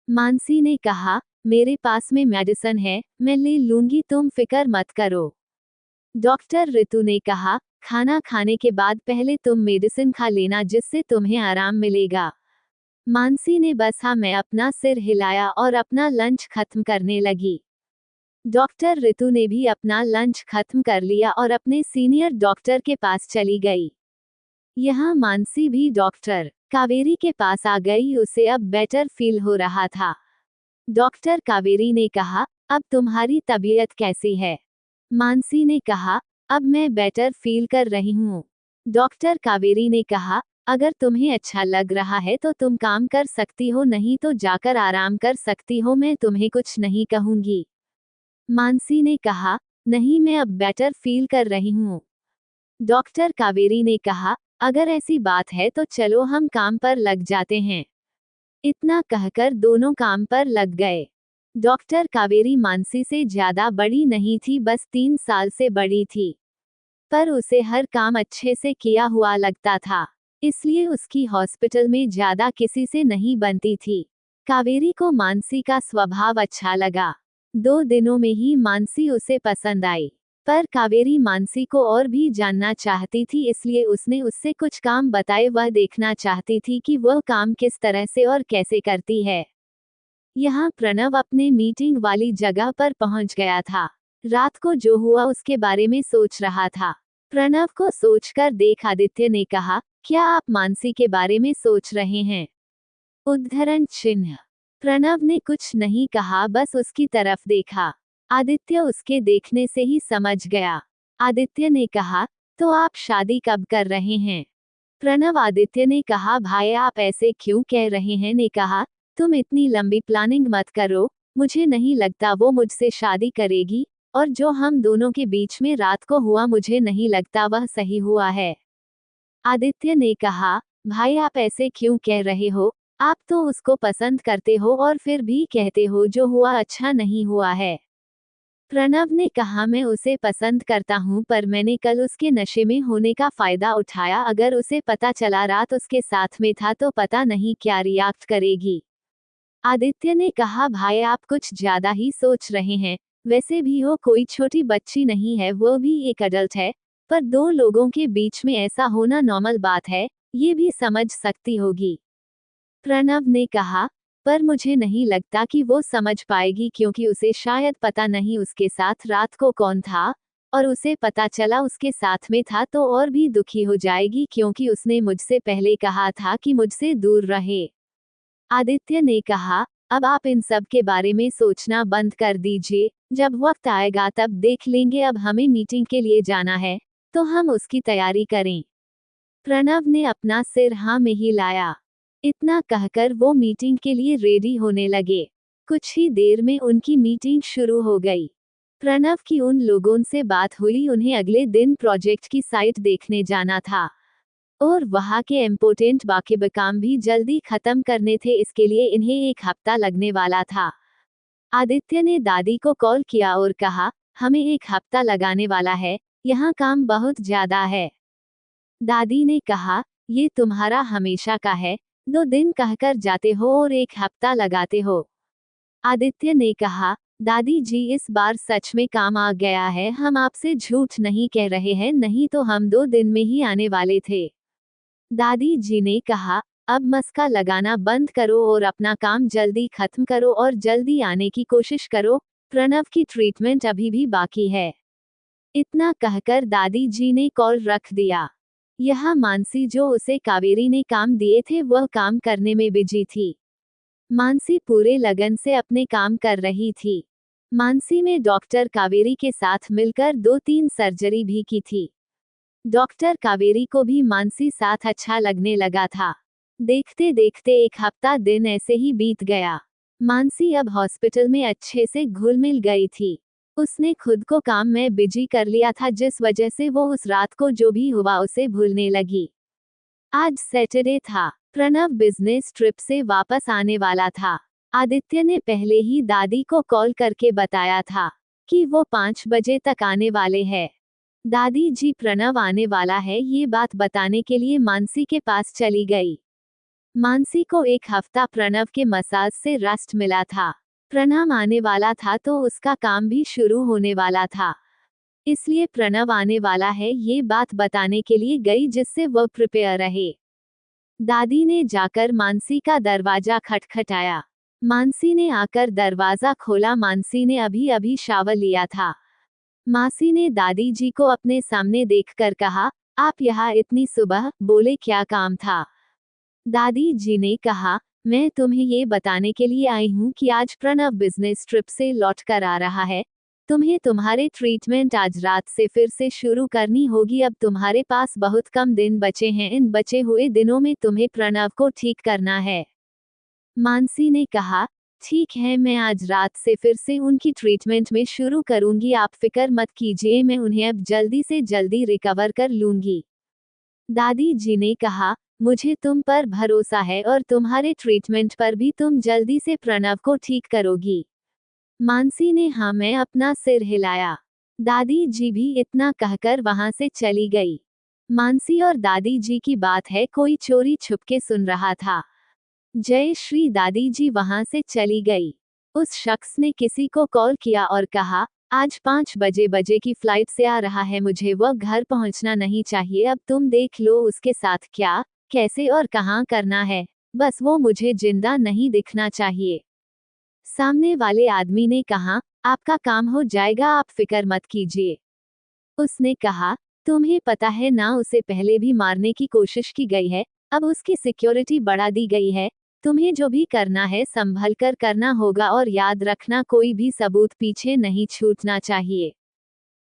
S1: मानसी ने कहा, मेरे पास में मेडिसिन है, मैं ले लूंगी, तुम फिक्र मत करो। डॉक्टर, ऋतु ने कहा, खाना खाने के बाद पहले तुम मेडिसिन खा लेना जिससे तुम्हें आराम मिलेगा। मानसी ने बस हाँ मैं अपना सिर हिलाया और अपना लंच खत्म करने लगी। डॉक्टर, ऋतु ने भी अपना लंच खत्म कर लिया और अपने सीनियर डॉक्टर के पास चली गई। यहाँ मानसी भी डॉक्टर कावेरी के पास आ गई। उसे अब बेटर फील हो रहा था। डॉक्टर कावेरी ने कहा, अब तुम्हारी तबीयत कैसी है। मानसी ने कहा, अब मैं बेटर फील कर रही हूँ। डॉक्टर कावेरी ने कहा, अगर तुम्हें अच्छा लग रहा है तो तुम काम कर सकती हो, नहीं तो जाकर आराम कर सकती हो, मैं तुम्हें कुछ नहीं कहूंगी। मानसी ने कहा, नहीं, मैं अब बेटर फील कर रही हूँ। डॉक्टर कावेरी ने कहा, अगर ऐसी बात है तो चलो हम काम पर लग जाते हैं। इतना कहकर दोनों काम पर लग गए। डॉक्टर कावेरी मानसी से ज्यादा बड़ी नहीं थी, बस 3 साल से बड़ी थी, पर उसे हर काम अच्छे से किया हुआ लगता था, इसलिए उसकी हॉस्पिटल में ज्यादा किसी से नहीं बनती थी। कावेरी को मानसी का स्वभाव अच्छा लगा। 2 दिनों में ही मानसी उसे पसंद आई, पर कावेरी मानसी को और भी जानना चाहती थी, इसलिए उसने उससे कुछ काम बताए। वह देखना चाहती थी कि वह काम किस तरह से और कैसे करती है। यहाँ प्रणव अपने मीटिंग वाली जगह पर पहुंच गया था। रात को जो हुआ उसके बारे में सोच रहा था। प्रणव को सोचकर देख आदित्य ने कहा, क्या आप मानसी के बारे में सोच रहे हैं? उद्धरण चिन्ह। प्रणव ने कुछ नहीं कहा, बस उसकी तरफ देखा। आदित्य उसके देखने से ही समझ गया। आदित्य ने कहा, तो आप शादी कब कर रहे हैं? प्रणव आदित्य ने कहा, भाई आप ऐसे क्यों कह रहे हैं? ने कहा, तुम इतनी लंबी प्लानिंग मत करो, मुझे नहीं लगता वो मुझसे शादी करेगी, और जो हम दोनों के बीच में रात को हुआ मुझे नहीं लगता वह सही हुआ है। आदित्य ने कहा, भाई आप ऐसे क्यों कह रहे हो? आप तो उसको पसंद करते हो और फिर भी कहते हो जो हुआ अच्छा नहीं हुआ है। प्रणव ने कहा, मैं उसे पसंद करता हूँ, पर मैंने कल उसके नशे में होने का फायदा उठाया। अगर उसे पता चला रात उसके साथ में था तो पता नहीं क्या रिएक्ट करेगी। आदित्य ने कहा, भाई आप कुछ ज्यादा ही सोच रहे हैं। वैसे भी वो कोई छोटी बच्ची नहीं है, वो भी एक अडल्ट है। पर दो लोगों के बीच में ऐसा होना नॉर्मल बात है, ये भी समझ सकती होगी। प्रणव ने कहा, पर मुझे नहीं लगता कि वो समझ पाएगी, क्योंकि उसे शायद पता नहीं उसके साथ रात को कौन था, और उसे पता चला उसके साथ में था तो और भी दुखी हो जाएगी, क्योंकि उसने मुझसे पहले कहा था कि मुझसे दूर रहे। आदित्य ने कहा, अब आप इन सब के बारे में सोचना बंद कर दीजिए, जब वक्त आएगा तब देख लेंगे। अब हमें मीटिंग के लिए जाना है, तो हम उसकी तैयारी करें। प्रणव ने अपना सिर हाँ में ही लाया। इतना कहकर वो मीटिंग के लिए रेडी होने लगे। कुछ ही देर में उनकी मीटिंग शुरू हो गई। प्रणव की उन लोगों से बात हुई, उन्हें अगले दिन प्रोजेक्ट की साइट देखने जाना था, और वहां के इम्पोर्टेंट बाकी काम भी जल्दी खत्म करने थे। इसके लिए इन्हें एक हफ्ता लगने वाला था। आदित्य ने दादी को कॉल किया और कहा, हमें एक हफ्ता लगाने वाला है, यहाँ काम बहुत ज्यादा है। दादी ने कहा, ये तुम्हारा हमेशा का है, 2 दिन कहकर जाते हो और एक हफ्ता लगाते हो। आदित्य ने कहा, दादी जी इस बार सच में काम आ गया है, हम आपसे झूठ नहीं कह रहे हैं, नहीं तो हम 2 दिन में ही आने वाले थे। दादी जी ने कहा, अब मस्का लगाना बंद करो और अपना काम जल्दी खत्म करो और जल्दी आने की कोशिश करो, प्रणव की ट्रीटमेंट अभी भी बाकी है। इतना कहकर दादी जी ने कॉल रख दिया। यह मानसी, जो उसे कावेरी ने काम दिए थे, वह काम करने में बिजी थी। मानसी पूरे लगन से अपने काम कर रही थी। मानसी में डॉक्टर कावेरी के साथ मिलकर 2-3 सर्जरी भी की थी। डॉक्टर कावेरी को भी मानसी साथ अच्छा लगने लगा था। देखते देखते एक हफ्ता दिन ऐसे ही बीत गया। मानसी अब हॉस्पिटल में अच्छे से घुल मिल गई थी। उसने खुद को काम में बिजी कर लिया था, जिस वजह से वो उस रात को जो भी हुआ उसे भूलने लगी। आज सैटरडे था। प्रणव बिजनेस ट्रिप से वापस आने वाला था। आदित्य ने पहले ही दादी को कॉल करके बताया था कि वो 5 बजे तक आने वाले हैं। दादी जी प्रणव आने वाला है, ये बात बताने के लिए मानसी के पास चली गई। मानसी को एक हफ्ता प्रणव के मसाज से रेस्ट मिला था। प्रणव आने वाला था तो उसका काम भी शुरू होने वाला था, इसलिए प्रणव आने वाला है ये बात बताने के लिए गई, जिससे वह प्रिपेयर रहे। दादी ने जाकर मानसी का दरवाजा खटखटाया। मानसी ने आकर दरवाजा खोला। मानसी ने अभी अभी शावर लिया था। मासी ने दादी जी को अपने सामने देखकर कहा, आप यहाँ इतनी सुबह? बोले क्या काम था? दादी जी ने कहा, मैं तुम्हें ये बताने के लिए आई हूँ कि आज प्रणव बिजनेस ट्रिप से लौट कर आ रहा है। तुम्हें तुम्हारे ट्रीटमेंट आज रात से फिर से शुरू करनी होगी। अब तुम्हारे पास बहुत कम दिन बचे हैं, इन बचे हुए दिनों में तुम्हें प्रणव को ठीक करना है। मानसी ने कहा, ठीक है, मैं आज रात से फिर से उनकी ट्रीटमेंट में शुरू करूंगी, आप फिक्र मत कीजिए, मैं उन्हें अब जल्दी से जल्दी रिकवर कर लूंगी। दादी जी ने कहा, मुझे तुम पर भरोसा है और तुम्हारे ट्रीटमेंट पर भी तुम जल्दी से प्रणव को ठीक करोगी। मानसी ने हाँ मैं अपना सिर हिलाया। दादी जी भी इतना कहकर वहां से चली गई। मानसी और दादी जी की बात है, कोई चोरी छुपके सुन रहा था। जय श्री दादी जी वहां से चली गई। उस शख्स ने किसी को कॉल किया और कहा, आज 5 बजे की फ्लाइट से आ रहा है, मुझे वह घर पहुंचना नहीं चाहिए, अब तुम देख लो उसके साथ क्या, कैसे और कहां करना है, बस वो मुझे जिंदा नहीं दिखना चाहिए। सामने वाले आदमी ने कहा, आपका काम हो जाएगा, आप फिक्र मत कीजिए। उसने कहा, तुम्हें पता है ना, उसे पहले भी मारने की कोशिश की गई है, अब उसकी सिक्योरिटी बढ़ा दी गई है। तुम्हें जो भी करना है संभल कर करना होगा, और याद रखना कोई भी सबूत पीछे नहीं छूटना चाहिए।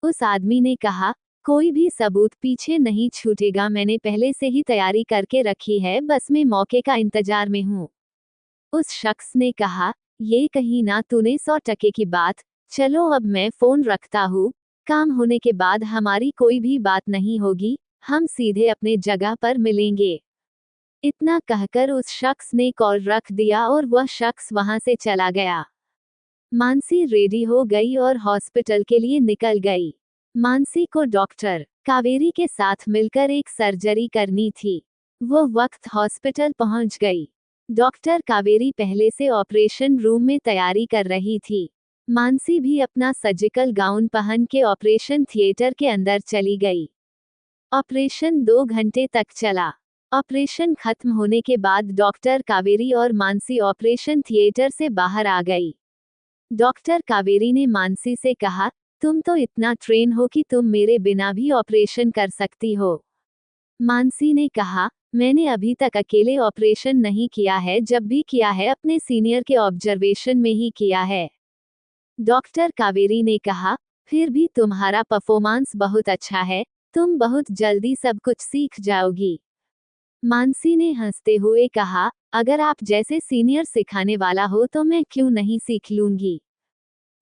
S1: उस आदमी ने कहा, कोई भी सबूत पीछे नहीं छूटेगा, मैंने पहले से ही तैयारी करके रखी है, बस मैं मौके का इंतजार में हूँ। उस शख्स ने कहा, ये कही ना तूने 100% की बात, चलो अब मैं फोन रखता हूँ, काम होने के बाद हमारी कोई भी बात नहीं होगी, हम सीधे अपने जगह पर मिलेंगे। इतना कहकर उस शख्स ने कॉल रख दिया और वह शख्स वहां से चला गया। मानसी रेडी हो गई और हॉस्पिटल के लिए निकल गई। मानसी को डॉक्टर कावेरी के साथ मिलकर एक सर्जरी करनी थी। वो वक्त हॉस्पिटल पहुंच गई। डॉक्टर कावेरी पहले से ऑपरेशन रूम में तैयारी कर रही थी। मानसी भी अपना सर्जिकल गाउन पहन के ऑपरेशन थिएटर के अंदर चली गई। ऑपरेशन 2 घंटे तक चला। ऑपरेशन खत्म होने के बाद डॉक्टर कावेरी और मानसी ऑपरेशन थिएटर से बाहर आ गई। डॉक्टर कावेरी ने मानसी से कहा, तुम तो इतना ट्रेन हो कि तुम मेरे बिना भी ऑपरेशन कर सकती हो। मानसी ने कहा, मैंने अभी तक अकेले ऑपरेशन नहीं किया है, जब भी किया है अपने सीनियर के ऑब्जर्वेशन में ही किया है। डॉक्टर कावेरी ने कहा, फिर भी तुम्हारा परफॉर्मेंस बहुत अच्छा है, तुम बहुत जल्दी सब कुछ सीख जाओगी। मानसी ने हंसते हुए कहा, अगर आप जैसे सीनियर सिखाने वाला हो तो मैं क्यों नहीं सीख लूंगी।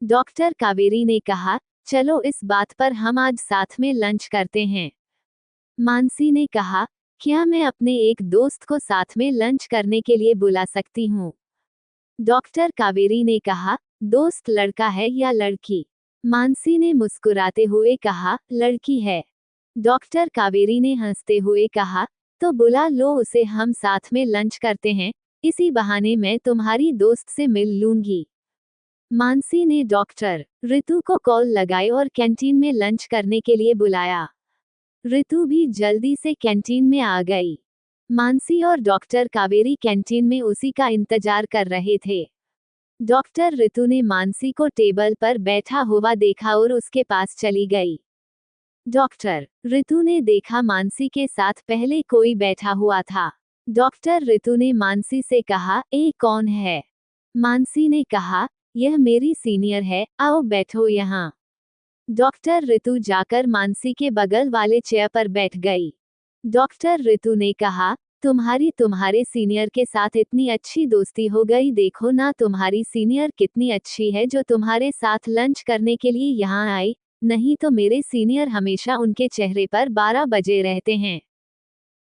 S1: डॉक्टर कावेरी ने कहा, चलो इस बात पर हम आज साथ में लंच करते हैं। मानसी ने कहा, क्या मैं अपने एक दोस्त को साथ में लंच करने के लिए बुला सकती हूँ। डॉक्टर कावेरी ने कहा, दोस्त लड़का है या लड़की। मानसी ने मुस्कुराते हुए कहा, लड़की है। डॉक्टर कावेरी ने हंसते हुए कहा, तो बुला लो उसे, हम साथ में लंच करते हैं, इसी बहाने मैं तुम्हारी दोस्त से मिल लूंगी। मानसी ने डॉक्टर ऋतु को कॉल लगाई और कैंटीन में लंच करने के लिए बुलाया। ऋतु भी जल्दी से कैंटीन में आ गई। मानसी और डॉक्टर कावेरी कैंटीन में उसी का इंतजार कर रहे थे। डॉक्टर ऋतु ने मानसी को टेबल पर बैठा हुआ देखा और उसके पास चली गई। डॉक्टर ऋतु ने देखा मानसी के साथ पहले कोई बैठा हुआ था। डॉक्टर ऋतु ने मानसी से कहा, ये कौन है। मानसी ने कहा, यह मेरी सीनियर है, आओ बैठो यहाँ। डॉक्टर ऋतु जाकर मानसी के बगल वाले चेयर पर बैठ गई। डॉक्टर ऋतु ने कहा, तुम्हारे सीनियर के साथ इतनी अच्छी दोस्ती हो गई, देखो ना तुम्हारी सीनियर कितनी अच्छी है जो तुम्हारे साथ लंच करने के लिए यहाँ आई, नहीं तो मेरे सीनियर हमेशा उनके चेहरे पर 12 बजे रहते हैं।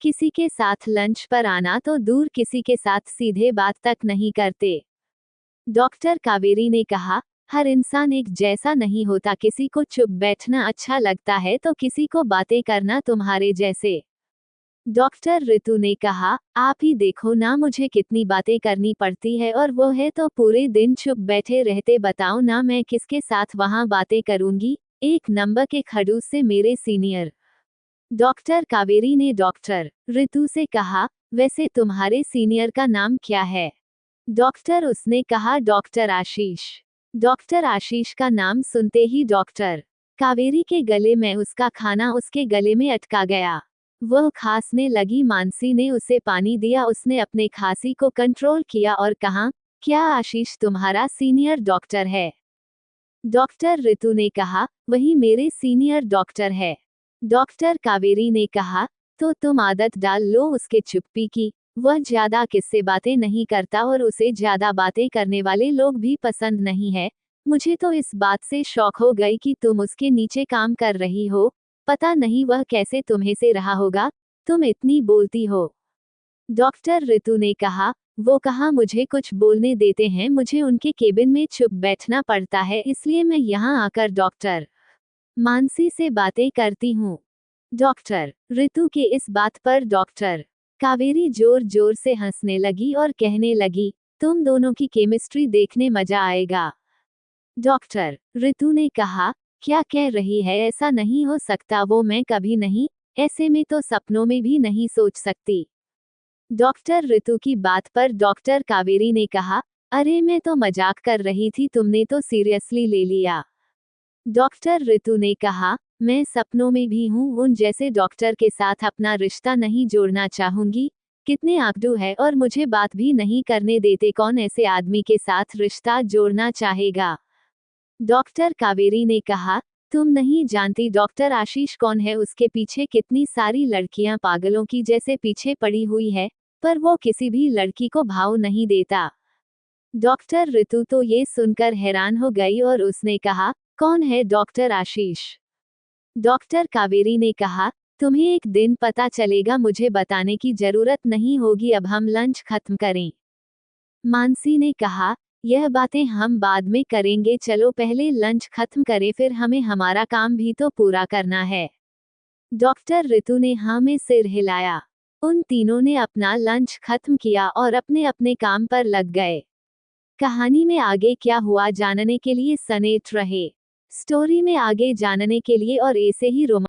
S1: किसी के साथ लंच पर आना तो दूर, किसी के साथ सीधे बात तक नहीं करते। डॉक्टर कावेरी ने कहा, हर इंसान एक जैसा नहीं होता, किसी को चुप बैठना अच्छा लगता है तो किसी को बातें करना तुम्हारे जैसे। डॉक्टर ऋतु ने कहा, आप ही देखो ना मुझे कितनी बातें करनी पड़ती है, और वो है तो पूरे दिन चुप बैठे रहते, बताओ ना मैं किसके साथ वहाँ बातें करूंगी, एक नंबर के खड़ूस से मेरे सीनियर। डॉक्टर कावेरी ने डॉक्टर ऋतु से कहा, वैसे तुम्हारे सीनियर का नाम क्या है। डॉक्टर उसने कहा, डॉक्टर आशीष। डॉक्टर आशीष का नाम सुनते ही डॉक्टर कावेरी के गले में उसका खाना उसके गले में अटका गया। वह खांसने लगी। मानसी ने उसे पानी दिया, उसने अपने खांसी को कंट्रोल किया और कहा, क्या आशीष तुम्हारा सीनियर डॉक्टर है। डॉक्टर ऋतु ने कहा, वही मेरे सीनियर डॉक्टर है। डॉक्टर कावेरी ने कहा, तो तुम आदत डाल लो उसके चुप्पी की, वह ज्यादा किससे बातें नहीं करता और उसे ज्यादा बातें करने वाले लोग भी पसंद नहीं है। मुझे तो इस बात से शौक हो गई कि तुम उसके नीचे काम कर रही हो, पता नहीं वह कैसे तुम्हें से रहा होगा, तुम इतनी बोलती हो। डॉक्टर ऋतु ने कहा, वो कहा मुझे कुछ बोलने देते हैं, मुझे उनके केबिन में चुप बैठना पड़ता है, इसलिए मैं यहाँ आकर डॉक्टर मानसी से बातें करती हूँ। डॉक्टर ऋतु के इस बात पर डॉक्टर कावेरी जोर जोर से हंसने लगी और कहने लगी, तुम दोनों की केमिस्ट्री देखने मजा आएगा। डॉक्टर ऋतु ने कहा, क्या कह रही है, ऐसा नहीं हो सकता, वो मैं कभी नहीं, ऐसे में तो सपनों में भी नहीं सोच सकती। डॉक्टर ऋतु की बात पर डॉक्टर कावेरी ने कहा, अरे मैं तो मजाक कर रही थी, तुमने तो सीरियसली ले लिया। डॉक्टर ऋतु ने कहा, मैं सपनों में भी हूँ उन जैसे डॉक्टर के साथ अपना रिश्ता नहीं जोड़ना चाहूंगी। कितने आगडू है और मुझे बात भी नहीं करने देते। कौन ऐसे आदमी के साथ रिश्ता जोड़ना चाहेगा। डॉक्टर कावेरी ने कहा, तुम नहीं जानती डॉक्टर आशीष कौन है। उसके पीछे कितनी सारी लड़कियां पागलों की जैसे पीछे पड़ी हुई है, पर वो किसी भी लड़की को भाव नहीं देता। डॉक्टर ऋतु तो ये सुनकर हैरान हो गई और उसने कहा, कौन है डॉक्टर आशीष। डॉक्टर कावेरी ने कहा, तुम्हें एक दिन पता चलेगा। मुझे बताने की जरूरत नहीं होगी। अब हम लंच खत्म करें। मानसी ने कहा, यह बातें हम बाद में करेंगे। चलो पहले लंच खत्म करें, फिर हमें हमारा काम भी तो पूरा करना है। डॉक्टर ऋतु ने हाँ में सिर हिलाया। उन तीनों ने अपना लंच खत्म किया और अपने अपने काम पर लग गए। कहानी में आगे क्या हुआ जानने के लिए सनेट रहे। स्टोरी में आगे जानने के लिए और ऐसे ही रोमांस